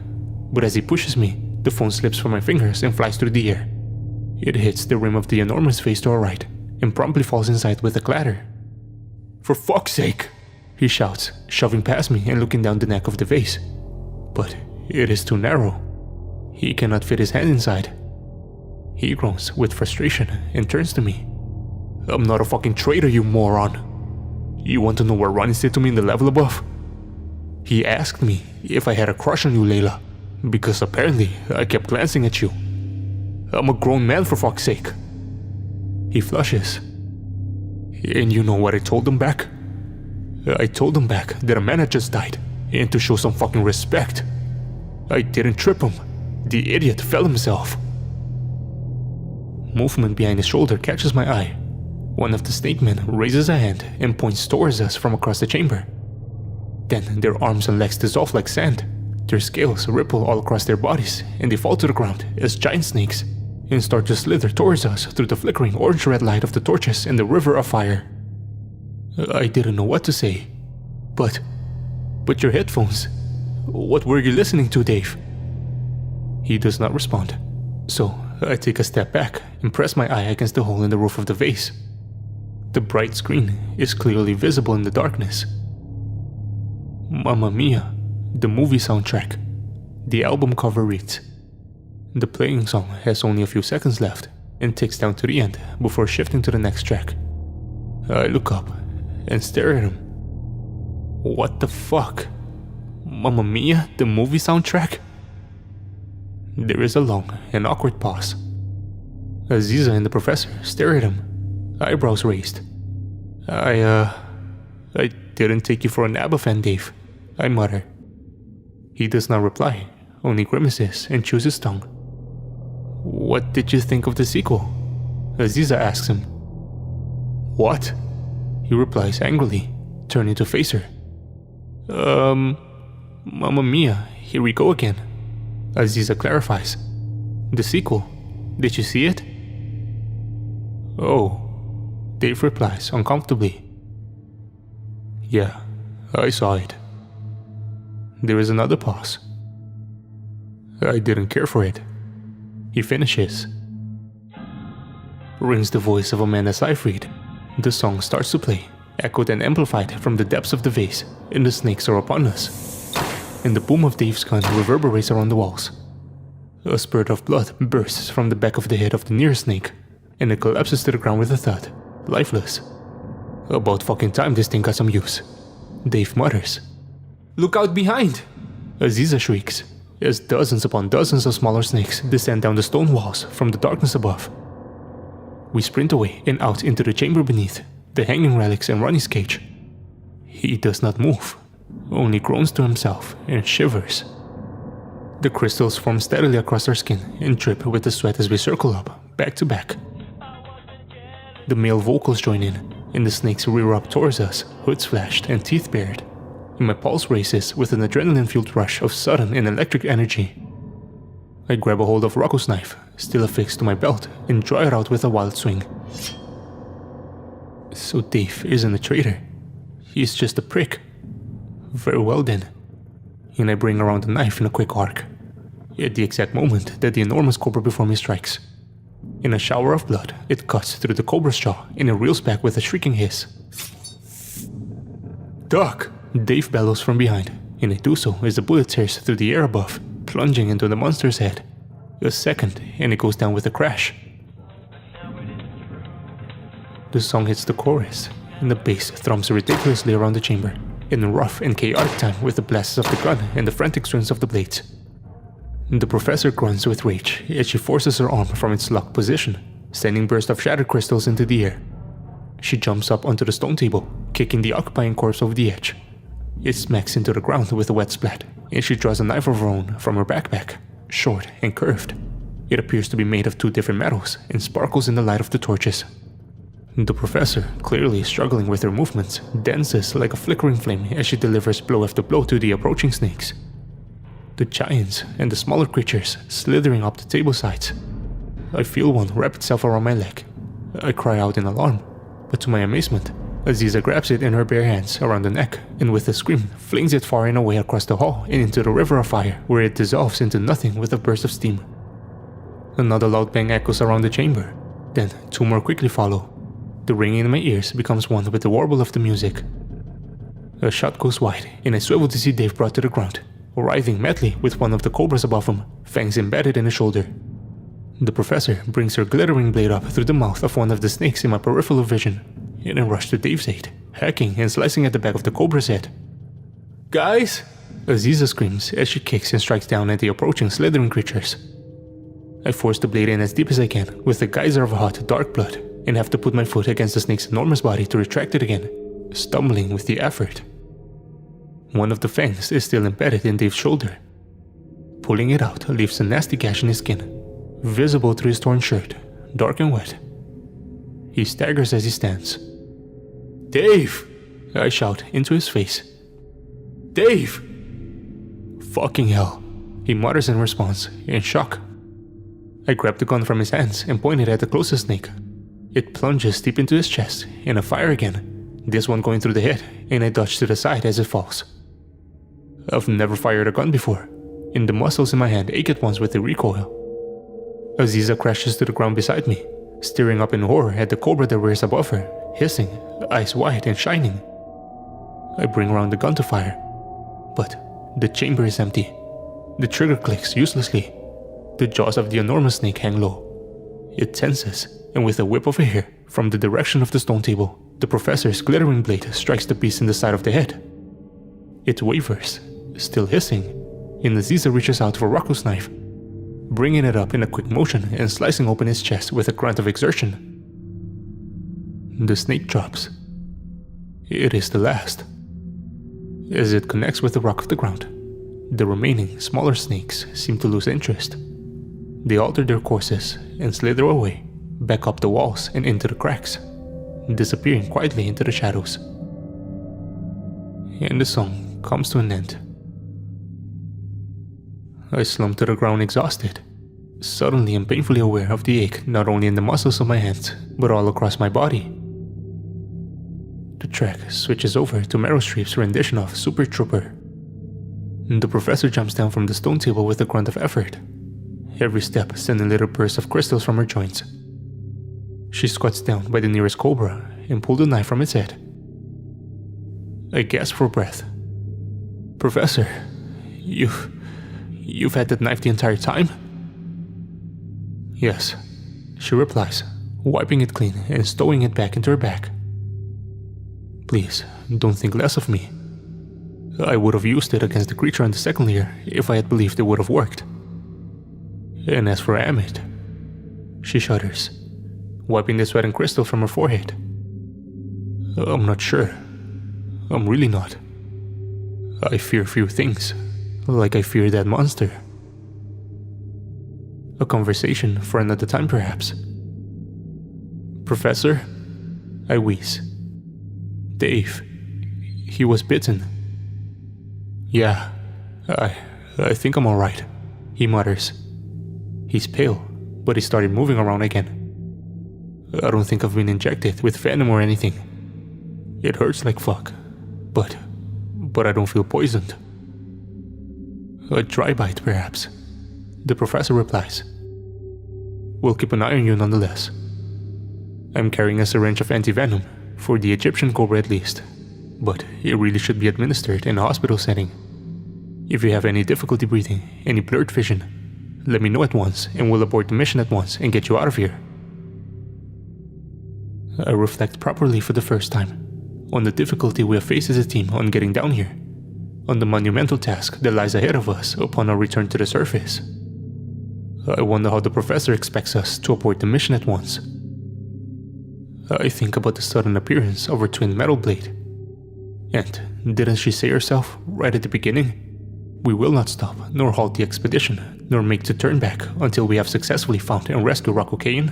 But as he pushes me, the phone slips from my fingers and flies through the air. It hits the rim of the enormous vase to our right and promptly falls inside with a clatter. For fuck's sake! He shouts, shoving past me and looking down the neck of the vase. But it is too narrow. He cannot fit his hand inside. He groans with frustration and turns to me. I'm not a fucking traitor, you moron. You want to know what Ronnie said to me in the level above? He asked me if I had a crush on you, Layla, because apparently I kept glancing at you. I'm a grown man, for fuck's sake. He flushes. And you know what I told him back? I told him back that a man had just died, and to show some fucking respect. I didn't trip him. The idiot fell himself. Movement behind his shoulder catches my eye. One of the snake men raises a hand and points towards us from across the chamber. Then their arms and legs dissolve like sand. Their scales ripple all across their bodies, and they fall to the ground as giant snakes and start to slither towards us through the flickering orange-red light of the torches in the river of fire. I didn't know what to say. But your headphones. What were you listening to, Dave? He does not respond. So I take a step back and press my eye against the hole in the roof of the vase. The bright screen is clearly visible in the darkness. Mamma Mia, the movie soundtrack. The album cover reads. The playing song has only a few seconds left and ticks down to the end before shifting to the next track. I look up and stare at him. What the fuck? Mamma Mia, the movie soundtrack? There is a long and awkward pause. Aziza and the professor stare at him, eyebrows raised. I didn't take you for an ABBA fan, Dave, I mutter. He does not reply, only grimaces and chews his tongue. What did you think of the sequel? Aziza asks him. What? He replies angrily, turning to face her. Mamma Mia, here we go again. Aziza clarifies. The sequel, did you see it? Oh, Dave replies uncomfortably. Yeah, I saw it. There is another pause. I didn't care for it. He finishes. Rings the voice of Amanda Seyfried. The song starts to play, echoed and amplified from the depths of the vase, and the snakes are upon us. And the boom of Dave's gun reverberates around the walls. A spurt of blood bursts from the back of the head of the nearest snake, and it collapses to the ground with a thud, lifeless. About fucking time this thing got some use. Dave mutters. Look out behind! Aziza shrieks, as dozens upon dozens of smaller snakes descend down the stone walls from the darkness above. We sprint away and out into the chamber beneath, the hanging relics and Ronnie's cage. He does not move, only groans to himself and shivers. The crystals form steadily across our skin and drip with the sweat as we circle up, back to back. The male vocals join in, and the snakes rear up towards us, hoods flashed and teeth bared. And my pulse races with an adrenaline-fueled rush of sudden and electric energy. I grab a hold of Rocco's knife, still affixed to my belt, and draw it out with a wild swing. So Dave isn't a traitor. He's just a prick. Very well then. And I bring around the knife in a quick arc, at the exact moment that the enormous cobra before me strikes. In a shower of blood, it cuts through the cobra's jaw and it reels back with a shrieking hiss. Duck! Dave bellows from behind, and I do so as the bullet tears through the air above, plunging into the monster's head. A second, and it goes down with a crash. The song hits the chorus, and the bass thrums ridiculously around the chamber, in rough and chaotic time with the blasts of the gun and the frantic swings of the blades. The professor grunts with rage as she forces her arm from its locked position, sending bursts of shattered crystals into the air. She jumps up onto the stone table, kicking the occupying corpse over the edge. It smacks into the ground with a wet splat, and she draws a knife of her own from her backpack, short and curved. It appears to be made of two different metals and sparkles in the light of the torches. The professor, clearly struggling with her movements, dances like a flickering flame as she delivers blow after blow to the approaching snakes. The giants and the smaller creatures slithering up the table sides. I feel one wrap itself around my leg. I cry out in alarm, but to my amazement, Aziza grabs it in her bare hands around the neck and with a scream flings it far and away across the hall and into the river of fire, where it dissolves into nothing with a burst of steam. Another loud bang echoes around the chamber, then two more quickly follow. The ringing in my ears becomes one with the warble of the music. A shot goes wide, and I swivel to see Dave brought to the ground, writhing madly with one of the cobras above him, fangs embedded in his shoulder. The professor brings her glittering blade up through the mouth of one of the snakes in my peripheral vision, and I rush to Dave's aid, hacking and slicing at the back of the cobra's head. "Guys!" Aziza screams as she kicks and strikes down at the approaching slithering creatures. I force the blade in as deep as I can with the geyser of hot, dark blood, and have to put my foot against the snake's enormous body to retract it again, stumbling with the effort. One of the fangs is still embedded in Dave's shoulder. Pulling it out leaves a nasty gash in his skin, visible through his torn shirt, dark and wet. He staggers as he stands. "Dave!" I shout into his face. "Dave!" "Fucking hell," he mutters in response, in shock. I grab the gun from his hands and point it at the closest snake. It plunges deep into his chest, and I fire again, this one going through the head, and I dodge to the side as it falls. I've never fired a gun before, and the muscles in my hand ache at once with the recoil. Aziza crashes to the ground beside me, staring up in horror at the cobra that rears above her, hissing, eyes wide and shining. I bring around the gun to fire, but the chamber is empty. The trigger clicks uselessly. The jaws of the enormous snake hang low. It tenses, and with a whip of air from the direction of the stone table, the professor's glittering blade strikes the beast in the side of the head. It wavers, still hissing, and Aziza reaches out for Rocco's knife, bringing it up in a quick motion and slicing open his chest with a grunt of exertion. The snake drops. It is the last. As it connects with the rock of the ground, the remaining smaller snakes seem to lose interest. They alter their courses and slither away, back up the walls and into the cracks, disappearing quietly into the shadows. And the song comes to an end. I slump to the ground exhausted. Suddenly I'm painfully aware of the ache not only in the muscles of my hands, but all across my body. The track switches over to Meryl Streep's rendition of Super Trooper. The professor jumps down from the stone table with a grunt of effort, every step sending little bursts of crystals from her joints. She squats down by the nearest cobra and pulls the knife from its head. I gasp for breath. "Professor, you've had that knife the entire time?" "Yes," she replies, wiping it clean and stowing it back into her bag. "Please, don't think less of me. I would have used it against the creature in the second layer if I had believed it would have worked. And as for Amit," she shudders, wiping the sweat and crystal from her forehead. "I'm not sure. I'm really not. I fear few things, like I fear that monster." A conversation for another time, perhaps. "Professor?" I wheeze. "Dave. He was bitten." "Yeah, I think I'm alright," he mutters. He's pale, but he started moving around again. "I don't think I've been injected with venom or anything. It hurts like fuck, but I don't feel poisoned." "A dry bite, perhaps," the professor replies. "We'll keep an eye on you nonetheless. I'm carrying a syringe of anti-venom, for the Egyptian cobra at least, but it really should be administered in a hospital setting. If you have any difficulty breathing, any blurred vision, let me know at once and we'll abort the mission at once and get you out of here." I reflect properly for the first time on the difficulty we have faced as a team on getting down here, on the monumental task that lies ahead of us upon our return to the surface. I wonder how the professor expects us to abort the mission at once. I think about the sudden appearance of her twin metal blade. And didn't she say herself right at the beginning? We will not stop nor halt the expedition, nor make the turn back until we have successfully found and rescued Rocco Kane.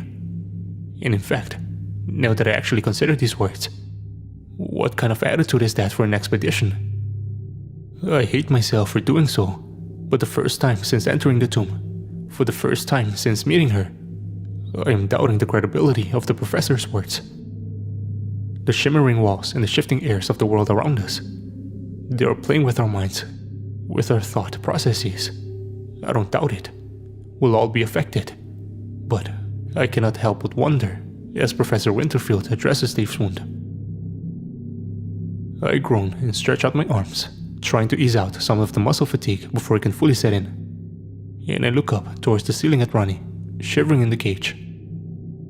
And in fact, now that I actually consider these words, what kind of attitude is that for an expedition? I hate myself for doing so, but the first time since entering the tomb, for the first time since meeting her, I am doubting the credibility of the professor's words. The shimmering walls and the shifting airs of the world around us, they are playing with our minds, with our thought processes. I don't doubt it. We'll all be affected. But I cannot help but wonder, as Professor Winterfield addresses Dave's wound. I groan and stretch out my arms, trying to ease out some of the muscle fatigue before it can fully set in. And I look up towards the ceiling at Ronnie, shivering in the cage.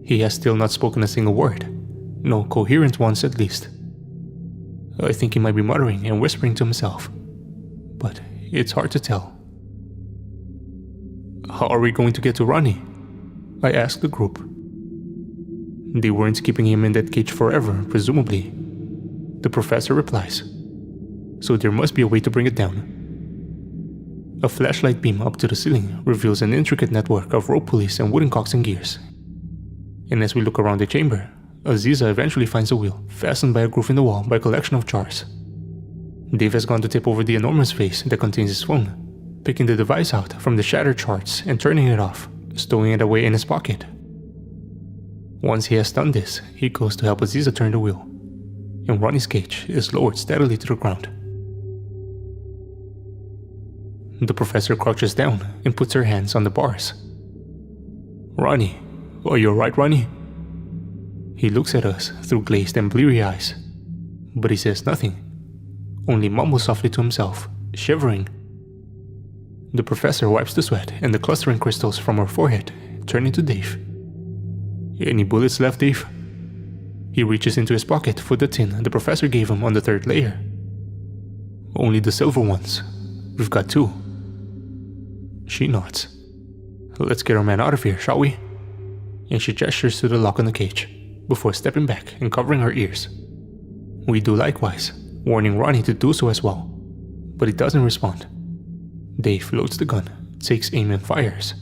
He has still not spoken a single word, no coherent ones at least. I think he might be muttering and whispering to himself, but it's hard to tell. How are we going to get to Ronnie? I asked the group. They weren't keeping him in that cage forever, presumably. The professor replies. So there must be a way to bring it down. A flashlight beam up to the ceiling reveals an intricate network of rope pulleys and wooden cocks and gears. And as we look around the chamber, Aziza eventually finds a wheel fastened by a groove in the wall by a collection of jars. Dave has gone to tip over the enormous vase that contains his phone, picking the device out from the shattered charts and turning it off, stowing it away in his pocket. Once he has done this, he goes to help Aziza turn the wheel, and Ronnie's cage is lowered steadily to the ground. The professor crouches down and puts her hands on the bars. Ronnie, are you alright, Ronnie? He looks at us through glazed and bleary eyes, but he says nothing, only mumbles softly to himself, shivering. The professor wipes the sweat and the clustering crystals from her forehead, turning to Dave. Any bullets left, Dave? He reaches into his pocket for the tin the professor gave him on the third layer. Only the silver ones. We've got 2. She nods. Let's get our man out of here, shall we? And she gestures to the lock on the cage, before stepping back and covering her ears. We do likewise, warning Ronnie to do so as well, but he doesn't respond. Dave loads the gun, takes aim and fires.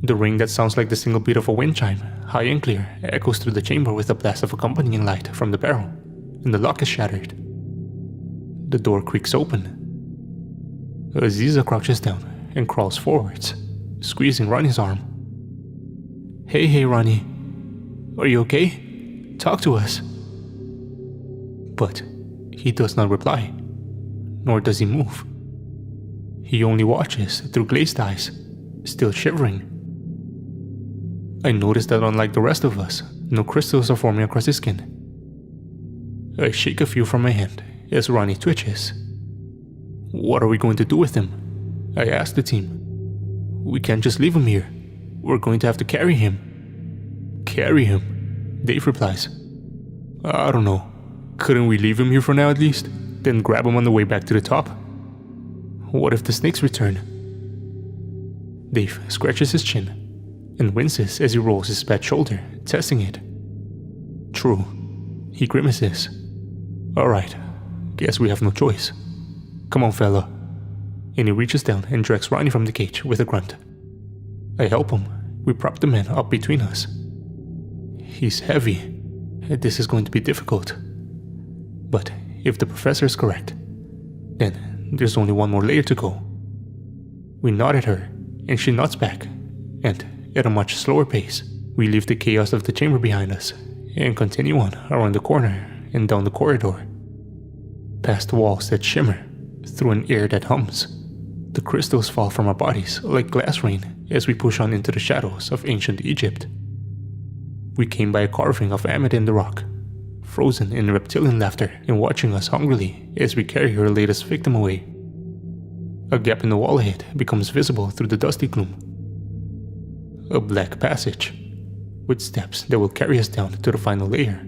The ring that sounds like the single beat of a wind chime, high and clear, echoes through the chamber with a blast of accompanying light from the barrel, and the lock is shattered. The door creaks open. Aziza crouches down and crawls forwards, squeezing Ronnie's arm. Hey Ronnie, are you okay? Talk to us. But he does not reply, nor does he move. He only watches through glazed eyes, still shivering. I notice that unlike the rest of us, no crystals are forming across his skin. I shake a few from my hand as Ronnie twitches. What are we going to do with him? I ask the team. We can't just leave him here. We're going to have to carry him. Carry him? Dave replies. I don't know. Couldn't we leave him here for now at least? Then grab him on the way back to the top? What if the snakes return? Dave scratches his chin and winces as he rolls his bad shoulder, testing it. True. He grimaces. Alright, guess we have no choice. Come on, fella. And he reaches down and drags Ronnie from the cage with a grunt. I help him. We prop the man up between us. He's heavy. This is going to be difficult. But if the professor is correct, then there's only one more layer to go. We nod at her, and she nods back, and at a much slower pace, we leave the chaos of the chamber behind us and continue on around the corner and down the corridor, past walls that shimmer, through an air that hums. The crystals fall from our bodies like glass rain as we push on into the shadows of ancient Egypt. We came by a carving of Ammit in the rock, frozen in reptilian laughter and watching us hungrily as we carry her latest victim away. A gap in the wall ahead becomes visible through the dusty gloom. A black passage, with steps that will carry us down to the final layer.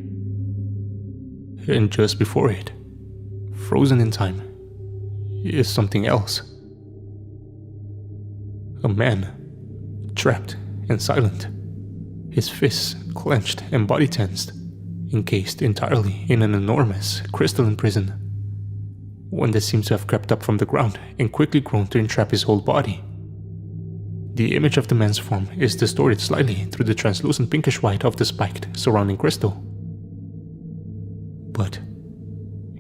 And just before it, frozen in time, is something else. A man, trapped and silent, his fists clenched and body tensed, encased entirely in an enormous crystalline prison, one that seems to have crept up from the ground and quickly grown to entrap his whole body. The image of the man's form is distorted slightly through the translucent pinkish white of the spiked surrounding crystal. But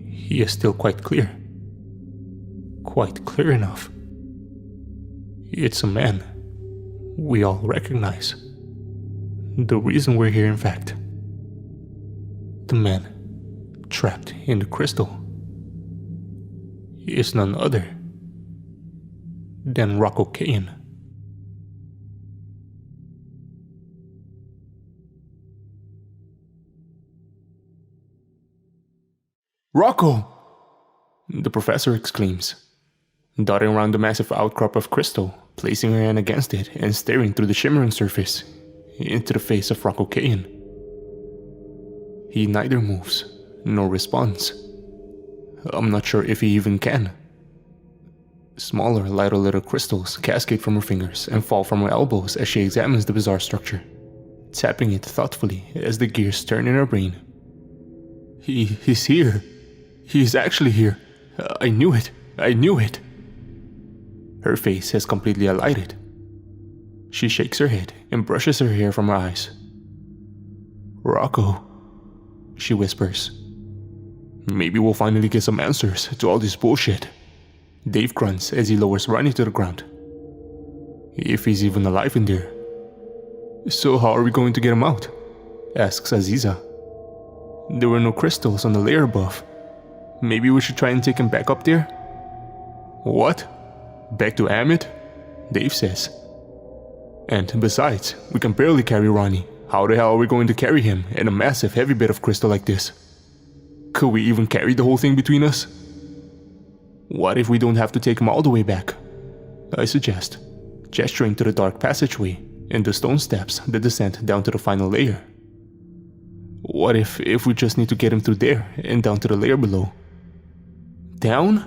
he is still quite clear. Quite clear enough. It's a man we all recognize. The reason we're here, in fact. The man trapped in the crystal is none other than Rocco Kayan. Rocco! The professor exclaims, darting around the massive outcrop of crystal, placing her hand against it and staring through the shimmering surface into the face of Rocco Kayan. He neither moves nor responds. I'm not sure if he even can. Smaller, lighter little crystals cascade from her fingers and fall from her elbows as she examines the bizarre structure, tapping it thoughtfully as the gears turn in her brain. He's here. He's actually here. I knew it. I knew it. Her face has completely alighted. She shakes her head and brushes her hair from her eyes. Rocco, she whispers. Maybe we'll finally get some answers to all this bullshit. Dave grunts as he lowers Ronnie to the ground. If he's even alive in there. So how are we going to get him out? Asks Aziza. There were no crystals on the layer above. Maybe we should try and take him back up there? What? Back to Amit? Dave says. And besides, we can barely carry Ronnie. How the hell are we going to carry him and a massive heavy bit of crystal like this? Could we even carry the whole thing between us? What if we don't have to take him all the way back? I suggest, gesturing to the dark passageway and the stone steps that descend down to the final layer. What if we just need to get him through there and down to the layer below? Down?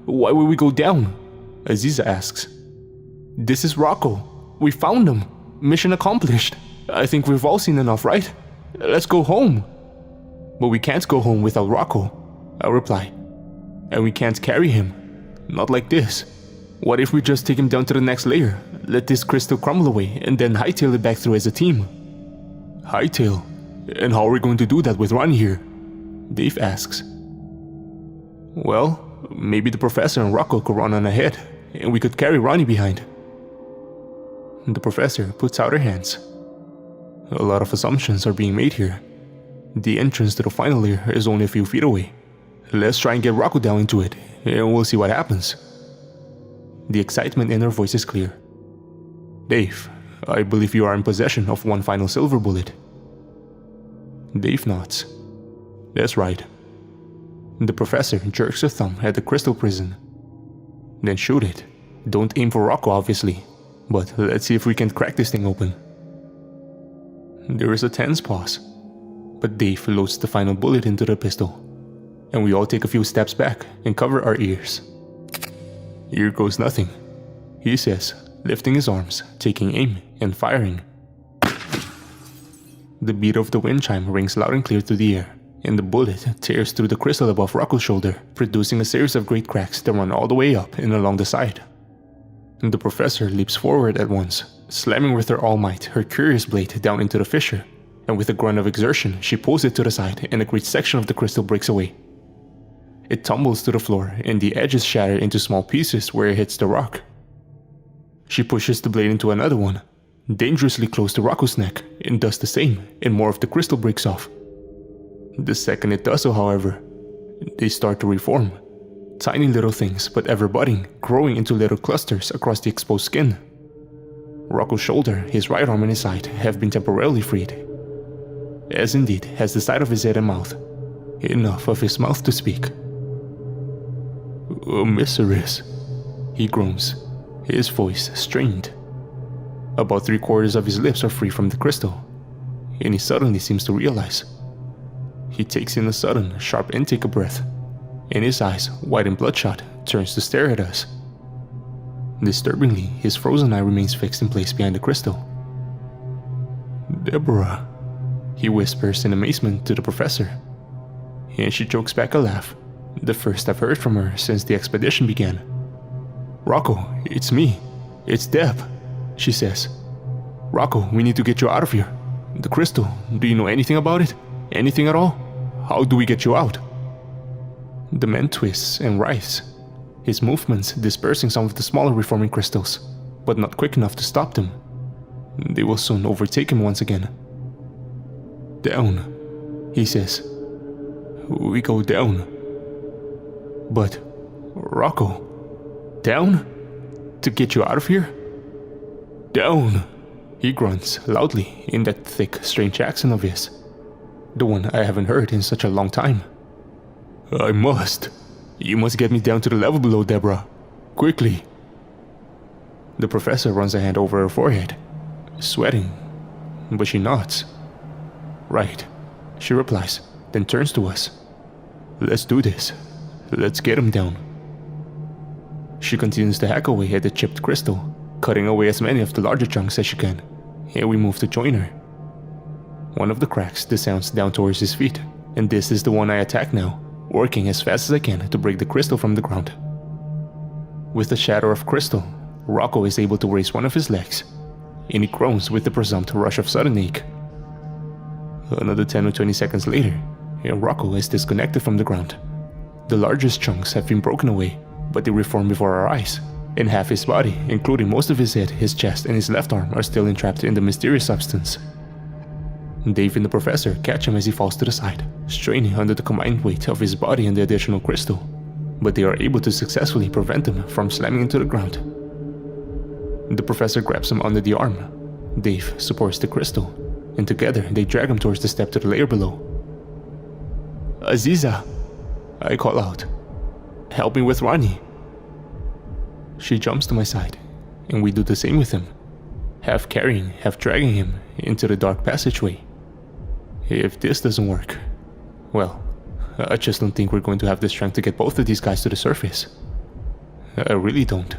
Why would we go down? Aziza asks. This is Rocco. We found him. Mission accomplished. I think we've all seen enough, right? Let's go home. But we can't go home without Rocco, I reply. And we can't carry him. Not like this. What if we just take him down to the next layer, let this crystal crumble away, and then hightail it back through as a team? Hightail? And how are we going to do that with Ronnie here? Dave asks. Well, maybe the professor and Rocco could run on ahead, and we could carry Ronnie behind. The professor puts out her hands. A lot of assumptions are being made here. The entrance to the final layer is only a few feet away. Let's try and get Rocco down into it, and we'll see what happens. The excitement in her voice is clear. Dave, I believe you are in possession of one final silver bullet. Dave nods. That's right. The professor jerks her thumb at the crystal prison. Then shoot it. Don't aim for Rocco, obviously, but let's see if we can crack this thing open. There is a tense pause, but Dave loads the final bullet into the pistol, and we all take a few steps back and cover our ears. Here goes nothing, he says, lifting his arms, taking aim, and firing. The beat of the wind chime rings loud and clear through the air, and the bullet tears through the crystal above Rocco's shoulder, producing a series of great cracks that run all the way up and along the side. The professor leaps forward at once, slamming with her all might her curious blade down into the fissure, and with a grunt of exertion she pulls it to the side and a great section of the crystal breaks away. It tumbles to the floor and the edges shatter into small pieces where it hits the rock. She pushes the blade into another one, dangerously close to Rocco's neck, and does the same, and more of the crystal breaks off. The second it does so, however, they start to reform. Tiny little things, but ever budding, growing into little clusters across the exposed skin. Rocco's shoulder, his right arm and his side have been temporarily freed, as indeed has the side of his head and mouth. Enough of his mouth to speak. Miseris, he groans, his voice strained. About 3/4 of his lips are free from the crystal, and he suddenly seems to realize. He takes in a sudden, sharp intake of breath, and his eyes, wide and bloodshot, turns to stare at us. Disturbingly, his frozen eye remains fixed in place behind the crystal. Deborah, he whispers in amazement to the professor, and she chokes back a laugh, the first I've heard from her since the expedition began. Rocco, it's me. It's Deb, she says. Rocco, we need to get you out of here. The crystal, do you know anything about it? Anything at all? How do we get you out? The man twists and writhes, his movements dispersing some of the smaller reforming crystals, but not quick enough to stop them. They will soon overtake him once again. Down, he says. We go down. But, Rocco, down? To get you out of here? Down, he grunts loudly in that thick, strange accent of his. The one I haven't heard in such a long time. I must. You must get me down to the level below, Deborah. Quickly. The professor runs a hand over her forehead, sweating, but she nods. Right, she replies, then turns to us. Let's do this. Let's get him down. She continues to hack away at the chipped crystal, cutting away as many of the larger chunks as she can, and we move to join her. One of the cracks descends down towards his feet, and this is the one I attack now, working as fast as I can to break the crystal from the ground. With the shatter of crystal, Rocco is able to raise one of his legs, and he groans with the presumed rush of sudden ache. Another 10 or 20 seconds later, and Rocco is disconnected from the ground. The largest chunks have been broken away, but they reform before our eyes, and half his body, including most of his head, his chest, and his left arm, are still entrapped in the mysterious substance. Dave and the professor catch him as he falls to the side, straining under the combined weight of his body and the additional crystal, but they are able to successfully prevent him from slamming into the ground. The professor grabs him under the arm. Dave supports the crystal, and together they drag him towards the step to the layer below. Aziza, I call out. Help me with Ronnie. She jumps to my side, and we do the same with him, half carrying, half dragging him into the dark passageway. If this doesn't work, well, I just don't think we're going to have the strength to get both of these guys to the surface. I really don't.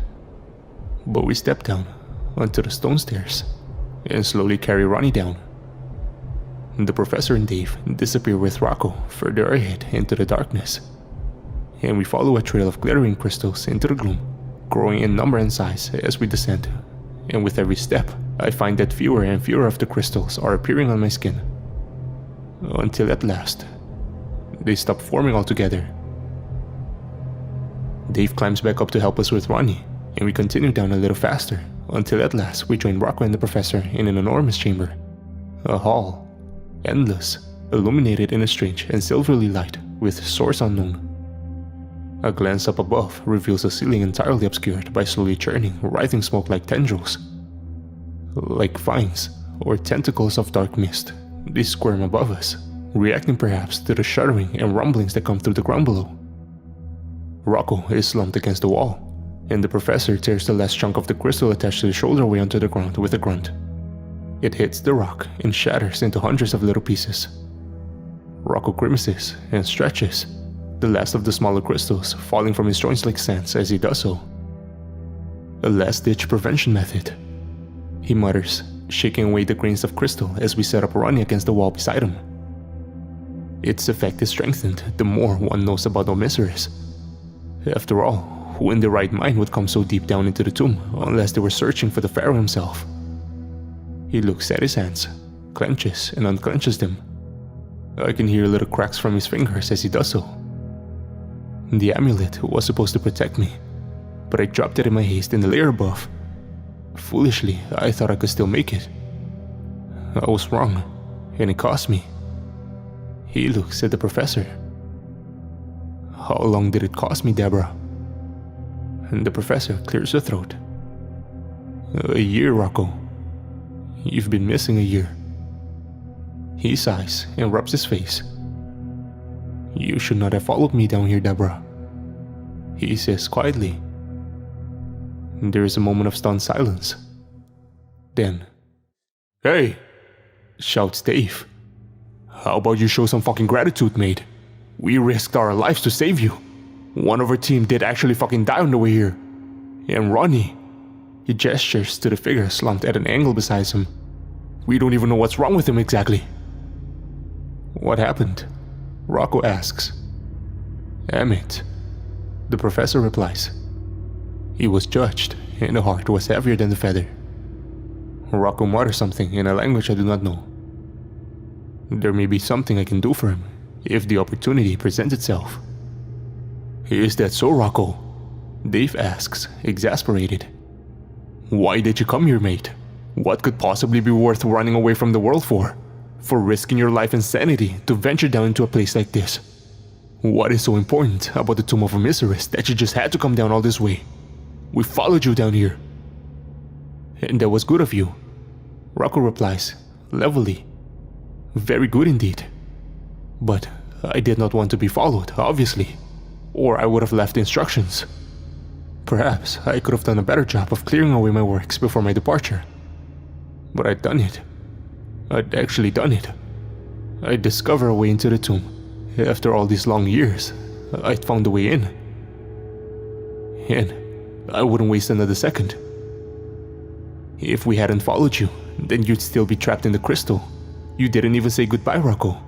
But we step down onto the stone stairs and slowly carry Ronnie down. The professor and Dave disappear with Rocco further ahead into the darkness, and we follow a trail of glittering crystals into the gloom, growing in number and size as we descend, and with every step, I find that fewer and fewer of the crystals are appearing on my skin, until at last, they stop forming altogether. Dave climbs back up to help us with Ronnie, and we continue down a little faster, until at last we join Rocco and the professor in an enormous chamber. A hall, endless, illuminated in a strange and silvery light with source unknown. A glance up above reveals a ceiling entirely obscured by slowly churning, writhing smoke like tendrils. Like vines or tentacles of dark mist, they squirm above us, reacting perhaps to the shuddering and rumblings that come through the ground below. Rocco is slumped against the wall, and the professor tears the last chunk of the crystal attached to the shoulder away onto the ground with a grunt. It hits the rock and shatters into hundreds of little pieces. Rocco grimaces and stretches, the last of the smaller crystals falling from his joints like sands as he does so. A last-ditch prevention method, he mutters, shaking away the grains of crystal as we set up Ronnie against the wall beside him. Its effect is strengthened the more one knows about Osiris. After all, who in their right mind would come so deep down into the tomb unless they were searching for the pharaoh himself? He looks at his hands, clenches and unclenches them. I can hear little cracks from his fingers as he does so. The amulet was supposed to protect me, but I dropped it in my haste in the layer above. Foolishly, I thought I could still make it. I was wrong, and it cost me. He looks at the professor. How long did it cost me, Deborah? And the professor clears her throat. A year, Rocco. You've been missing a year. He sighs and rubs his face. You should not have followed me down here, Deborah, he says quietly. There is a moment of stunned silence. Then, "Hey!" shouts Dave. "How about you show some fucking gratitude, mate? We risked our lives to save you. One of our team did actually fucking die on the way here. And Ronnie," he gestures to the figure slumped at an angle beside him. "We don't even know what's wrong with him exactly." "What happened?" Rocco asks. "Emmett," the professor replies. "He was judged, and the heart was heavier than the feather." Rocco mutters something in a language I do not know. There may be something I can do for him, if the opportunity presents itself. "Is that so, Rocco?" Dave asks, exasperated. "Why did you come here, mate? What could possibly be worth running away from the world for? For risking your life and sanity to venture down into a place like this? What is so important about the tomb of Osiris that you just had to come down all this way? We followed you down here." "And that was good of you," Rocco replies, levelly. "Very good indeed. But I did not want to be followed, obviously, or I would have left instructions. Perhaps I could have done a better job of clearing away my works before my departure. But I'd done it. I'd actually done it. I'd discovered a way into the tomb. After all these long years, I'd found a way in. And I wouldn't waste another second. If we hadn't followed you, then you'd still be trapped in the crystal. You didn't even say goodbye, Rocco,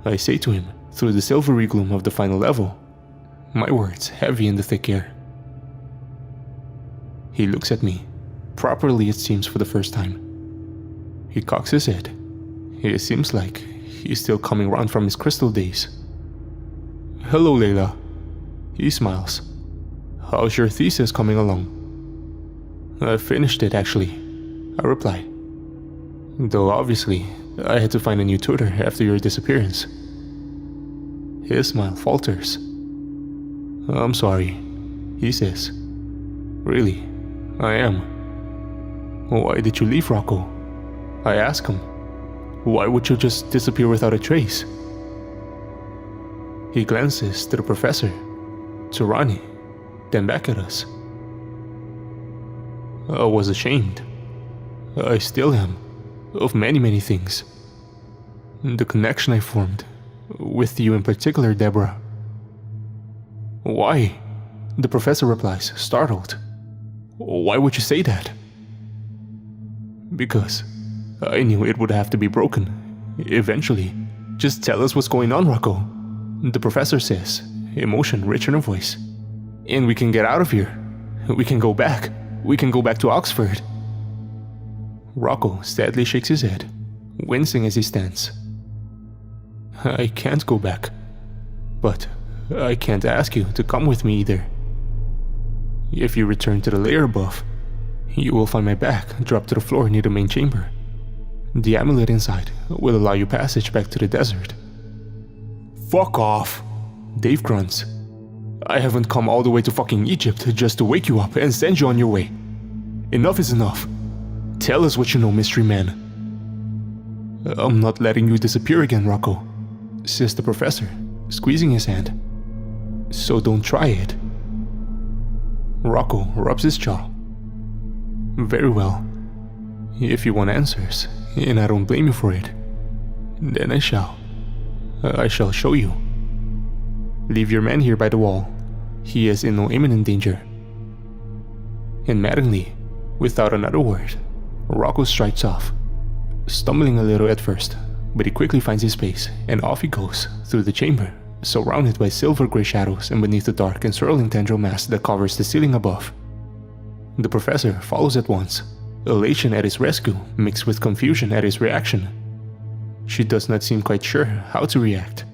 I say to him through the silvery gloom of the final level, my words heavy in the thick air. He looks at me, properly it seems for the first time. He cocks his head. It seems like he's still coming round from his crystal days. Hello, Layla. He smiles. How's your thesis coming along? I finished it, actually, I reply. Though obviously, I had to find a new tutor after your disappearance. His smile falters. I'm sorry, he says. Really, I am. Why did you leave, Rocco? I ask him. Why would you just disappear without a trace? He glances to the professor, to Ronnie, then back at us. I was ashamed. I still am, of many things. The connection I formed, with you in particular, Deborah. Why? The professor replies, startled. Why would you say that? Because I knew it would have to be broken, eventually. Just tell us what's going on, Rocco, the professor says, emotion rich in her voice. And we can get out of here. We can go back. We can go back to Oxford. Rocco sadly shakes his head, wincing as he stands. I can't go back, but I can't ask you to come with me either. If you return to the layer above, you will find my back dropped to the floor near the main chamber. The amulet inside will allow you passage back to the desert. Fuck off, Dave grunts. I haven't come all the way to fucking Egypt just to wake you up and send you on your way. Enough is enough. Tell us what you know, mystery man. I'm not letting you disappear again, Rocco, says the professor, squeezing his hand. So don't try it. Rocco rubs his jaw. Very well. If you want answers, and I don't blame you for it, then I shall. I shall show you. Leave your man here by the wall. He is in no imminent danger. And maddeningly, without another word, Rocco strides off, stumbling a little at first, but he quickly finds his space, and off he goes through the chamber, surrounded by silver-gray shadows and beneath the dark and swirling tendril mass that covers the ceiling above. The professor follows at once, elation at his rescue mixed with confusion at his reaction. She does not seem quite sure how to react.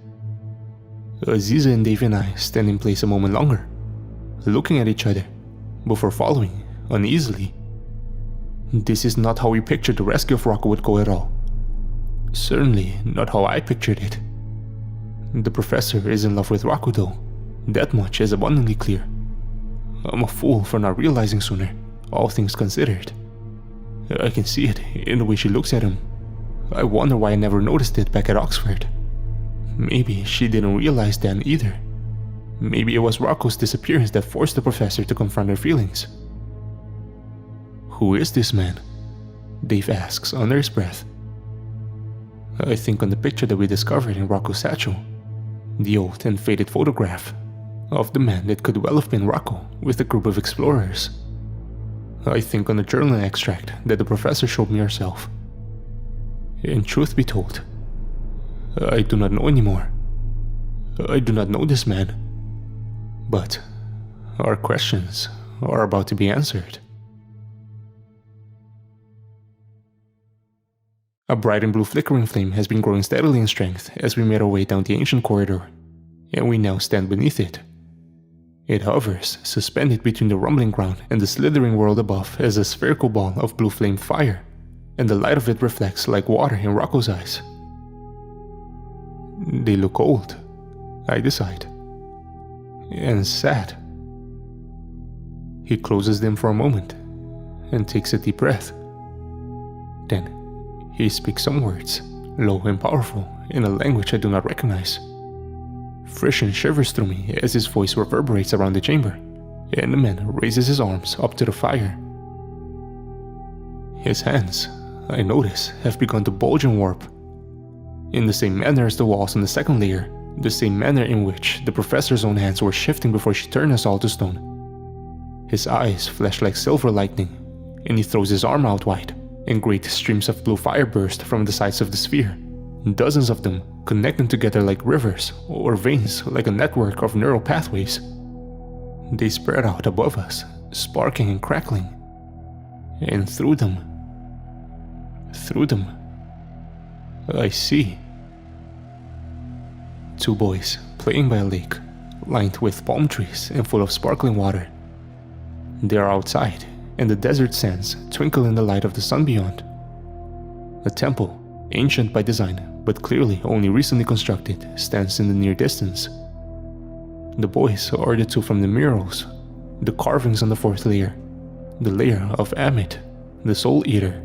Aziza and Dave and I stand in place a moment longer, looking at each other, before following uneasily. This is not how we pictured the rescue of Rocco would go at all. Certainly not how I pictured it. The professor is in love with Rocco though, that much is abundantly clear. I'm a fool for not realizing sooner, all things considered. I can see it in the way she looks at him. I wonder why I never noticed it back at Oxford. Maybe she didn't realize then either. Maybe it was Rocco's disappearance that forced the professor to confront her feelings. Who is this man? Dave asks under his breath. I think on the picture that we discovered in Rocco's satchel, the old and faded photograph of the man that could well have been Rocco with a group of explorers. I think on the journal extract that the professor showed me herself. And truth be told, I do not know anymore. I do not know this man. But our questions are about to be answered. A bright and blue flickering flame has been growing steadily in strength as we made our way down the ancient corridor, and we now stand beneath it. It hovers, suspended between the rumbling ground and the slithering world above as a spherical ball of blue flame fire, and the light of it reflects like water in Rocco's eyes. They look old, I decide, and sad. He closes them for a moment and takes a deep breath. Then he speaks some words, low and powerful, in a language I do not recognize. Friction shivers through me as his voice reverberates around the chamber, and the man raises his arms up to the fire. His hands, I notice, have begun to bulge and warp. In the same manner as the walls on the second layer, the same manner in which the professor's own hands were shifting before she turned us all to stone. His eyes flash like silver lightning, and he throws his arm out wide, and great streams of blue fire burst from the sides of the sphere, dozens of them connecting together like rivers or veins, like a network of neural pathways. They spread out above us, sparking and crackling, and through them, I see two boys playing by a lake, lined with palm trees and full of sparkling water. They are outside, and the desert sands twinkle in the light of the sun beyond. A temple, ancient by design, but clearly only recently constructed, stands in the near distance. The boys are the two from the murals, the carvings on the fourth layer, the layer of Amit, the Soul Eater.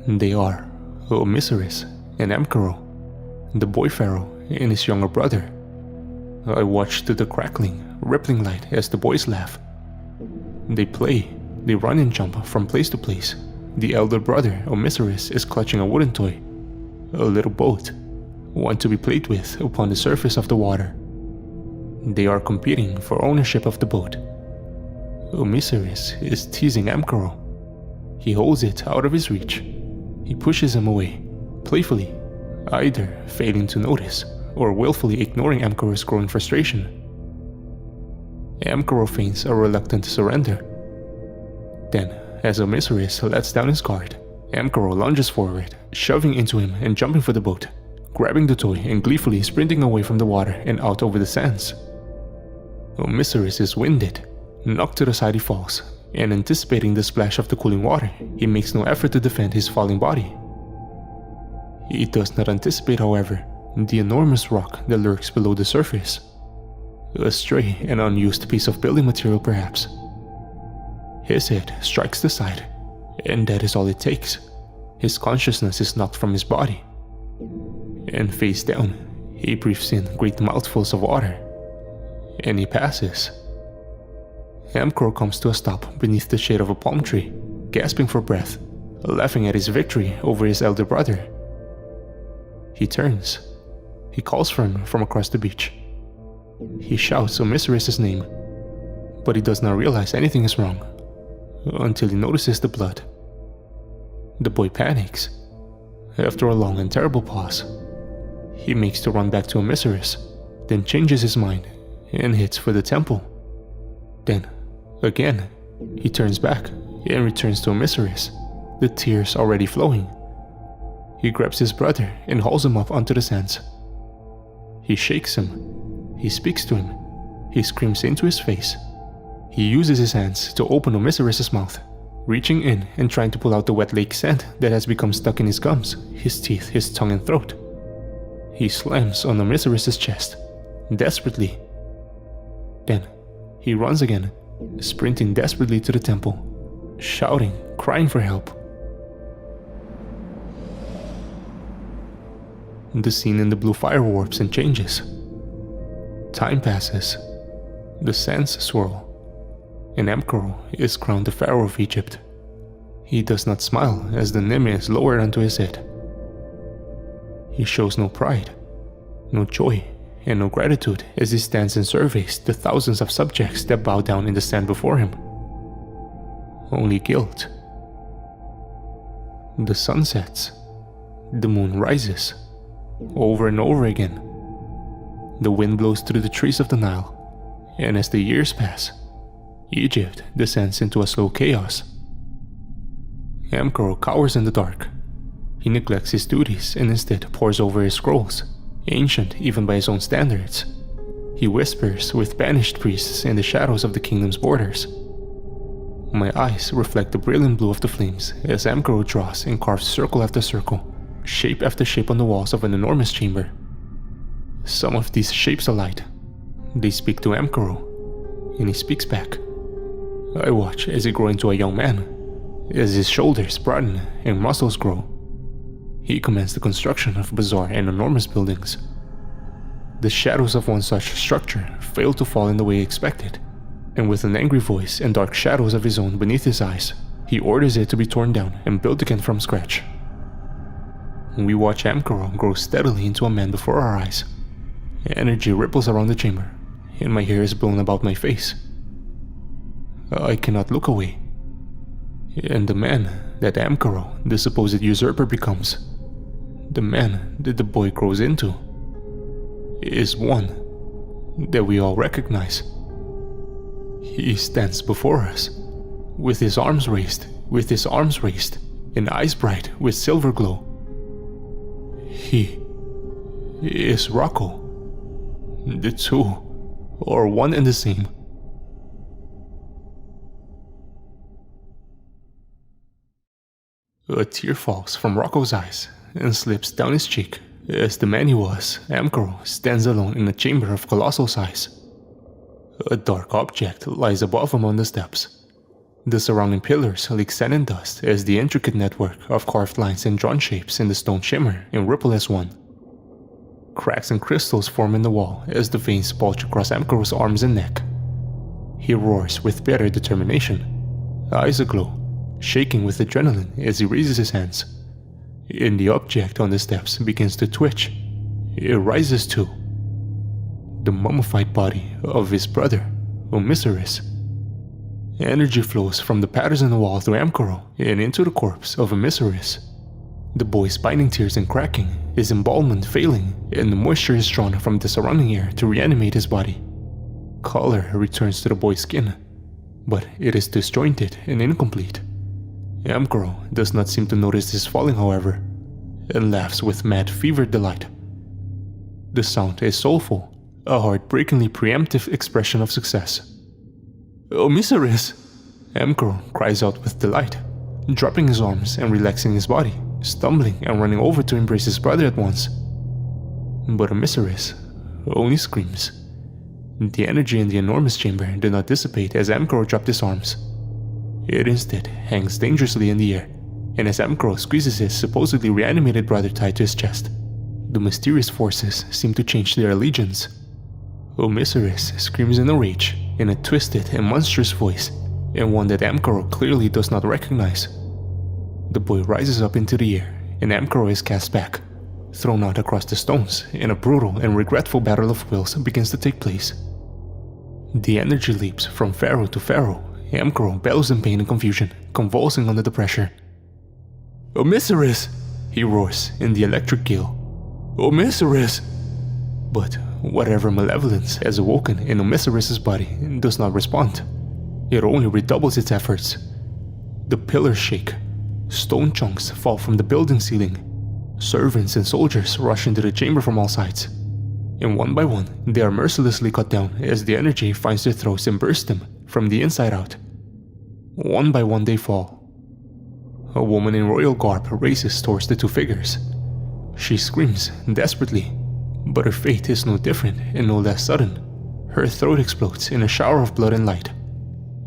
They are Omisiris and Amkaro, the boy pharaoh and his younger brother. I watch through the crackling, rippling light as the boys laugh. They play, they run and jump from place to place. The elder brother, Omisiris, is clutching a wooden toy, a little boat, one to be played with upon the surface of the water. They are competing for ownership of the boat. Omisiris is teasing Amkaro. He holds it out of his reach. He pushes him away, playfully, either failing to notice or willfully ignoring Amkaro's growing frustration. Amkaro feigns a reluctant surrender. Then, as Omisiris lets down his guard, Amkaro lunges forward, shoving into him and jumping for the boat, grabbing the toy and gleefully sprinting away from the water and out over the sands. Omisiris is winded. Knocked to the side he falls, and anticipating the splash of the cooling water, he makes no effort to defend his falling body. He does not anticipate, however, the enormous rock that lurks below the surface. A stray and unused piece of building material, perhaps. His head strikes the side, and that is all it takes. His consciousness is knocked from his body. And face down, he breathes in great mouthfuls of water. And he passes. Amkaro comes to a stop beneath the shade of a palm tree, gasping for breath, laughing at his victory over his elder brother. He turns. He calls for him from across the beach. He shouts Omisiris' name, but he does not realize anything is wrong, until he notices the blood. The boy panics. After a long and terrible pause, he makes to run back to Omisiris, then changes his mind and hits for the temple. Then, again, he turns back and returns to Omisiris, the tears already flowing. He grabs his brother and hauls him up onto the sands. He shakes him. He speaks to him. He screams into his face. He uses his hands to open Omisiris' mouth, reaching in and trying to pull out the wet lake sand that has become stuck in his gums, his teeth, his tongue and throat. He slams on Omisiris' chest, desperately. Then, he runs again, sprinting desperately to the temple, shouting, crying for help. The scene in the blue fire warps and changes. Time passes. The sands swirl. And Amkaro is crowned the pharaoh of Egypt. He does not smile as the neme is lowered onto his head. He shows no pride, no joy, and no gratitude as he stands and surveys the thousands of subjects that bow down in the sand before him. Only guilt. The sun sets. The moon rises. Over and over again. The wind blows through the trees of the Nile, and as the years pass, Egypt descends into a slow chaos. Amkaro cowers in the dark. He neglects his duties and instead pores over his scrolls, ancient even by his own standards. He whispers with banished priests in the shadows of the kingdom's borders. My eyes reflect the brilliant blue of the flames as Amkaro draws and carves circle after circle, shape after shape on the walls of an enormous chamber. Some of these shapes alight. They speak to Amkaro, and he speaks back. I watch as he grows into a young man, as his shoulders broaden and muscles grow. He commenced the construction of bizarre and enormous buildings. The shadows of one such structure failed to fall in the way he expected, and with an angry voice and dark shadows of his own beneath his eyes, he orders it to be torn down and built again from scratch. We watch Amkaro grow steadily into a man before our eyes. Energy ripples around the chamber, and my hair is blown about my face. I cannot look away. And the man that Amkaro, the supposed usurper, becomes, the man that the boy grows into, is one that we all recognize. He stands before us, with his arms raised, and eyes bright with silver glow. He is Rocco. The two are one and the same. A tear falls from Rocco's eyes and slips down his cheek as the man he was, Amkaro, stands alone in a chamber of colossal size. A dark object lies above him on the steps. The surrounding pillars leak sand and dust as the intricate network of carved lines and drawn shapes in the stone shimmer and ripple as one. Cracks and crystals form in the wall as the veins bulge across Amkaro's arms and neck. He roars with bitter determination, eyes aglow, shaking with adrenaline as he raises his hands. And the object on the steps begins to twitch. It rises too. The mummified body of his brother, Omisiris. Energy flows from the patterns in the wall through Amkaro and into the corpse of Omisiris. The boy's biting tears and cracking, his embalmment failing, and the moisture is drawn from the surrounding air to reanimate his body. Color returns to the boy's skin, but it is disjointed and incomplete. Amkaro does not seem to notice his falling, however, and laughs with mad fevered delight. The sound is soulful, a heartbreakingly preemptive expression of success. "Omisiris!" Amkaro cries out with delight, dropping his arms and relaxing his body, stumbling and running over to embrace his brother at once. But Omisiris only screams. The energy in the enormous chamber did not dissipate as Amkaro dropped his arms. It instead hangs dangerously in the air, and as Amkaro squeezes his supposedly reanimated brother tied to his chest, the mysterious forces seem to change their allegiance. Omisiris screams in a rage, in a twisted and monstrous voice, and one that Amkaro clearly does not recognize. The boy rises up into the air, and Amkaro is cast back, thrown out across the stones, and a brutal and regretful battle of wills begins to take place. The energy leaps from pharaoh to pharaoh. Amkaro bellows in pain and confusion, convulsing under the pressure. "Omisiris!" he roars in the electric gale. "Omisiris!" But whatever malevolence has awoken in Omisiris' body does not respond. It only redoubles its efforts. The pillars shake. Stone chunks fall from the building ceiling. Servants and soldiers rush into the chamber from all sides. And one by one, they are mercilessly cut down as the energy finds their throats and bursts them from the inside out. One by one they fall. A woman in royal garb races towards the two figures. She screams desperately, but her fate is no different and no less sudden. Her throat explodes in a shower of blood and light,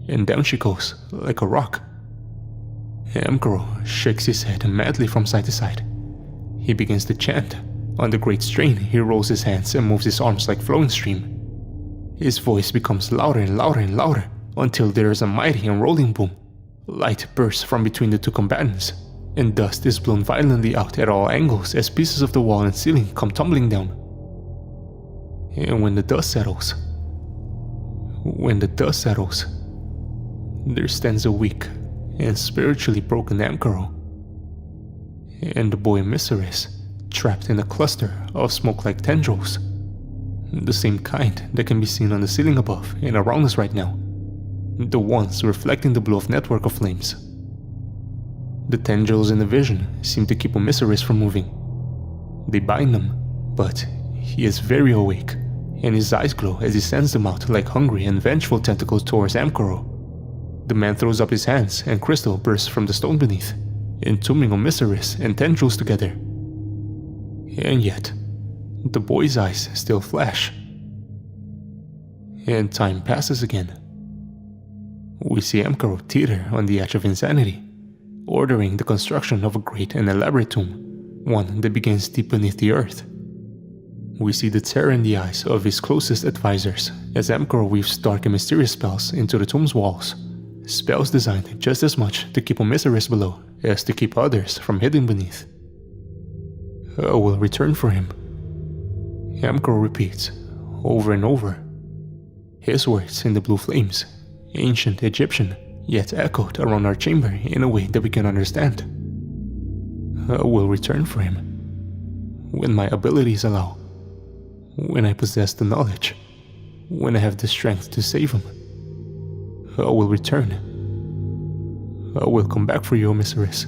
and down she goes like a rock. Amkaro shakes his head madly from side to side. He begins to chant. Under great strain, he rolls his hands and moves his arms like flowing stream. His voice becomes louder and louder and louder until there is a mighty and rolling boom. Light bursts from between the two combatants, and dust is blown violently out at all angles as pieces of the wall and ceiling come tumbling down. And when the dust settles, there stands a weak and spiritually broken Amkaro, and the boy Omisiris, trapped in a cluster of smoke-like tendrils, the same kind that can be seen on the ceiling above and around us right now, the ones reflecting the blue of network of flames. The tendrils in the vision seem to keep Omisiris from moving. They bind him, but he is very awake, and his eyes glow as he sends them out like hungry and vengeful tentacles towards Amkaro. The man throws up his hands and crystal bursts from the stone beneath, entombing Omisiris and tendrils together. And yet, the boy's eyes still flash. And time passes again. We see Amkaro teeter on the edge of insanity, ordering the construction of a great and elaborate tomb, one that begins deep beneath the earth. We see the terror in the eyes of his closest advisors as Emperor weaves dark and mysterious spells into the tomb's walls. Spells designed just as much to keep Osiris below as to keep others from hidden beneath. I will return for him. Emperor repeats, over and over. His words in the blue flames, ancient Egyptian, yet echoed around our chamber in a way that we can understand. I will return for him. When my abilities allow. When I possess the knowledge. When I have the strength to save him. I will return. I will come back for you, Osiris.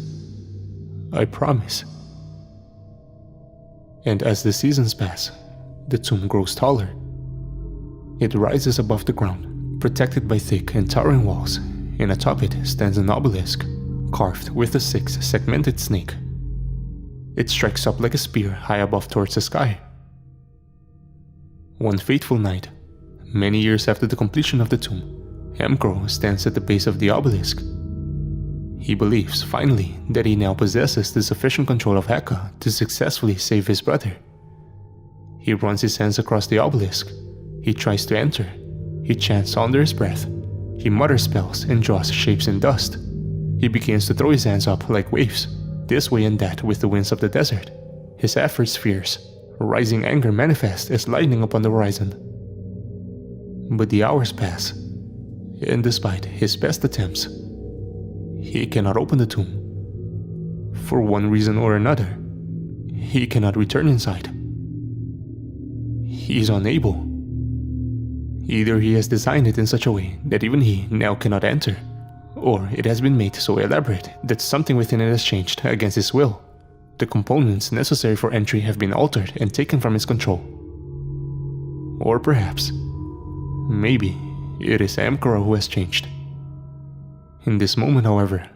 I promise. And as the seasons pass, the tomb grows taller. It rises above the ground, protected by thick and towering walls, and atop it stands an obelisk, carved with a 6-segmented snake. It strikes up like a spear high above towards the sky. One fateful night, many years after the completion of the tomb, Emperor stands at the base of the obelisk. He believes, finally, that he now possesses the sufficient control of Heka to successfully save his brother. He runs his hands across the obelisk. He tries to enter. He chants under his breath. He mutters spells and draws shapes in dust. He begins to throw his hands up like waves, this way and that with the winds of the desert. His efforts fierce. Rising anger manifests as lightning upon the horizon. But the hours pass, and despite his best attempts, he cannot open the tomb. For one reason or another, he cannot return inside. He is unable. Either he has designed it in such a way that even he now cannot enter, or it has been made so elaborate that something within it has changed against his will. The components necessary for entry have been altered and taken from his control. Or perhaps, maybe, it is Emperor who has changed. In this moment, however,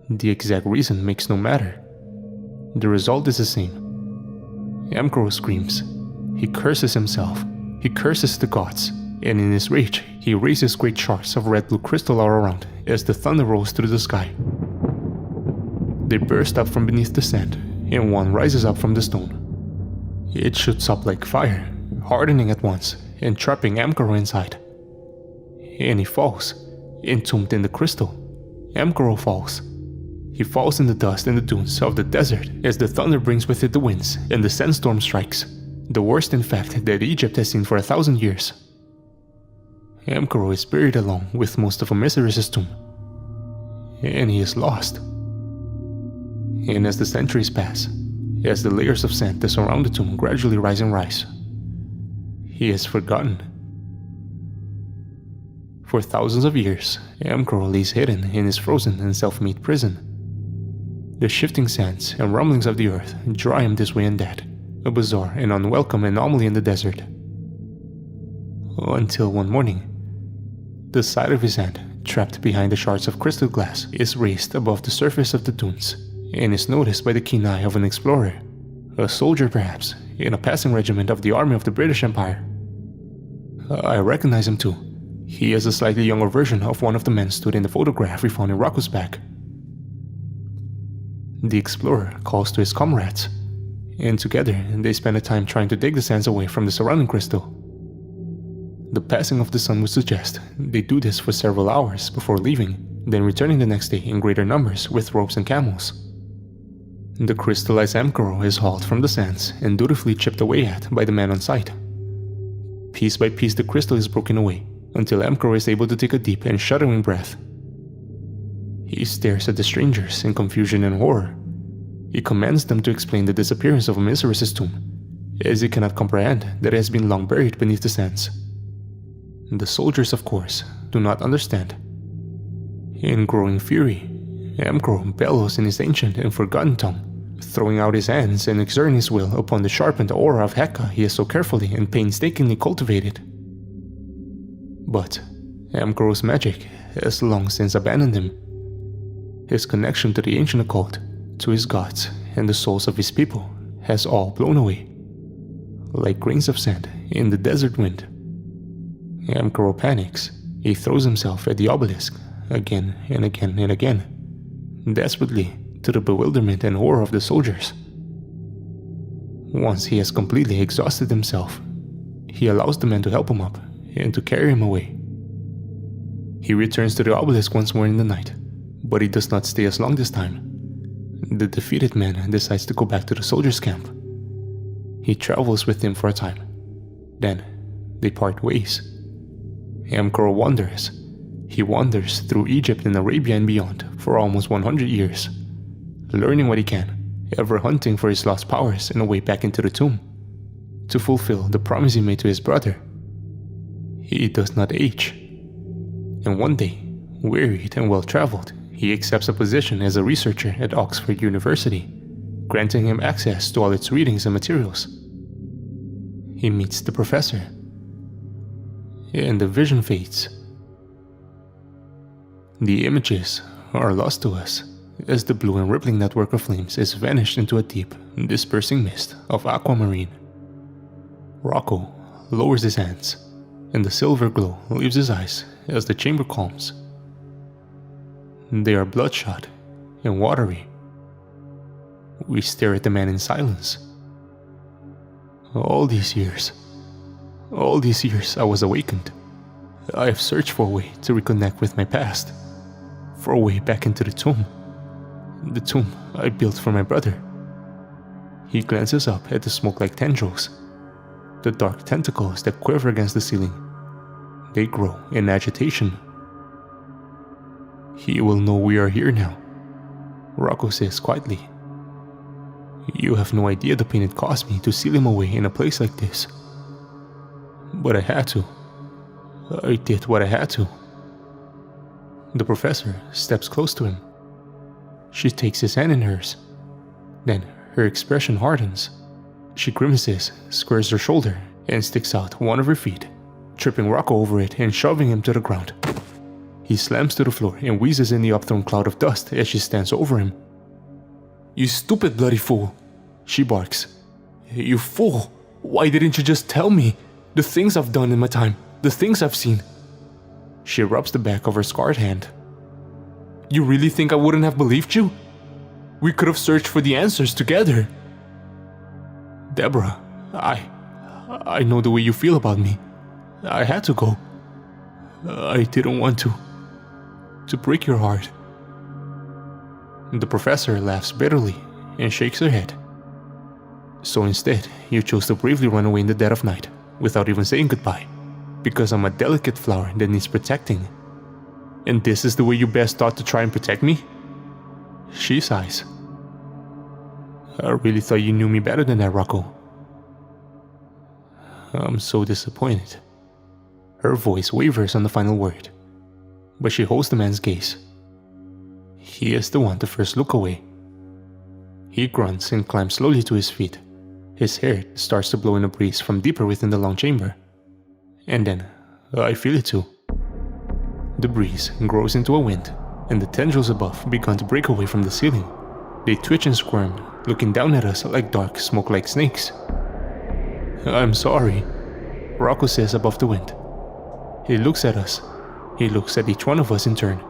the exact reason makes no matter. The result is the same. Emperor screams. He curses himself. He curses the gods, and in his rage, he raises great shards of red-blue crystal all around as the thunder rolls through the sky. They burst up from beneath the sand, and one rises up from the stone. It shoots up like fire, hardening at once and trapping Emperor inside. And he falls, entombed in the crystal. Emperor falls. He falls in the dust in the dunes of the desert as the thunder brings with it the winds and the sandstorm strikes, the worst in fact that Egypt has seen for 1,000 years. Emperor is buried along with most of Osiris' tomb, and he is lost. And as the centuries pass, as the layers of sand that surround the tomb gradually rise and rise, he is forgotten. For thousands of years, Emperor lays hidden in his frozen and self-made prison. The shifting sands and rumblings of the earth draw him this way and that, a bizarre and unwelcome anomaly in the desert. Until one morning, the side of his hand, trapped behind the shards of crystal glass, is raised above the surface of the dunes, and is noticed by the keen eye of an explorer, a soldier perhaps, in a passing regiment of the army of the British Empire. I recognize him too. He is a slightly younger version of one of the men stood in the photograph we found in Rocco's bag. The explorer calls to his comrades, and together they spend a time trying to dig the sands away from the surrounding crystal. The passing of the sun would suggest they do this for several hours before leaving, then returning the next day in greater numbers with ropes and camels. The crystallized Emperor is hauled from the sands and dutifully chipped away at by the man on site. Piece by piece the crystal is broken away, until Emperor is able to take a deep and shuddering breath. He stares at the strangers in confusion and horror. He commands them to explain the disappearance of Osiris' tomb, as he cannot comprehend that it has been long buried beneath the sands. The soldiers, of course, do not understand. In growing fury, Emperor bellows in his ancient and forgotten tongue, throwing out his hands and exerting his will upon the sharpened aura of Heka he has so carefully and painstakingly cultivated. But Emperor's magic has long since abandoned him. His connection to the ancient occult, to his gods, and the souls of his people has all blown away, like grains of sand in the desert wind. Emperor panics. He throws himself at the obelisk again and again and again, desperately, to the bewilderment and horror of the soldiers. Once he has completely exhausted himself, he allows the men to help him up and to carry him away. He returns to the obelisk once more in the night, but he does not stay as long this time. The defeated man decides to go back to the soldiers' camp. He travels with him for a time. Then, they part ways. Karl wanders. He wanders through Egypt and Arabia and beyond for almost 100 years, learning what he can, ever hunting for his lost powers and a way back into the tomb, to fulfill the promise he made to his brother. He does not age. And one day, wearied and well-traveled, he accepts a position as a researcher at Oxford University, granting him access to all its readings and materials. He meets the professor, and the vision fades. The images are lost to us as the blue and rippling network of flames is vanished into a deep, dispersing mist of aquamarine. Rocco lowers his hands, and the silver glow leaves his eyes as the chamber calms. They are bloodshot and watery. We stare at the man in silence. All these years I was awakened. I have searched for a way to reconnect with my past, for a way back into the tomb I built for my brother. He glances up at the smoke-like tendrils, the dark tentacles that quiver against the ceiling. They grow in agitation. He will know we are here now, Rocco says quietly. You have no idea the pain it cost me to seal him away in a place like this. But I had to. I did what I had to. The professor steps close to him. She takes his hand in hers. Then her expression hardens. She grimaces, squares her shoulder, and sticks out one of her feet, tripping Rocco over it and shoving him to the ground. He slams to the floor and wheezes in the upthrown cloud of dust as she stands over him. You stupid bloody fool, she barks. You fool, why didn't you just tell me? The things I've done in my time, the things I've seen. She rubs the back of her scarred hand. You really think I wouldn't have believed you? We could have searched for the answers together. Deborah, I know the way you feel about me. I had to go. I didn't want to break your heart. The professor laughs bitterly and shakes her head. So instead, you chose to bravely run away in the dead of night, without even saying goodbye, because I'm a delicate flower that needs protecting. And this is the way you best thought to try and protect me? She sighs. I really thought you knew me better than that, Rocco. I'm so disappointed. Her voice wavers on the final word, but she holds the man's gaze. He is the one to first look away. He grunts and climbs slowly to his feet. His hair starts to blow in a breeze from deeper within the long chamber. And then, I feel it too. The breeze grows into a wind, and the tendrils above begin to break away from the ceiling. They twitch and squirm, looking down at us like dark, smoke-like snakes. I'm sorry, Rocco says above the wind. He looks at us. He looks at each one of us in turn.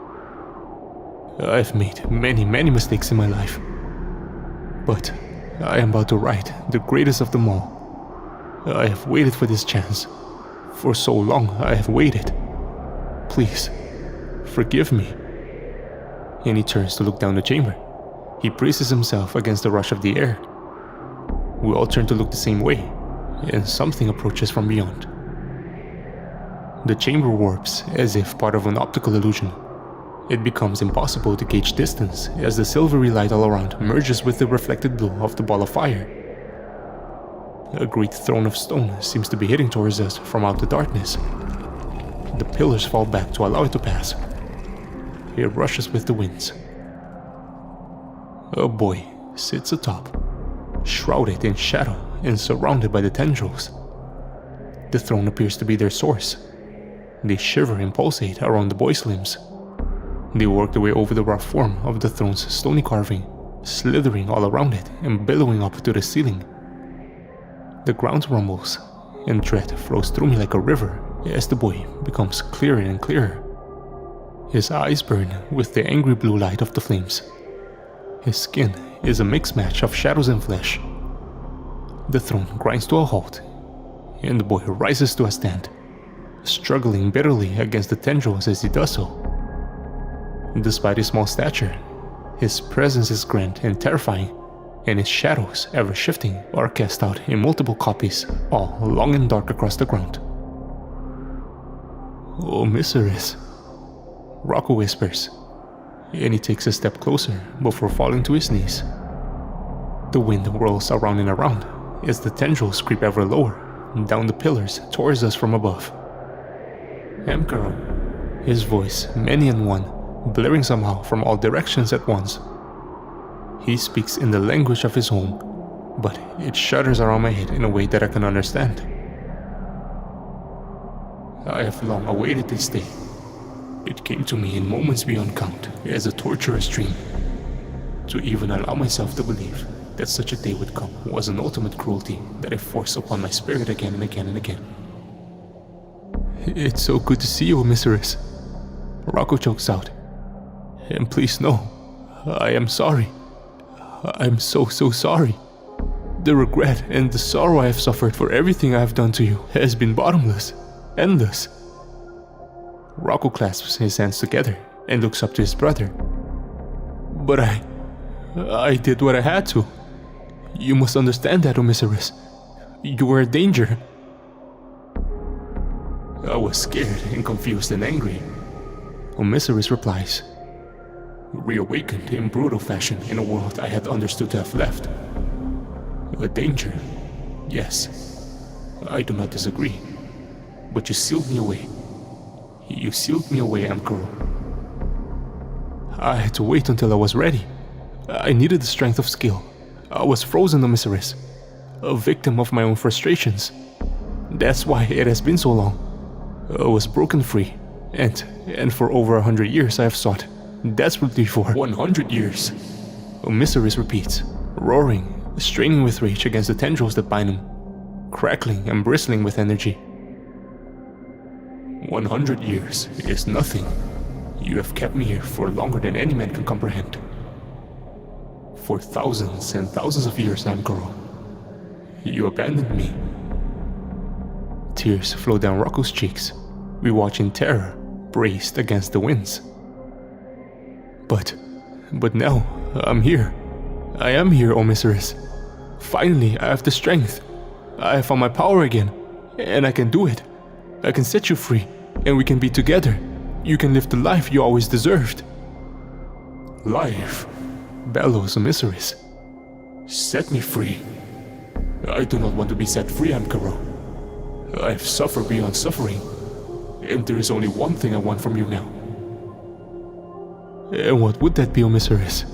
I've made many mistakes in my life. But I am about to write the greatest of them all. I have waited for this chance. For so long I have waited. Please, forgive me. And he turns to look down the chamber. He braces himself against the rush of the air. We all turn to look the same way, and something approaches from beyond. The chamber warps as if part of an optical illusion. It becomes impossible to gauge distance as the silvery light all around merges with the reflected blue of the ball of fire. A great throne of stone seems to be heading towards us from out the darkness. The pillars fall back to allow it to pass. It rushes with the winds. A boy sits atop, shrouded in shadow and surrounded by the tendrils. The throne appears to be their source. They shiver and pulsate around the boy's limbs. They work their way over the rough form of the throne's stony carving, slithering all around it and billowing up to the ceiling. The ground rumbles, and dread flows through me like a river as the boy becomes clearer and clearer. His eyes burn with the angry blue light of the flames. His skin is a mixed match of shadows and flesh. The throne grinds to a halt, and the boy rises to a stand, struggling bitterly against the tendrils as he does so. Despite his small stature, his presence is grand and terrifying, and his shadows, ever shifting, are cast out in multiple copies, all long and dark across the ground. "Oh, Miseris," Rocco whispers, and he takes a step closer before falling to his knees. The wind whirls around and around as the tendrils creep ever lower, down the pillars towards us from above. "Emperor," his voice, many in one, blaring somehow from all directions at once. He speaks in the language of his home, but it shudders around my head in a way that I can understand. "I have long awaited this day. It came to me in moments beyond count as a torturous dream. To even allow myself to believe that such a day would come was an ultimate cruelty that I forced upon my spirit again and again and again." "It's so good to see you, Miseris," Rocco chokes out. "And please know, I am sorry. I'm so sorry. The regret and the sorrow I have suffered for everything I have done to you has been bottomless, endless." Rocco clasps his hands together and looks up to his brother. "But I did what I had to. You must understand that, Miseris. You were a danger." "I was scared and confused and angry," Miseris replies, "reawakened in brutal fashion in a world I had understood to have left. A danger, yes, I do not disagree, but you sealed me away. You sealed me away, Emperor. I had to wait until I was ready. I needed the strength of skill. I was frozen, Miseris, a victim of my own frustrations. That's why it has been so long. I was broken free, and for over 100 years I have sought desperately for 100 years. Miseris repeats, roaring, straining with rage against the tendrils that bind him, crackling and bristling with energy. 100 years is nothing. You have kept me here for longer than any man can comprehend. For thousands and thousands of years, Karl. You abandoned me." Tears flow down Rocco's cheeks. We watch in terror, braced against the winds. But now, I'm here. I am here, O Miseris. Finally, I have the strength. I have found my power again, and I can do it. I can set you free, and we can be together. You can live the life you always deserved." "Life?" bellows Miseris. "Set me free. I do not want to be set free, Emperor. I have suffered beyond suffering, and there is only one thing I want from you now." "And what would that be, Miseris?"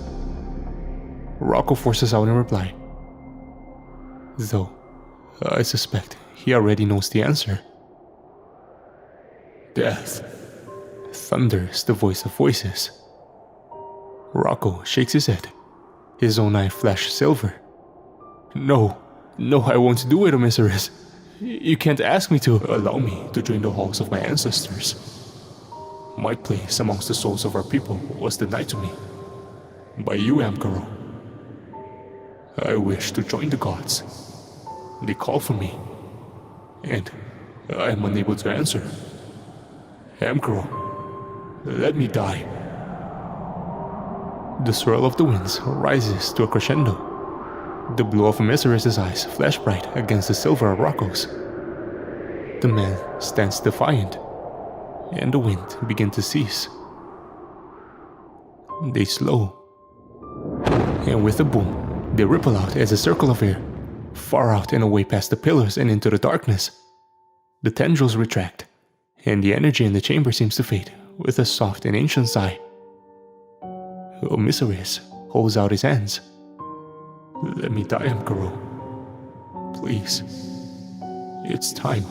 Rocco forces out in reply, though I suspect he already knows the answer. "Death," thunders the voice of voices. Rocco shakes his head. His own eye flashes silver. No, I won't do it, Miseris. You can't ask me to. Allow me to join the halls of my ancestors. My place amongst the souls of our people was denied to me by you, Emperor. I wish to join the gods. They call for me, and I am unable to answer. Emperor, let me die." The swirl of the winds rises to a crescendo. The blue of Miseris' eyes flash bright against the silver of Rocco's. The man stands defiant, and the wind begins to cease. They slow, and with a boom, they ripple out as a circle of air, far out and away past the pillars and into the darkness. The tendrils retract, and the energy in the chamber seems to fade with a soft and ancient sigh. Miseris holds out his hands. "Let me die, Emperor. Please. It's time.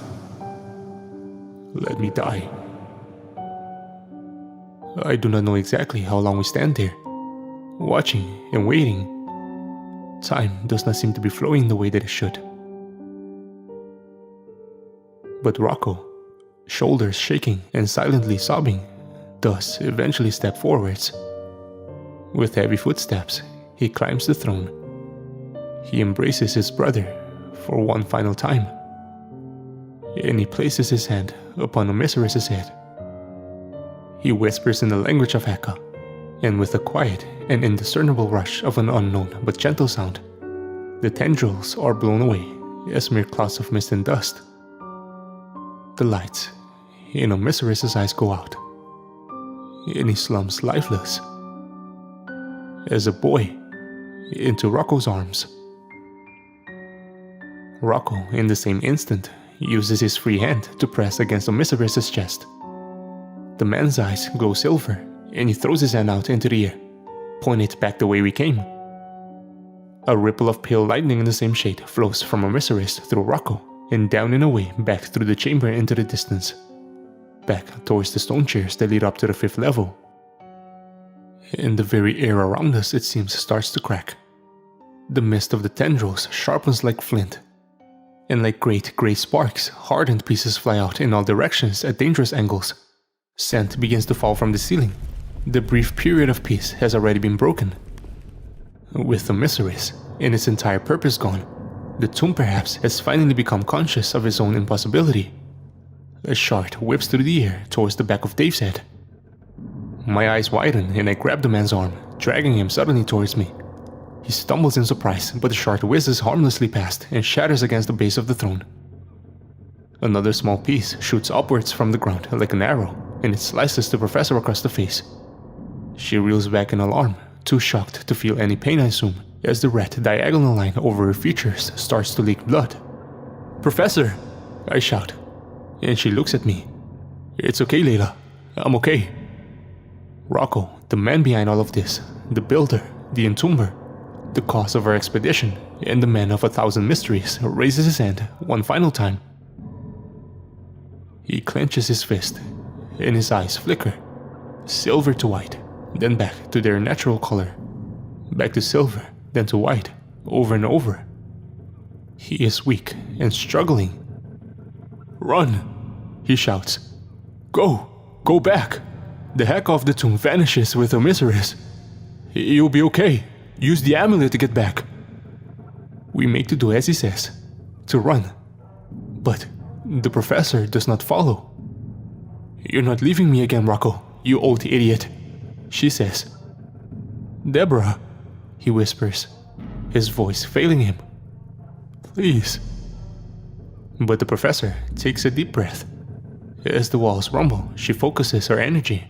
Let me die." I do not know exactly how long we stand there, watching and waiting. Time does not seem to be flowing the way that it should. But Rocco, shoulders shaking and silently sobbing, does eventually step forwards. With heavy footsteps, he climbs the throne. He embraces his brother, for one final time. And he places his hand upon Osiris's head. He whispers in the language of Heka, and with a quiet and indiscernible rush of an unknown but gentle sound, the tendrils are blown away as mere clouds of mist and dust. The lights in Osiris's eyes go out, and he slumps lifeless as a boy into Rocco's arms. Rocco, in the same instant, uses his free hand to press against Osiris's chest. The man's eyes glow silver, and he throws his hand out into the air, pointing it back the way we came. A ripple of pale lightning in the same shade flows from Osiris through Rocco and down and away back through the chamber into the distance, back towards the stone chairs that lead up to the 5th level. And the very air around us, it seems, starts to crack. The mist of the tendrils sharpens like flint, and like great grey sparks, hardened pieces fly out in all directions at dangerous angles. Sand begins to fall from the ceiling. The brief period of peace has already been broken. With Osiris and its entire purpose gone, the tomb perhaps has finally become conscious of its own impossibility. A shard whips through the air towards the back of Dave's head. My eyes widen and I grab the man's arm, dragging him suddenly towards me. He stumbles in surprise, but the shard whizzes harmlessly past and shatters against the base of the throne. Another small piece shoots upwards from the ground like an arrow, and it slices the professor across the face. She reels back in alarm, too shocked to feel any pain, I assume, as the red diagonal line over her features starts to leak blood. "Professor!" I shout, and she looks at me. "It's okay, Layla. I'm okay." Rocco, the man behind all of this, the builder, the entomber, the cause of our expedition, and the man of 1,000 mysteries, raises his hand one final time. He clenches his fist, and his eyes flicker, silver to white, then back to their natural color, back to silver, then to white, over and over. He is weak and struggling. "Run!" he shouts. "Go! Go back! The heck of the tomb vanishes with Osiris. You'll be okay. Use the amulet to get back." We make to do as he says, to run. But the professor does not follow. "You're not leaving me again, Rocco, you old idiot," she says. "Deborah," he whispers, his voice failing him. "Please." But the professor takes a deep breath. As the walls rumble, she focuses her energy.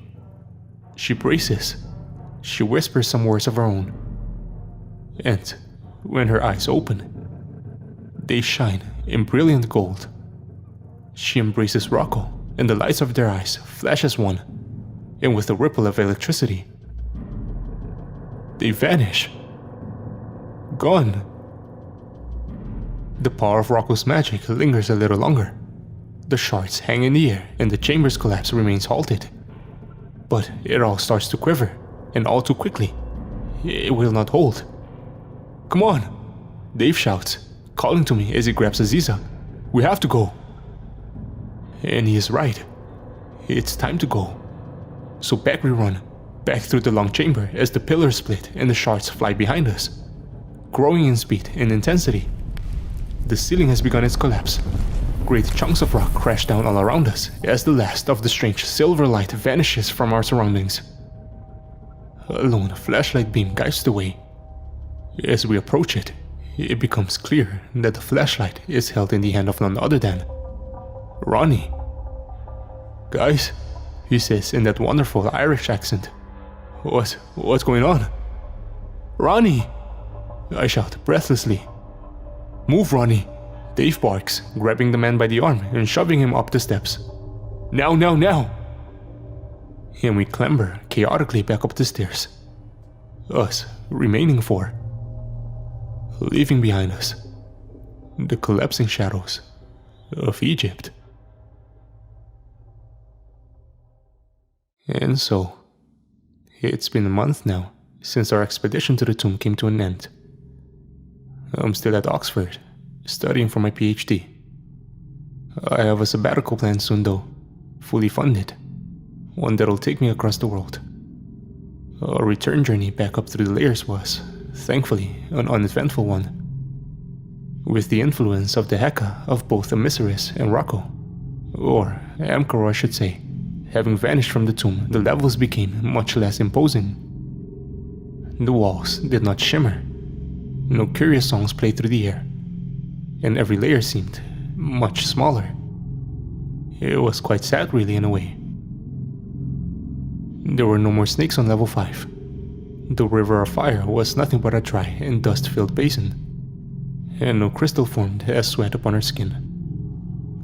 She braces. She whispers some words of her own. And when her eyes open, they shine in brilliant gold. She embraces Rocco, and the lights of their eyes flash as one, and with a ripple of electricity, they vanish. Gone. The power of Rocco's magic lingers a little longer. The shards hang in the air, and the chamber's collapse remains halted. But it all starts to quiver, and all too quickly. It will not hold. "Come on!" Dave shouts, calling to me as he grabs Aziza. "We have to go!" And he is right. It's time to go. So back we run, back through the long chamber as the pillars split and the shards fly behind us, growing in speed and intensity. The ceiling has begun its collapse. Great chunks of rock crash down all around us as the last of the strange silver light vanishes from our surroundings. A lone flashlight beam guides the way. As we approach it, it becomes clear that the flashlight is held in the hand of none other than Ronnie. "Guys," he says in that wonderful Irish accent. What's going on?" "Ronnie!" I shout breathlessly. "Move, Ronnie!" Dave barks, grabbing the man by the arm and shoving him up the steps. "Now, now, now!" And we clamber chaotically back up the stairs. Us remaining four. Leaving behind us the collapsing shadows of Egypt. And so, it's been a month now since our expedition to the tomb came to an end. I'm still at Oxford, studying for my PhD. I have a sabbatical planned soon though, fully funded, one that'll take me across the world. Our return journey back up through the layers was, thankfully, an uneventful one. with the influence of the Heka of both Emissaries and Rocco. Or Emperor, I should say. Having vanished from the tomb, the levels became much less imposing. The walls did not shimmer. No curious songs played through the air. And every layer seemed much smaller. It was quite sad, really, in a way. There were no more snakes on level 5. The river of fire was nothing but a dry and dust-filled basin. And no crystal formed as sweat upon our skin.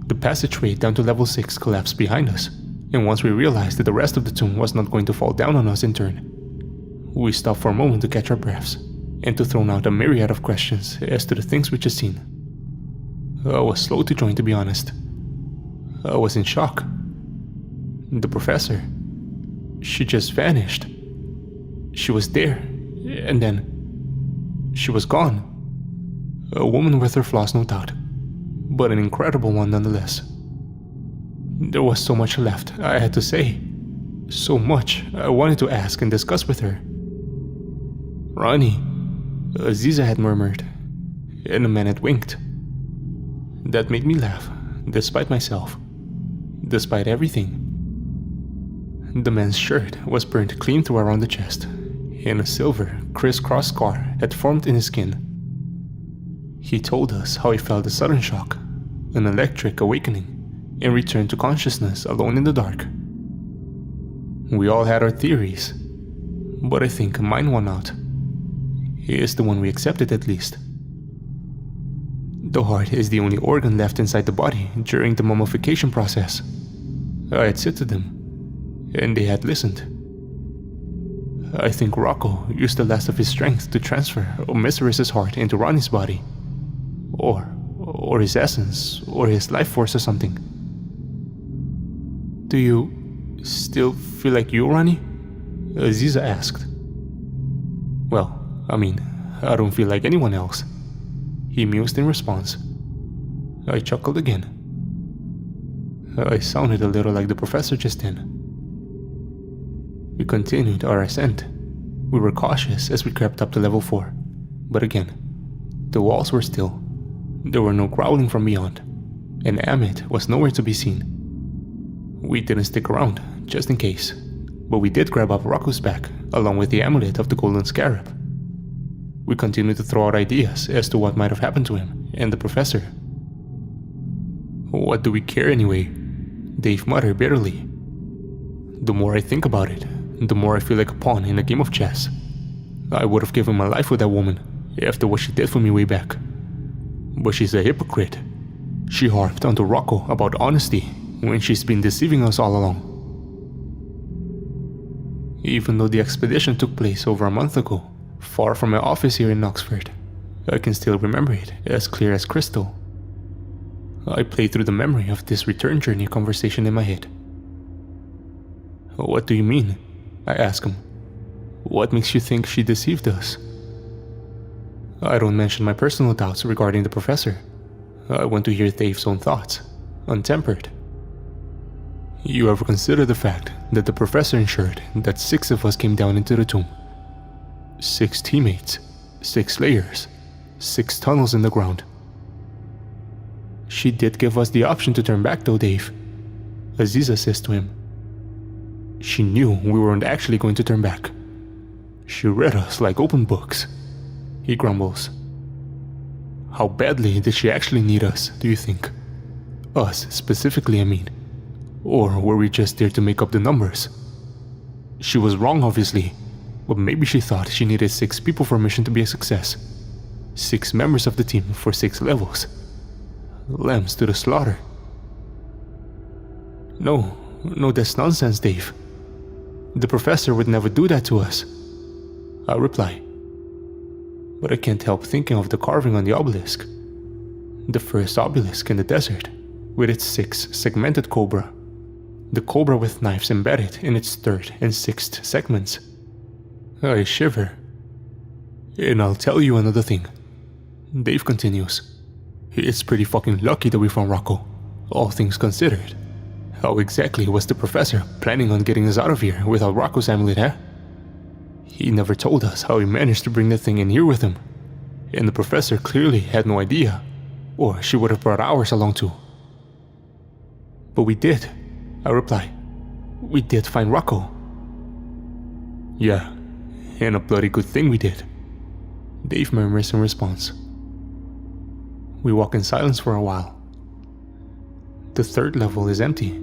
The passageway down to level 6 collapsed behind us, and once we realized that the rest of the tomb was not going to fall down on us in turn, we stopped for a moment to catch our breaths, and to throw out a myriad of questions as to the things we just seen. I was slow to join, to be honest. I was in shock. The professor, she just vanished. She was there, and then she was gone. A woman with her flaws, no doubt, but an incredible one nonetheless. There was so much left I had to say, so much I wanted to ask and discuss with her. "Ronnie," Aziza had murmured, and the man had winked. That made me laugh, despite myself, despite everything. The man's shirt was burnt clean through around the chest, and a silver, crisscross scar had formed in his skin. He told us how he felt a sudden shock, an electric awakening, and returned to consciousness alone in the dark. We all had our theories, but I think mine won out. He is the one we accepted, at least. The heart is the only organ left inside the body during the mummification process. I had said to them, and they had listened. I think Rocco used the last of his strength to transfer Emissaries' heart into Ronnie's body. Or his essence, or his life force or something. "Do you still feel like you, Ronnie?" Aziza asked. "Well, I mean, I don't feel like anyone else," he mused in response. I chuckled again. I sounded a little like the professor just then. We continued our ascent. We were cautious as we crept up to level 4, but again, the walls were still. There were no growling from beyond, and Amit was nowhere to be seen. We didn't stick around, just in case, but we did grab up Rocco's back, along with the amulet of the golden scarab. We continued to throw out ideas as to what might have happened to him and the professor. "What do we care anyway?" Dave muttered bitterly. "The more I think about it, the more I feel like a pawn in a game of chess. I would have given my life for that woman after what she did for me way back. But she's a hypocrite. She harped onto Rocco about honesty when she's been deceiving us all along." Even though the expedition took place over a month ago, far from my office here in Oxford, I can still remember it as clear as crystal. I played through the memory of this return journey conversation in my head. "What do you mean?" I asked him. "What makes you think she deceived us?" I don't mention my personal doubts regarding the professor. I want to hear Dave's own thoughts, untempered. "You ever consider the fact that the professor ensured that 6 of us came down into the tomb? 6 teammates, 6 layers, 6 tunnels in the ground. She did give us the option to turn back though, Dave," Aziza says to him. "She knew we weren't actually going to turn back. She read us like open books," he grumbles. "How badly did she actually need us, do you think? Us specifically, I mean. Or were we just there to make up the numbers? She was wrong, obviously, but maybe she thought she needed 6 people for a mission to be a success. 6 members of the team for 6 levels. Lambs to the slaughter." No, that's nonsense, Dave. The professor would never do that to us," I reply. But I can't help thinking of the carving on the obelisk. The first obelisk in the desert, with its 6 segmented cobra. The cobra with knives embedded in its 3rd and 6th segments. I shiver. "And I'll tell you another thing," Dave continues. "It's pretty fucking lucky that we found Rocco, all things considered. How exactly was the professor planning on getting us out of here without Rocco's amulet, eh? He never told us how he managed to bring the thing in here with him, and the professor clearly had no idea or she would have brought ours along too. But we did, I reply. We did find Rocco. Yeah, and a bloody good thing we did, Dave murmurs in response. We walk in silence for a while. The third level is empty.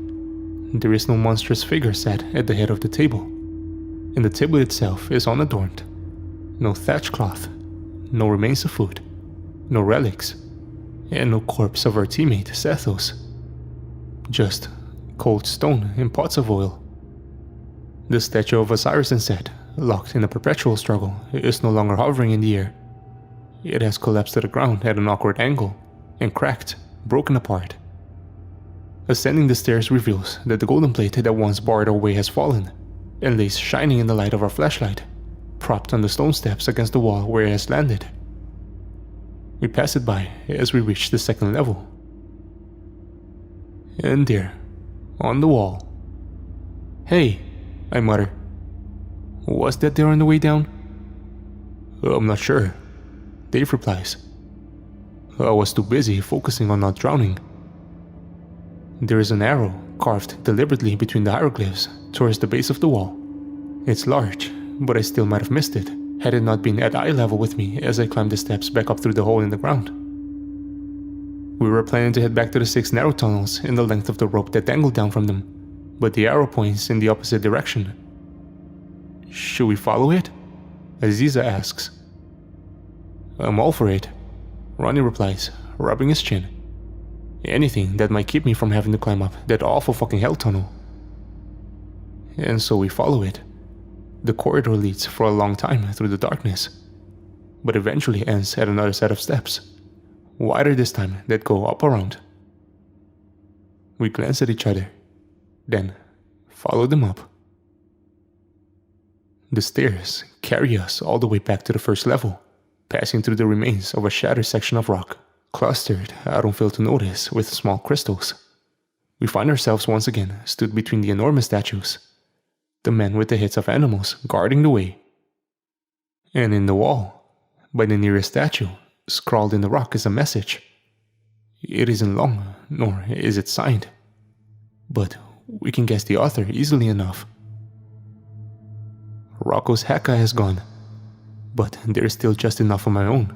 There is no monstrous figure sat at the head of the table, and the table itself is unadorned. No thatch cloth, no remains of food, no relics, and no corpse of our teammate Sethos. Just cold stone and pots of oil. The statue of Osiris instead, locked in a perpetual struggle, is no longer hovering in the air. It has collapsed to the ground at an awkward angle, and cracked, broken apart. Ascending the stairs reveals that the golden plate that once barred our way has fallen, and lays shining in the light of our flashlight, propped on the stone steps against the wall where it has landed. We pass it by as we reach the second level. And there, on the wall. Hey, I mutter. Was that there on the way down? I'm not sure, Dave replies. I was too busy focusing on not drowning. There is an arrow carved deliberately between the hieroglyphs towards the base of the wall. It's large, but I still might have missed it had it not been at eye level with me as I climbed the steps back up through the hole in the ground. We were planning to head back to the 6 narrow tunnels in the length of the rope that dangled down from them, but the arrow points in the opposite direction. Should we follow it? Aziza asks. I'm all for it, Ronnie replies, rubbing his chin. Anything that might keep me from having to climb up that awful fucking hell tunnel. And so we follow it. The corridor leads for a long time through the darkness, but eventually ends at another set of steps, wider this time, that go up around. We glance at each other, then follow them up. The stairs carry us all the way back to the first level, passing through the remains of a shattered section of rock, clustered, I don't fail to notice, with small crystals. We find ourselves once again stood between the enormous statues, the men with the heads of animals guarding the way. And in the wall, by the nearest statue, scrawled in the rock is a message. It isn't long, nor is it signed, but we can guess the author easily enough. Rocco's Haka has gone, but there is still just enough of my own.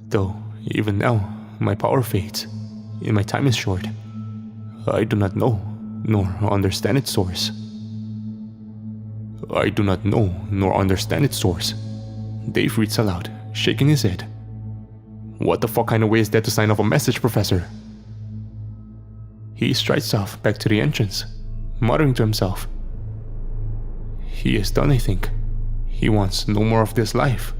Though, even now, my power fades, and my time is short. I do not know, nor understand its source. I do not know, nor understand its source, Dave reads aloud, shaking his head. What the fuck kind of way is that to sign off a message, Professor? He strides off back to the entrance, muttering to himself. He is done, I think. He wants no more of this life.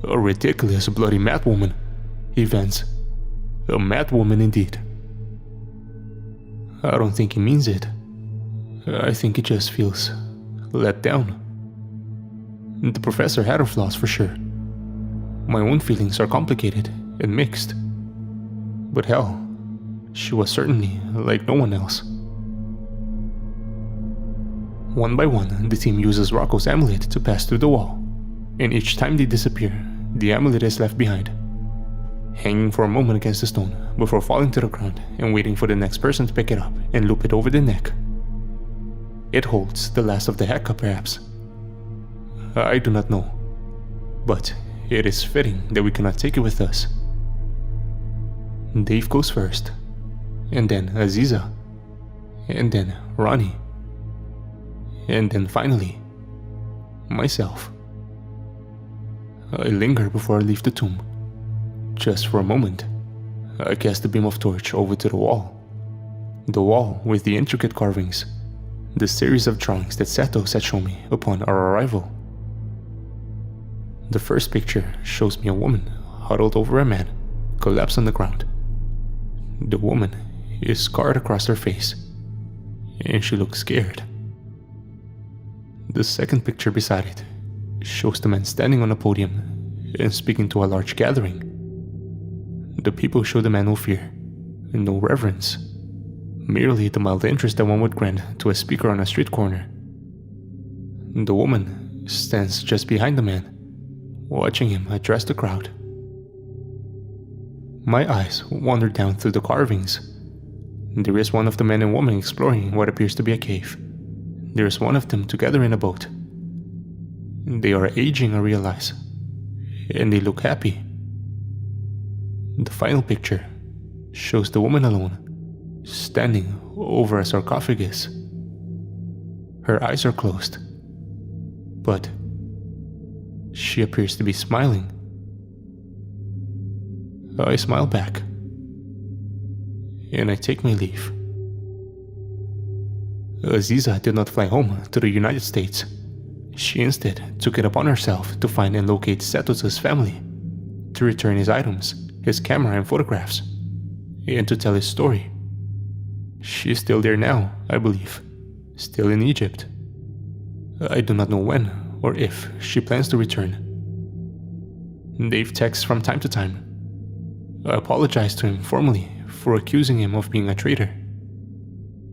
A ridiculous bloody mad woman, he vents. A mad woman indeed. I don't think he means it. I think he just feels let down. The professor had her flaws for sure. My own feelings are complicated and mixed. But hell, she was certainly like no one else. One by one, the team uses Rocco's amulet to pass through the wall, and each time they disappear, the amulet is left behind, hanging for a moment against the stone before falling to the ground and waiting for the next person to pick it up and loop it over the neck. It holds the last of the Heka, perhaps. I do not know, but it is fitting that we cannot take it with us. Dave goes first, and then Aziza, and then Ronnie, and then finally, myself. I linger before I leave the tomb. Just for a moment, I cast the beam of torch over to the wall. The wall with the intricate carvings, the series of drawings that Sethos had shown me upon our arrival. The first picture shows me a woman huddled over a man, collapsed on the ground. The woman is scarred across her face, and she looks scared. The second picture beside it shows the man standing on a podium and speaking to a large gathering. The people show the man no fear, no reverence, merely the mild interest that one would grant to a speaker on a street corner. The woman stands just behind the man, watching him address the crowd. My eyes wander down through the carvings. There is one of the men and woman exploring what appears to be a cave. There is one of them together in a boat. They are aging, I realize, and they look happy. The final picture shows the woman alone, standing over a sarcophagus. Her eyes are closed, but she appears to be smiling. I smile back, and I take my leave. Aziza did not fly home to the United States. She instead took it upon herself to find and locate Setos's family, to return his items, his camera and photographs, and to tell his story. She is still there now, I believe, still in Egypt. I do not know when or if she plans to return. Dave texts from time to time. I apologized to him formally for accusing him of being a traitor.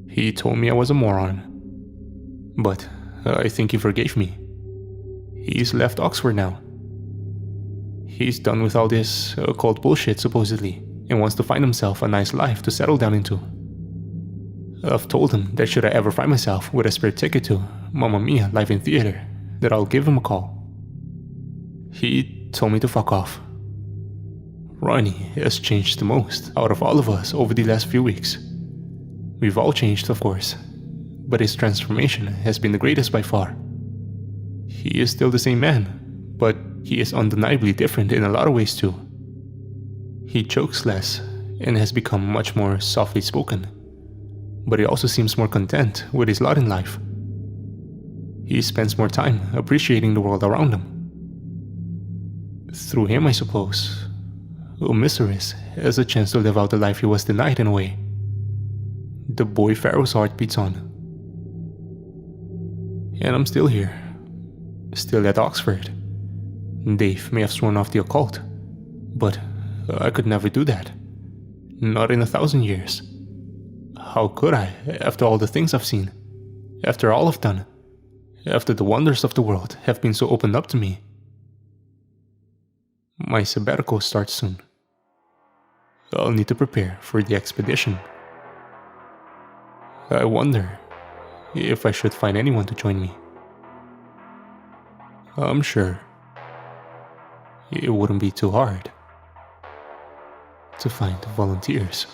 He told me I was a moron, but I think he forgave me. He's left Oxford now. He's done with all this occult bullshit supposedly, and wants to find himself a nice life to settle down into. I've told him that should I ever find myself with a spare ticket to Mamma Mia live in theater, that I'll give him a call. He told me to fuck off. Ronnie has changed the most out of all of us over the last few weeks. We've all changed, of course, but his transformation has been the greatest by far. He is still the same man, but he is undeniably different in a lot of ways too. He jokes less and has become much more softly spoken, but he also seems more content with his lot in life. He spends more time appreciating the world around him. Through him, I suppose, Osiris has a chance to live out the life he was denied in a way. The boy Pharaoh's heart beats on. And I'm still here, still at Oxford. Dave may have sworn off the occult, but I could never do that. Not in 1,000 years. How could I, after all the things I've seen? After all I've done? After the wonders of the world have been so opened up to me? My sabbatical starts soon. I'll need to prepare for the expedition. I wonder if I should find anyone to join me. I'm sure it wouldn't be too hard to find volunteers.